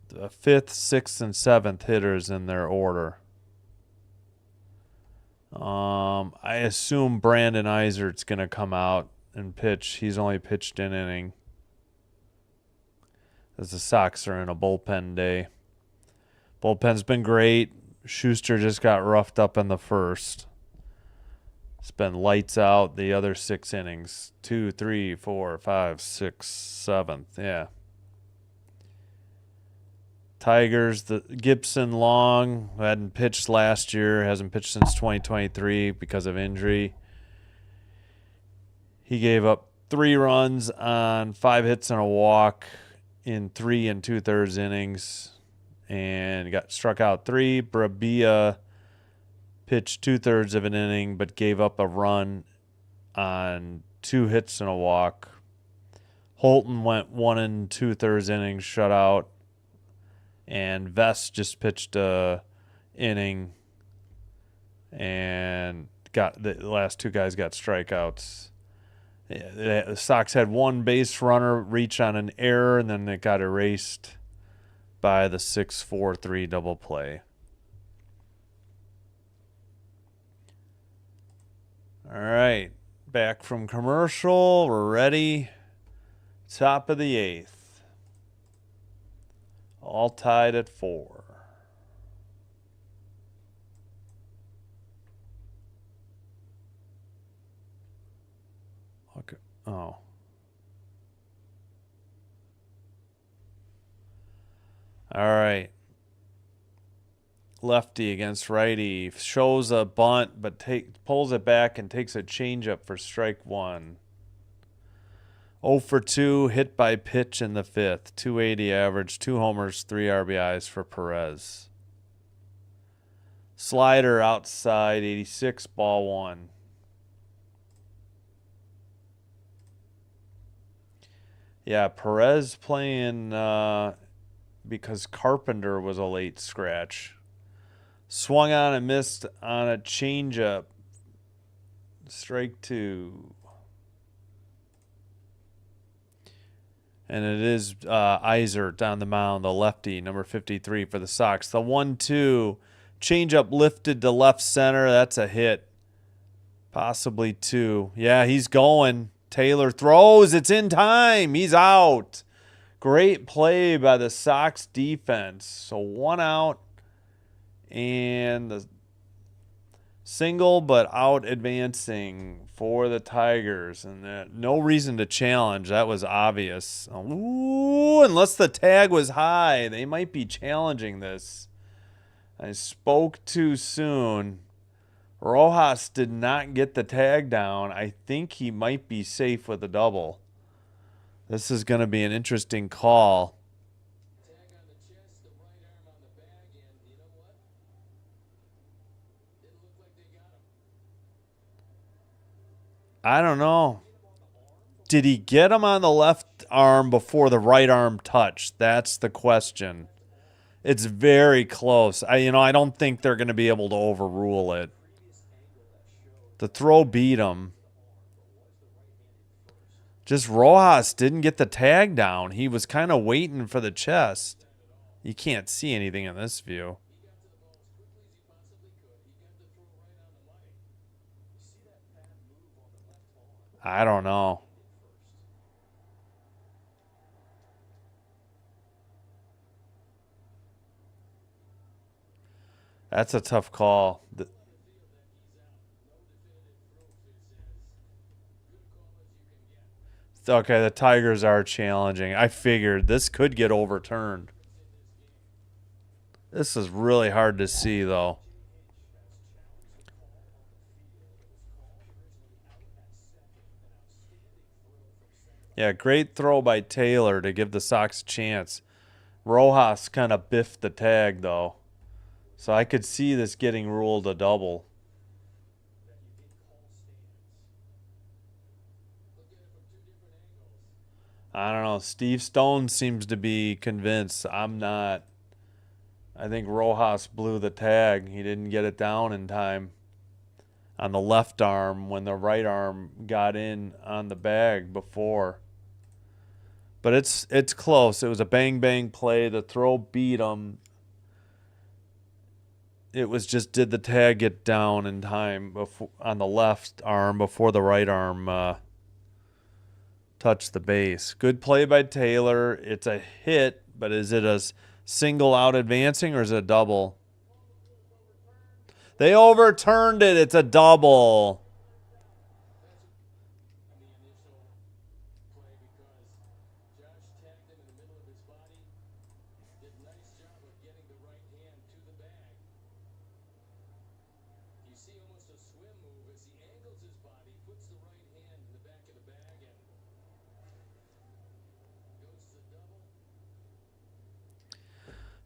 Speaker 1: the 5th, 6th, and 7th hitters in their order. I assume Brandon Eisert's going to come out and pitch. He's only pitched an inning, as the Sox are in a bullpen day. Bullpen's been great. Schuster just got roughed up in the first. It's been lights out the other 6 innings. 2, 3, 4, 5, 6, 7th. Yeah. Tigers, the Gipson-Long, who hadn't pitched last year, hasn't pitched since 2023 because of injury. He gave up 3 runs on 5 hits and a walk in 3 2/3 innings. And got struck out 3. Brabia pitched 2/3 of an inning, but gave up a run on 2 hits and a walk. Holton went 1 2/3 innings, shut out. And Vest just pitched a inning, and got the last two guys got strikeouts. The Sox had one base runner reach on an error, and then it got erased by the 6-4-3 double play. All right, back from commercial. We're ready. Top of the 8th. All tied at 4. Okay. Oh. All right. Lefty against righty. Shows a bunt, but pulls it back and takes a changeup for strike 1. 0 for 2, hit by pitch in the 5th. 280 average, 2 homers, 3 RBIs for Perez. Slider outside, 86, ball 1. Yeah, Perez playing because Carpenter was a late scratch. Swung on and missed on a changeup. Strike 2. And it is Eisert on the mound, the lefty, number 53 for the Sox. The 1-2, changeup lifted to left center. That's a hit. Possibly 2. Yeah, he's going. Taylor throws. It's in time. He's out. Great play by the Sox defense. So 1 out. And the single, but out advancing for the Tigers. And no reason to challenge. That was obvious. Ooh, unless the tag was high, they might be challenging this. I spoke too soon. Rojas did not get the tag down. I think he might be safe with a double. This is going to be an interesting call.
Speaker 2: Tag on the chest, the right arm on the bag, and you know what? Didn't look like they got him.
Speaker 1: I don't know. Did he get him on the left arm before the right arm touched? That's the question. It's very close. I don't think they're going to be able to overrule it. The throw beat him. Just Rojas didn't get the tag down. He was kind of waiting for the chest. You can't see anything in this view. I don't know. That's a tough call. Okay, the Tigers are challenging. I figured this could get overturned. This is really hard to see, though. Yeah, great throw by Taylor to give the Sox a chance. Rojas kind of biffed the tag, though. So I could see this getting ruled a double. I don't know. Steve Stone seems to be convinced. I'm not. I think Rojas blew the tag. He didn't get it down in time on the left arm when the right arm got in on the bag before. But it's close. It was a bang-bang play. The throw beat him. It was just, did the tag get down in time before, on the left arm before the right arm touched the base. Good play by Taylor. It's a hit, but is it a single out advancing or is it a double? They overturned it. It's a double.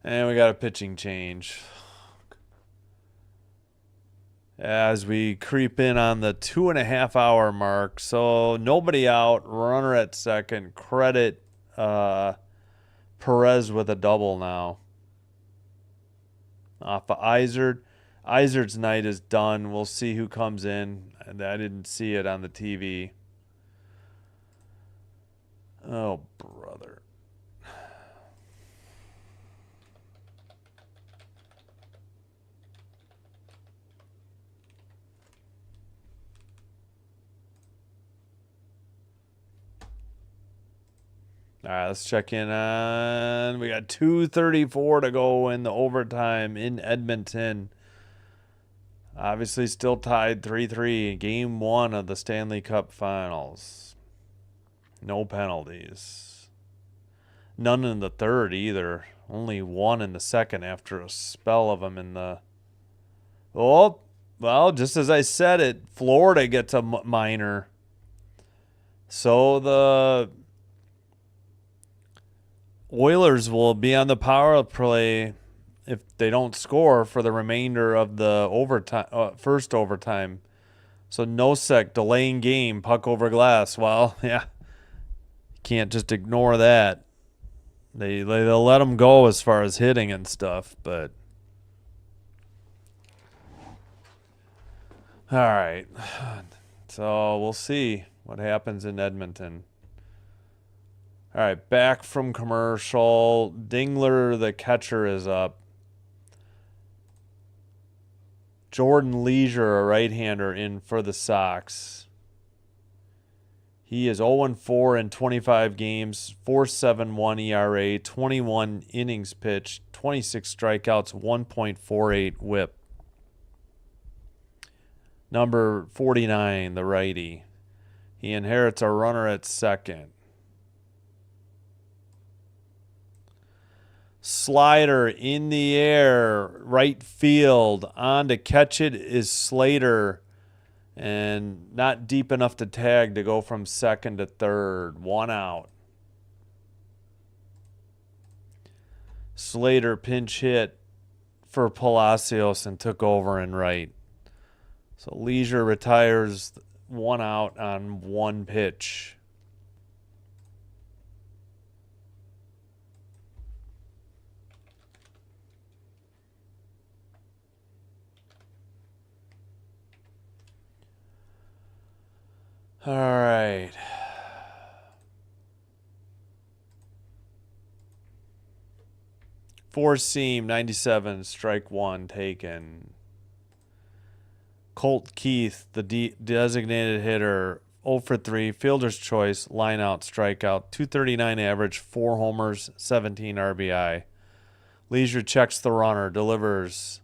Speaker 1: And we got a pitching change. As we creep in on the 2.5 hour mark. So nobody out, runner at second. Credit Perez with a double now. off of Izard. Izard's night is done. We'll see who comes in. I didn't see it on the TV. Oh, brother. All right, let's check in on. We got 2:34 to go in the overtime in Edmonton. Obviously, still tied 3-3. Game 1 of the Stanley Cup Finals. No penalties. None in the third either. Only one in the second after a spell of them in the. Oh, well, just as I said it, Florida gets a minor. So the Oilers will be on the power play if they don't score for the remainder of the overtime, first overtime. So Nosek delaying game, puck over glass. Well, yeah, can't just ignore that. They'll let them go as far as hitting and stuff, but all right. So we'll see what happens in Edmonton. All right, back from commercial. Dingler, the catcher, is up. Jordan Leisure, a right-hander, in for the Sox. He is 0-4 in 25 games, 4.71 ERA, 21 innings pitched, 26 strikeouts, 1.48 whip. Number 49, the righty. He inherits a runner at second. Slider in the air, right field. On to catch it is Slater. And not deep enough to tag to go from second to third. One out. Slater pinch hit for Palacios and took over in right. So Leisure retires, one out on one pitch. All right. Four seam, 97, strike one taken. Colt Keith, the designated hitter, 0 for 3, fielder's choice, line out, strikeout, 239 average, 4 homers, 17 RBI. Leisure checks the runner, delivers.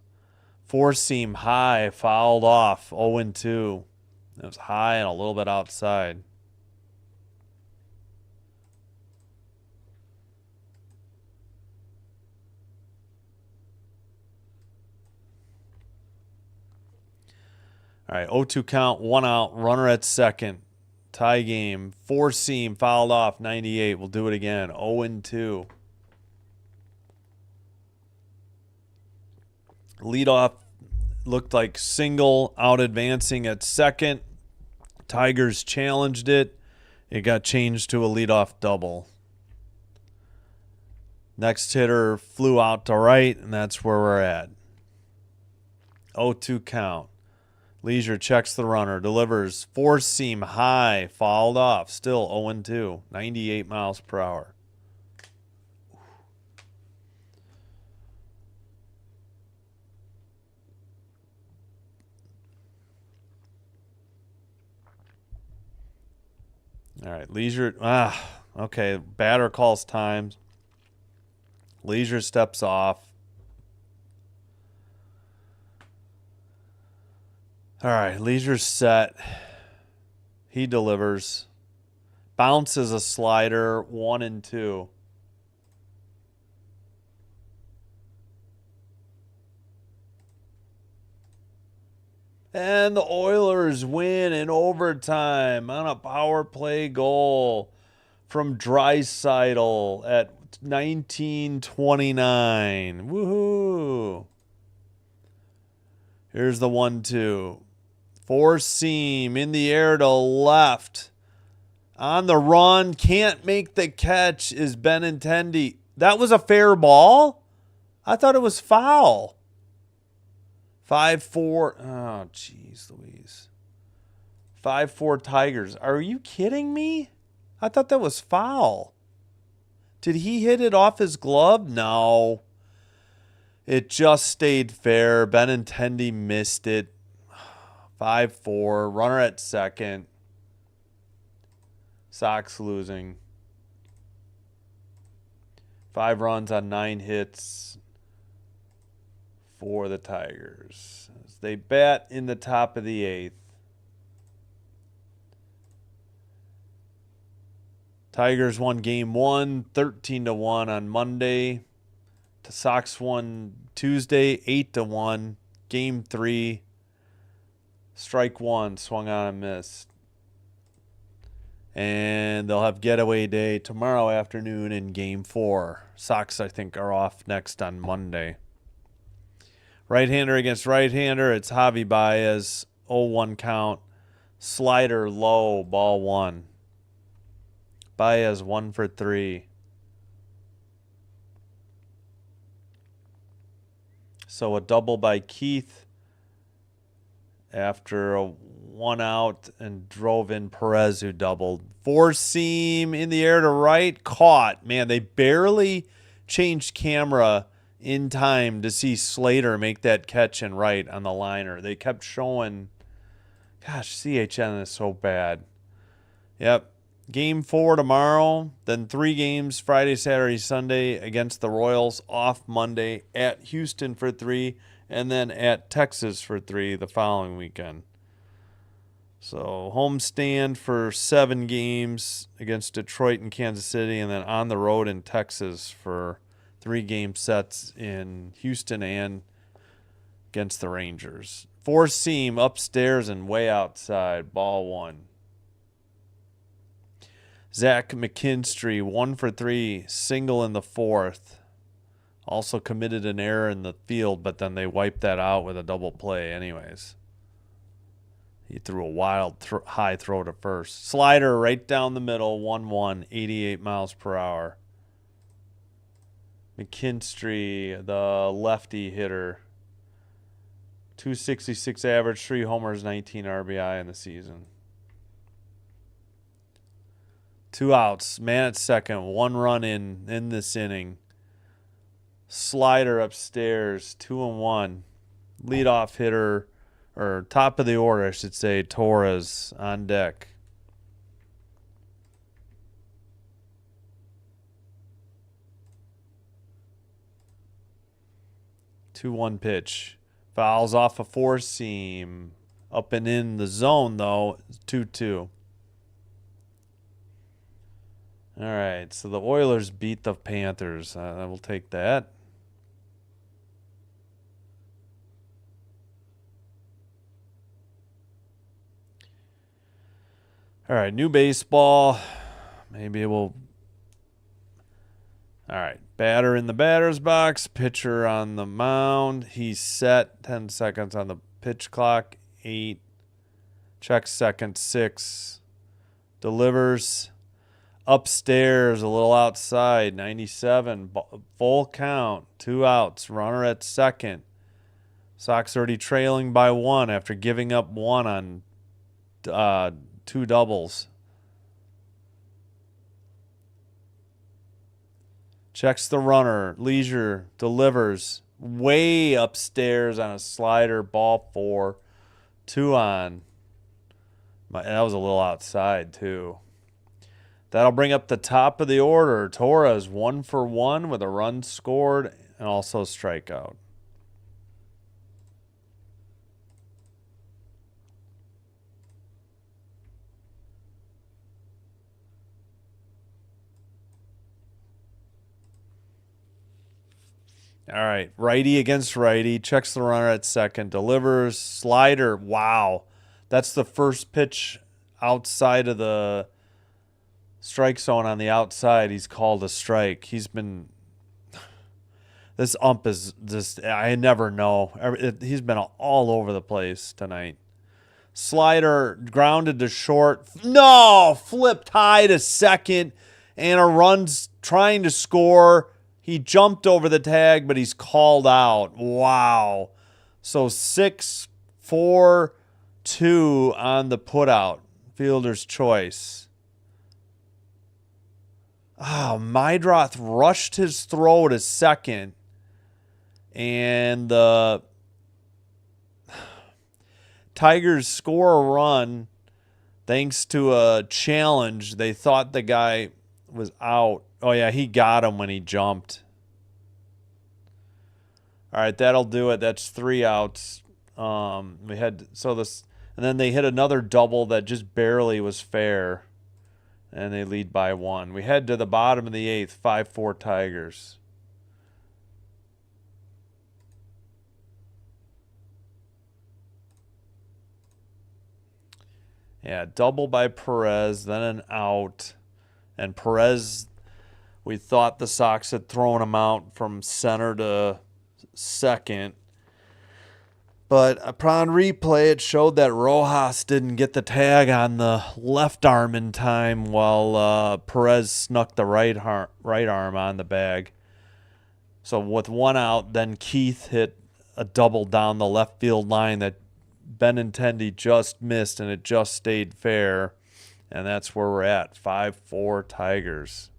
Speaker 1: Four seam high, fouled off, 0-2. It was high and a little bit outside. All right, 0-2 count, one out, runner at second. Tie game, four seam, fouled off, 98. We'll do it again, 0-2. Leadoff looked like single, out advancing at second. Tigers challenged it. It got changed to a leadoff double. Next hitter flew out to right, and that's where we're at. 0-2 count. Leisure checks the runner, delivers. Four seam high, fouled off. Still 0-2, 98 miles per hour. All right, Leisure. Okay. Batter calls times. Leisure steps off. All right, Leisure's set. He delivers. Bounces a slider, 1-2. And the Oilers win in overtime on a power play goal from Draisaitl at 19:29. Woohoo! Here's the 1-2. Four seam in the air to left. On the run, can't make the catch is Benintendi. That was a fair ball? I thought it was foul. 5-4. Oh, jeez Louise. 5-4 Tigers. Are you kidding me? I thought that was foul. Did he hit it off his glove? No. It just stayed fair. Benintendi missed it. 5-4. Runner at second. Sox losing. 5 runs on 9 hits for the Tigers as they bat in the top of the 8th. Tigers won game 1, 13-1 on Monday. The Sox won Tuesday, 8-1. Game 3, strike 1, swung on and missed. And they'll have getaway day tomorrow afternoon in game 4. Sox, I think, are off next on Monday. Right-hander against right-hander. It's Javi Baez, 0-1 count. Slider low, ball 1. Baez 1 for 3. So a double by Keith after a 1 out and drove in Perez, who doubled. 4-seam in the air to right, caught. Man, they barely changed camera in time to see Slater make that catch and right on the liner. They kept showing, gosh, CHN is so bad. Yep. Game 4 tomorrow, then 3 games Friday, Saturday, Sunday against the Royals, off Monday, at Houston for 3, and then at Texas for 3 the following weekend. So homestand for 7 games against Detroit and Kansas City, and then on the road in Texas for 3 game sets in Houston and against the Rangers. 4-seam upstairs and way outside, ball 1. Zach McKinstry, 1 for 3, single in the 4th. Also committed an error in the field, but then they wiped that out with a double play anyways. He threw a wild high throw to first. Slider right down the middle, 1-1, 88 miles per hour. McKinstry, the lefty hitter. 266 average, 3 homers, 19 RBI in the season. 2 outs, man at second, 1 run in this inning. Slider upstairs, 2-1. Leadoff hitter, or top of the order, I should say, Torres on deck. Two-one pitch. Fouls off a 4-seam. Up and in the zone, though, 2-2. All right, so the Oilers beat the Panthers. I will take that. All right, new baseball. Maybe we'll... All right, batter in the batter's box, pitcher on the mound. He's set, 10 seconds on the pitch clock, 8. Checks second, 6. Delivers. Upstairs, a little outside, 97, full count, 2 outs, runner at second. Sox already trailing by 1 after giving up 1 on 2 doubles. Checks the runner, Leisure, delivers, way upstairs on a slider, ball 4, 2 on. That was a little outside, too. That'll bring up the top of the order. Torres 1 for 1 with a run scored and also strikeout. All right, righty against righty. Checks the runner at second. Delivers. Slider. Wow. That's the first pitch outside of the strike zone on the outside. He's called a strike. He's been... This ump is just... I never know. He's been all over the place tonight. Slider grounded to short. No! Flipped high to second. And a run's trying to score. He jumped over the tag, but he's called out. Wow. So 6-4-2 on the putout. Fielder's choice. Oh, Mydroth rushed his throw to second. And the Tigers score a run thanks to a challenge. They thought the guy was out. Oh, yeah, he got him when he jumped. All right, that'll do it. That's 3 outs. And then they hit another double that just barely was fair, and they lead by 1. We head to the bottom of the 8th, 5-4 Tigers. Yeah, double by Perez, then an out, and Perez, we thought the Sox had thrown him out from center to second. But upon replay, it showed that Rojas didn't get the tag on the left arm in time while Perez snuck the right arm on the bag. So with 1 out, then Keith hit a double down the left field line that Benintendi just missed, and it just stayed fair. And that's where we're at, 5-4 Tigers.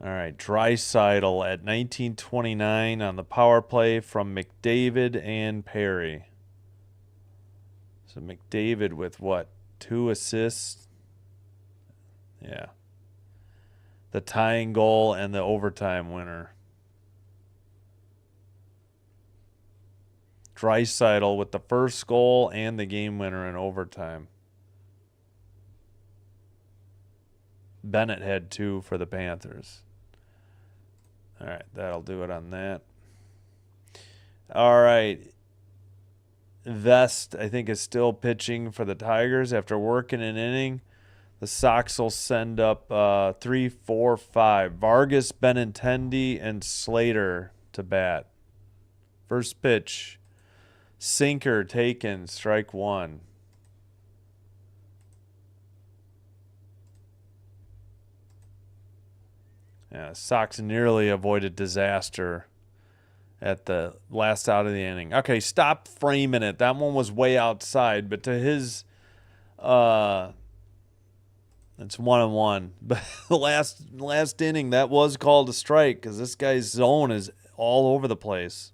Speaker 1: All right, Draisaitl at 1929 on the power play from McDavid and Perry. So McDavid with what, 2 assists? Yeah. The tying goal and the overtime winner. Draisaitl with the first goal and the game winner in overtime. Bennett had 2 for the Panthers. All right, that'll do it on that. All right. Vest, I think, is still pitching for the Tigers after working an inning. The Sox will send up 3-4-5. Vargas, Benintendi, and Slater to bat. First pitch. Sinker taken, strike 1. Yeah, Sox nearly avoided disaster at the last out of the inning. Okay, stop framing it. That one was way outside, but to his it's 1-1. But the last inning, that was called a strike because this guy's zone is all over the place.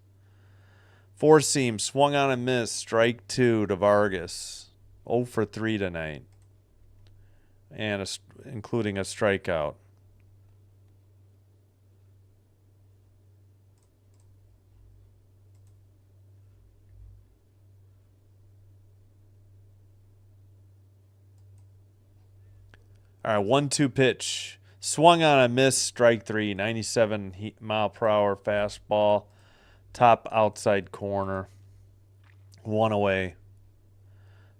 Speaker 1: 4-seam, swung on and missed, strike 2 to Vargas. 0 for 3 tonight, and including a strikeout. All right, 1-2 pitch. Swung on a miss, strike 3, 97-mile-per-hour fastball, top outside corner. 1 away.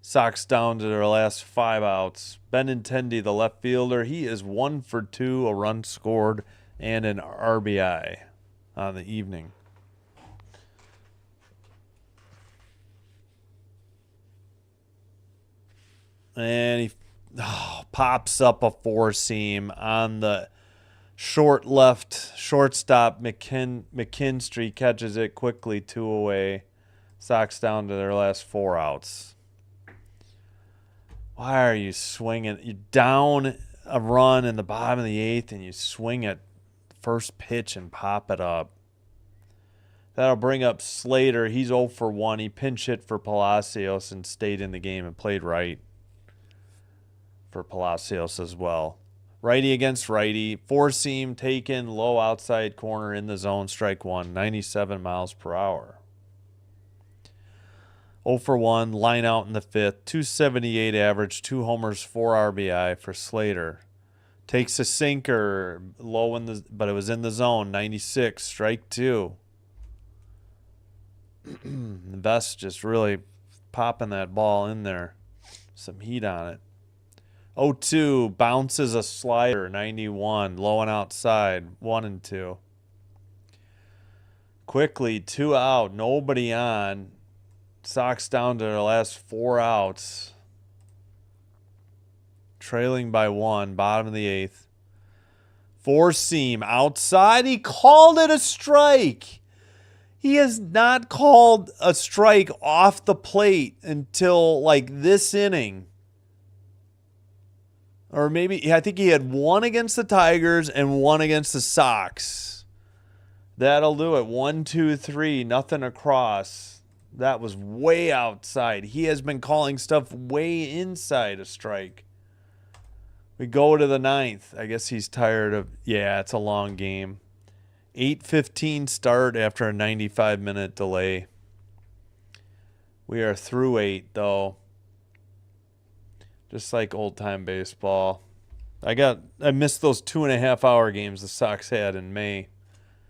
Speaker 1: Sox down to their last 5 outs. Benintendi, the left fielder, he is 1 for 2, a run scored, and an RBI on the evening. And he pops up a 4-seam on the short left shortstop. McKinstry catches it quickly, 2 away. Sox down to their last 4 outs. Why are you swinging? You're down a run in the bottom of the 8th, and you swing at first pitch and pop it up. That'll bring up Slater. He's 0 for 1. He pinch hit for Palacios and stayed in the game and played right for Palacios as well. Righty against righty. 4-seam taken, low outside corner in the zone, strike 1, 97 miles per hour. 0 for 1, line out in the 5th, 278 average, 2 homers, 4 RBI for Slater. Takes a sinker, low but it was in the zone, 96, strike 2. Vest just really popping that ball in there. Some heat on it. 0-2, bounces a slider, 91, low and outside, 1-2. Quickly, 2 out, nobody on. Sox down to their last 4 outs. Trailing by 1, bottom of the 8th. 4-seam, outside, he called it a strike. He has not called a strike off the plate until like this inning. Or maybe, I think he had one against the Tigers and one against the Sox. That'll do it. 1, 2, 3, nothing across. That was way outside. He has been calling stuff way inside a strike. We go to the ninth. I guess he's tired of, yeah, it's a long game. 8:15 start after a 95-minute delay. We are through 8, though. Just like old-time baseball. I missed those 2.5-hour games the Sox had in May.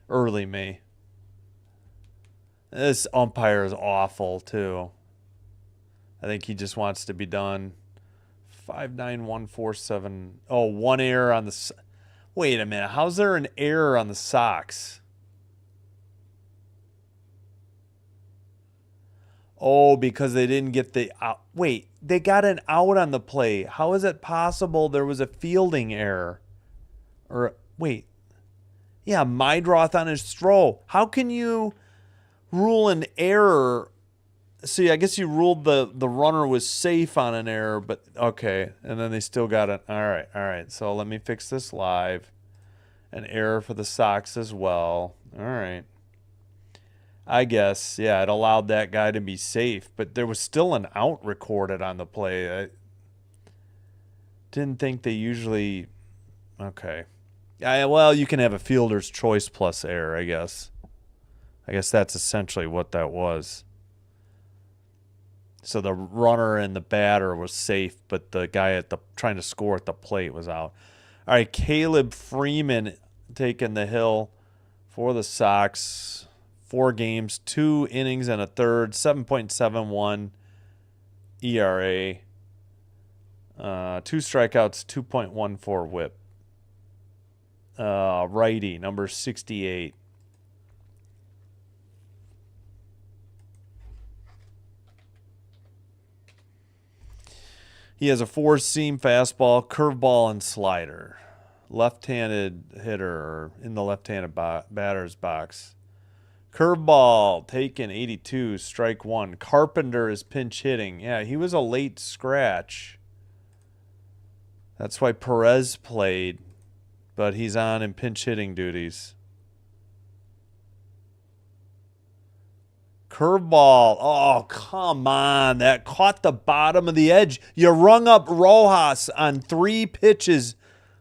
Speaker 1: Early May. This umpire is awful, too. I think he just wants to be done. 59147. Oh, one error on the... Wait a minute. How's there an error on the Sox? Oh, because they didn't get the out. Wait, they got an out on the play. How is it possible there was a fielding error? Or, wait. Yeah, Meidroth on his throw. How can you rule an error? See, I guess you ruled the runner was safe on an error, but okay. And then they still got it. All right. So let me fix this live. An error for the Sox as well. All right. I guess, yeah, it allowed that guy to be safe, but there was still an out recorded on the play. I didn't think they usually... Okay. Well, you can have a fielder's choice plus error, I guess. I guess that's essentially what that was. So the runner and the batter was safe, but the guy trying to score at the plate was out. All right, Caleb Freeman taking the hill for the Sox. 4 games, 2 innings and a third, 7.71 ERA. 2 strikeouts, 2.14 whip. Righty, number 68. He has a 4-seam fastball, curveball, and slider. Left-handed hitter in the left-handed batter's box. Curveball taken 82, strike 1. Carpenter is pinch hitting. Yeah, he was a late scratch. That's why Perez played, but he's on in pinch hitting duties. Curveball. Oh, come on. That caught the bottom of the edge. You rung up Rojas on 3 pitches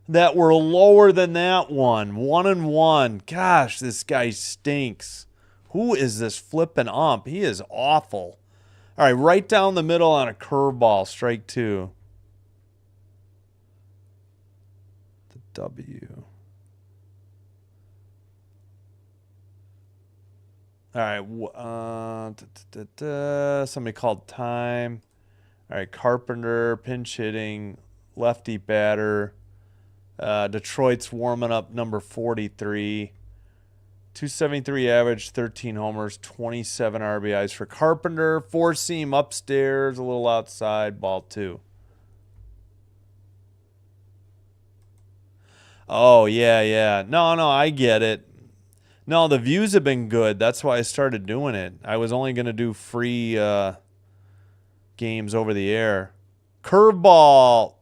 Speaker 1: that were lower than that one. 1-1. Gosh, this guy stinks. Who is this flipping ump? He is awful. All right, right down the middle on a curveball. Strike 2. The W. All right. Somebody called time. All right, Carpenter, pinch hitting, lefty batter. Detroit's warming up number 43. 273 average, 13 homers, 27 RBIs for Carpenter. 4-seam upstairs, a little outside, ball 2. Oh, yeah. No, I get it. No, the views have been good. That's why I started doing it. I was only going to do free games over the air. Curveball.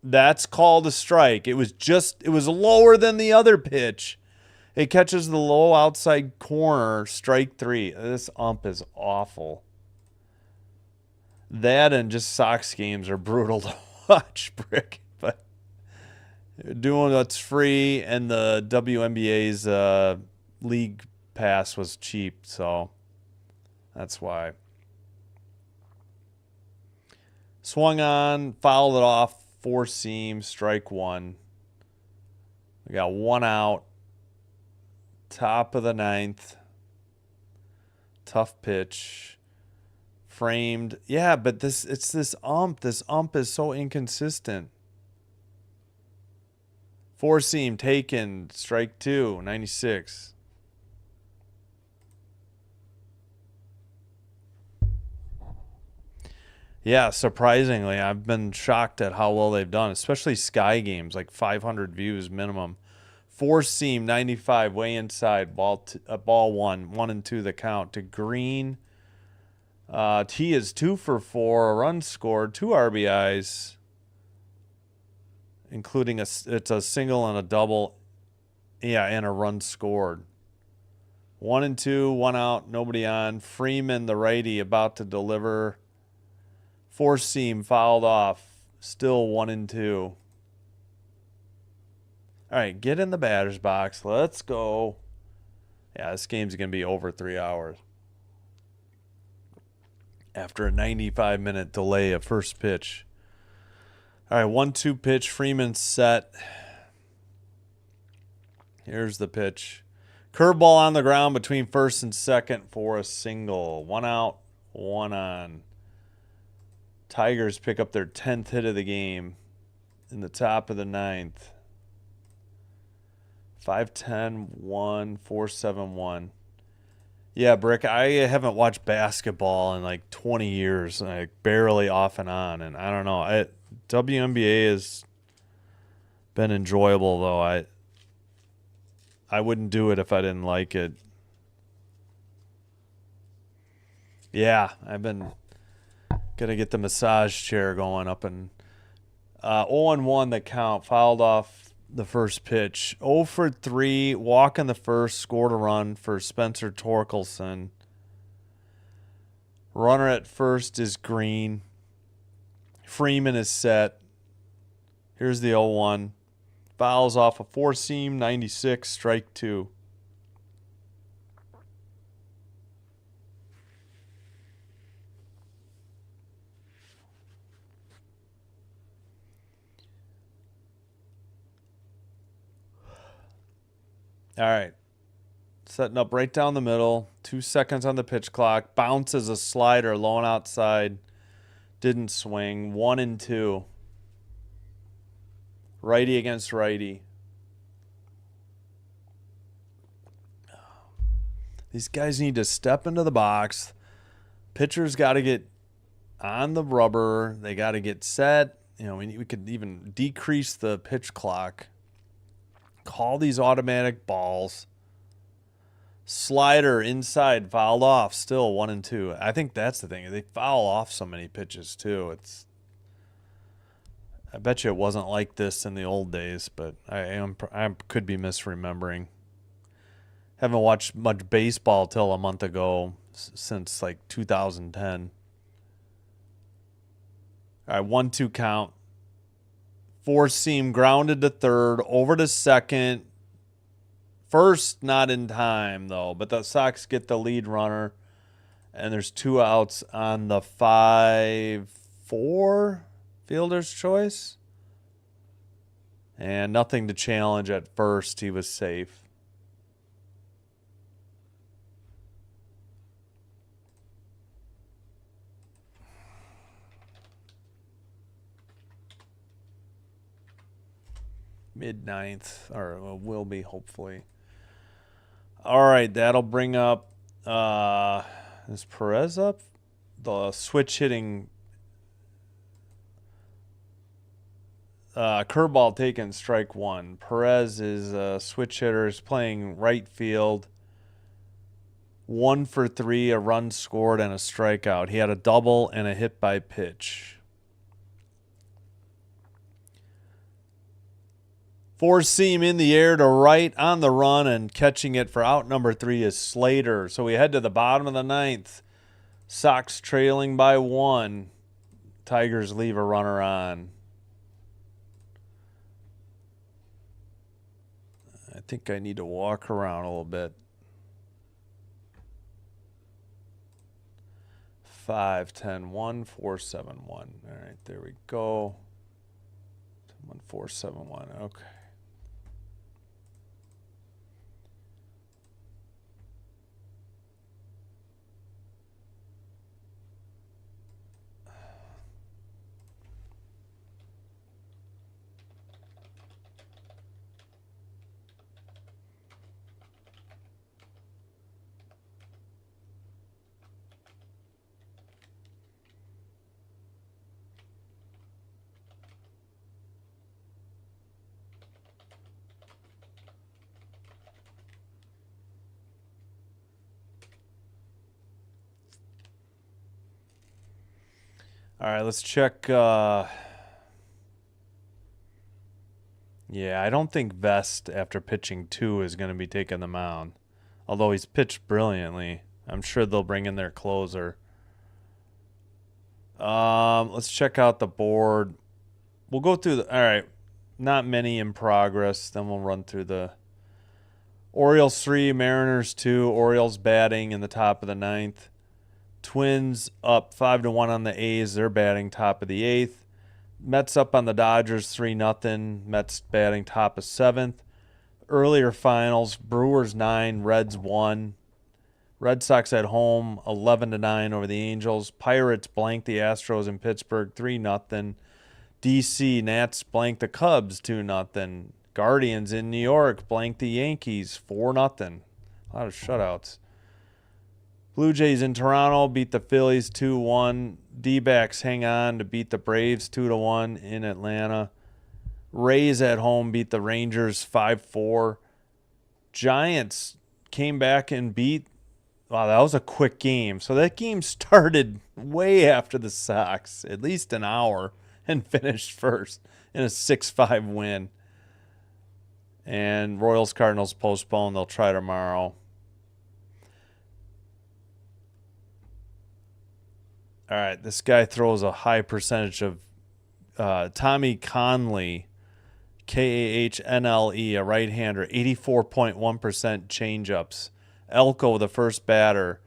Speaker 1: That's called a strike. It was lower than the other pitch. It catches the low outside corner, strike 3. This ump is awful. That and just Sox games are brutal to watch, Brick. But doing what's free, and the WNBA's league pass was cheap, so that's why. Swung on, fouled it off, 4-seam, strike 1. We got 1 out. Top of the 9th. Tough pitch. Framed. Yeah, but it's this ump. This ump is so inconsistent. 4-seam taken. Strike 2. 96. Yeah, surprisingly, I've been shocked at how well they've done, especially Sky games, like 500 views minimum. Four seam 95 way inside. Ball 1. 1 and 2 the count to Green. T is 2 for 4. A run scored. 2 RBIs, including it's a single and a double. Yeah, and a run scored. 1 and 2, 1 out, nobody on. Freeman, the righty, about to deliver. Four seam fouled off. Still 1 and 2. All right, get in the batter's box. Let's go. Yeah, this game's going to be over 3 hours. After a 95-minute delay of first pitch. All right, 1-2 pitch. Freeman set. Here's the pitch. Curveball on the ground between first and second for a single. 1 out, 1 on. Tigers pick up their 10th hit of the game in the top of the 9th. 5-10-1, 4-7-1. Yeah, Brick, I haven't watched basketball in like 20 years, like barely off and on. And I don't know. WNBA has been enjoyable, though. I wouldn't do it if I didn't like it. Yeah, I've been going to get the massage chair going up. And 0-1 the count. Fouled off the first pitch. 0 for 3. Walk in the first. Scored a run for Spencer Torkelson. Runner at first is Green. Freeman is set. Here's the 0-1. Fouls off a four seam, 96, strike 2. All right. Setting up right down the middle. 2 seconds on the pitch clock. Bounces a slider, low and outside. Didn't swing. 1 and 2. Righty against righty. These guys need to step into the box. Pitchers got to get on the rubber. They got to get set. You know, we could even decrease the pitch clock. Call these automatic balls. Slider inside, fouled off. Still 1 and 2. I think that's the thing. They foul off so many pitches too. I bet you it wasn't like this in the old days, but I could be misremembering. Haven't watched much baseball till a month ago, since like 2010. All right, 1-2 count. Four seam grounded to third, over to second. First, not in time though, but the Sox get the lead runner, and there's 2 outs on the 5-4 fielder's choice. And nothing to challenge at first. He was safe. Mid-9th, or will be, hopefully. All right, that'll bring up, is Perez up? The switch hitting, curveball taken, strike 1. Perez is a switch hitter, is playing right field. 1 for 3, a run scored and a strikeout. He had a double and a hit by pitch. Four seam in the air to right on the run, and catching it for out number 3 is Slater. So we head to the bottom of the 9th. Sox trailing by 1. Tigers leave a runner on. I think I need to walk around a little bit. 5-10-1, 4-7-1. All right, there we go. 4-7-1. Okay. All right, let's check. Yeah, I don't think Vest, after pitching 2, is going to be taking the mound. Although he's pitched brilliantly. I'm sure they'll bring in their closer. Let's check out the board. We'll go through the. All right, not many in progress. Then we'll run through the Orioles 3, Mariners 2. Orioles batting in the top of the 9th. Twins up 5-1 on the A's. They're batting top of the 8th. Mets up on the Dodgers 3-0. Mets batting top of 7th. Earlier finals, Brewers 9, Reds 1. Red Sox at home 11-9 over the Angels. Pirates blank the Astros in Pittsburgh 3-0. DC Nats blank the Cubs 2-0. Guardians in New York blank the Yankees 4-0. A lot of shutouts. Blue Jays in Toronto beat the Phillies 2-1. D-backs hang on to beat the Braves 2-1 in Atlanta. Rays at home beat the Rangers 5-4. Giants came back and beat. Wow, that was a quick game. So that game started way after the Sox, at least an hour, and finished first in a 6-5 win. And Royals Cardinals postponed. They'll try tomorrow. All right, this guy throws a high percentage of Tommy Conley, Kahnle, a right-hander, 84.1% changeups. Elko, the first batter,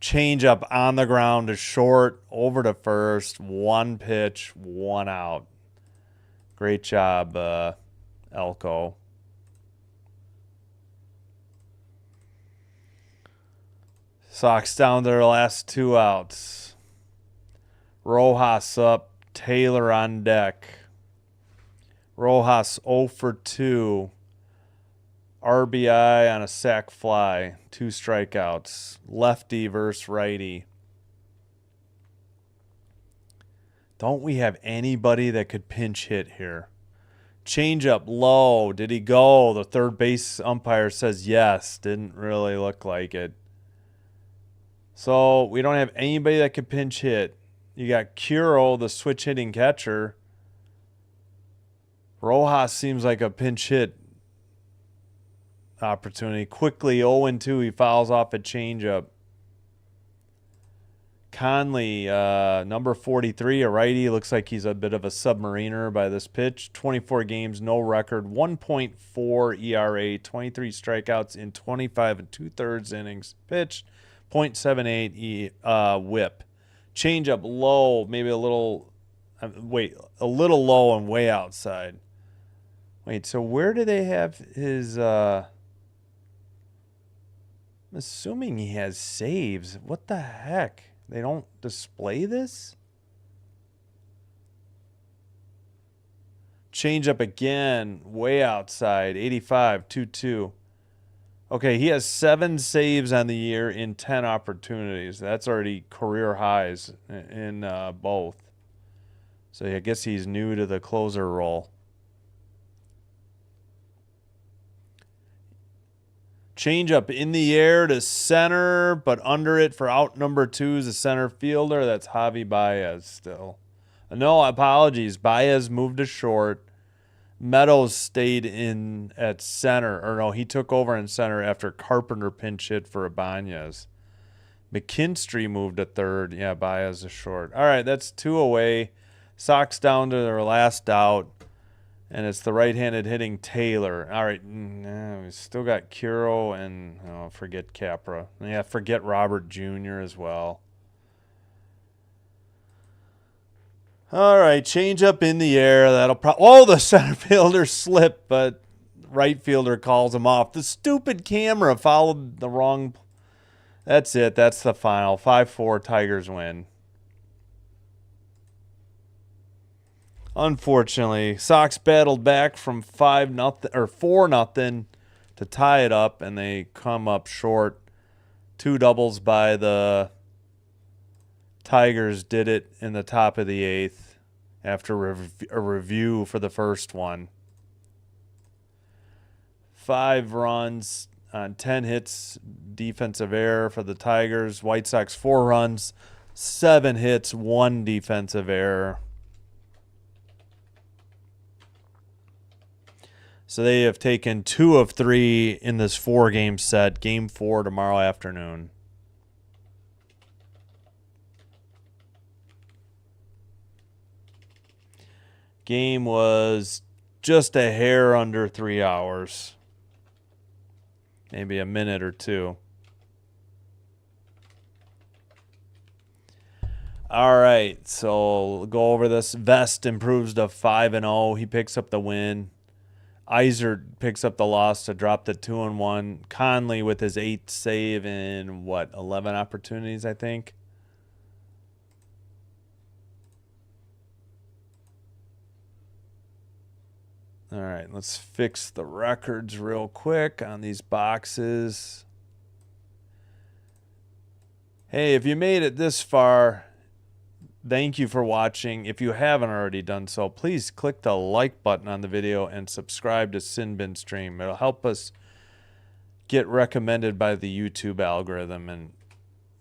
Speaker 1: changeup on the ground to short, over to first, 1 pitch, 1 out. Great job, Elko. Sox down to their last 2 outs. Rojas up, Taylor on deck. Rojas 0 for 2. RBI on a sac fly. 2 strikeouts. Lefty versus righty. Don't we have anybody that could pinch hit here? Changeup low. Did he go? The third base umpire says yes. Didn't really look like it. So we don't have anybody that could pinch hit. You got Curo, the switch hitting catcher. Rojas seems like a pinch hit opportunity. Quickly 0-2. He fouls off a changeup. Conley, number 43, a righty. Looks like he's a bit of a submariner by this pitch. 24 games, no record. 1.4 ERA, 23 strikeouts in 25 2/3 innings pitched. 0.78 whip. Changeup low, maybe a little low and way outside. Wait, so where do they have his I'm assuming he has saves. What the heck? They don't display this? Changeup again, way outside, 85, 2-2. Okay, he has 7 saves on the year in 10 opportunities. That's already career highs in both. So I guess he's new to the closer role. Changeup in the air to center, but under it for out number 2 is a center fielder. That's Javi Baez still. No, apologies. Baez moved to short. Meadows stayed in at center. Or no, he took over in center after Carpenter pinch hit for Ibanez. McKinstry moved to third. Yeah, Baez is short. All right, that's 2 away. Sox down to their last out. And it's the right-handed hitting Taylor. All right, we still got Curo and forget Capra. Yeah, forget Robert Jr. as well. All right, change up in the air. That'll the center fielder slipped, but right fielder calls him off. The stupid camera followed the wrong. That's it. That's the final. 5-4 Tigers win. Unfortunately, Sox battled back from 5-0 or 4-0 to tie it up, and they come up short. 2 doubles by the Tigers did it in the top of the 8th after a review for the first one. 5 runs on 10 hits, defensive error for the Tigers. White Sox 4 runs, 7 hits, 1 defensive error. So they have taken 2 of 3 in this 4-game set. Game 4 tomorrow afternoon. Game was just a hair under 3 hours. Maybe a minute or two. All right, so we'll go over this. Vest improves to 5-0. He picks up the win. Iser picks up the loss to drop the 2-1. Conley with his 8th save in, 11 opportunities, I think. All right, let's fix the records real quick on these boxes. Hey, if you made it this far, thank you for watching. If you haven't already done so, please click the like button on the video and subscribe to Sin Bin Stream. It'll help us get recommended by the YouTube algorithm, and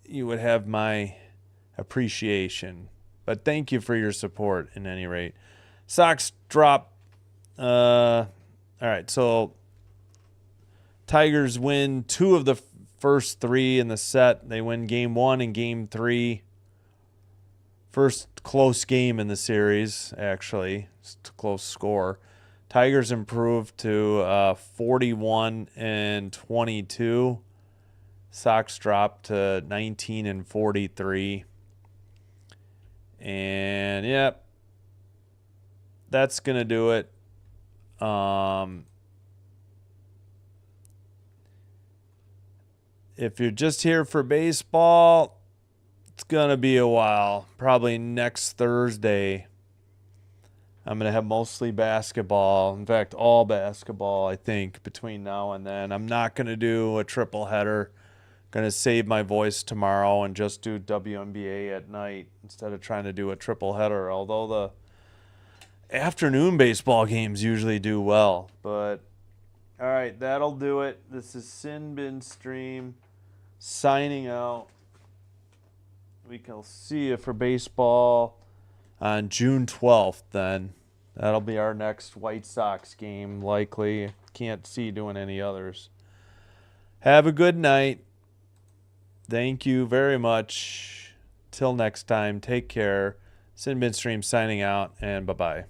Speaker 1: you would have my appreciation. But thank you for your support in any rate. Sox drop. All right, so Tigers win 2 of the first 3 in the set. They win game 1 and game 3. First close game in the series, actually. It's a close score. Tigers improved to 41-22. Sox dropped to 19-43. And, yep, that's going to do it. If you're just here for baseball, it's going to be a while. Probably next Thursday. I'm going to have mostly basketball. In fact, all basketball, I think, between now and then. I'm not going to do a triple header. Going to save my voice tomorrow and just do WNBA at night instead of trying to do a triple header. Although the afternoon baseball games usually do well. But, all right, that'll do it. This is Sin Bin Stream signing out. We can see you for baseball on June 12th then. That'll be our next White Sox game, likely. Can't see doing any others. Have a good night. Thank you very much. Till next time, take care. Sin Bin Stream signing out, and bye-bye.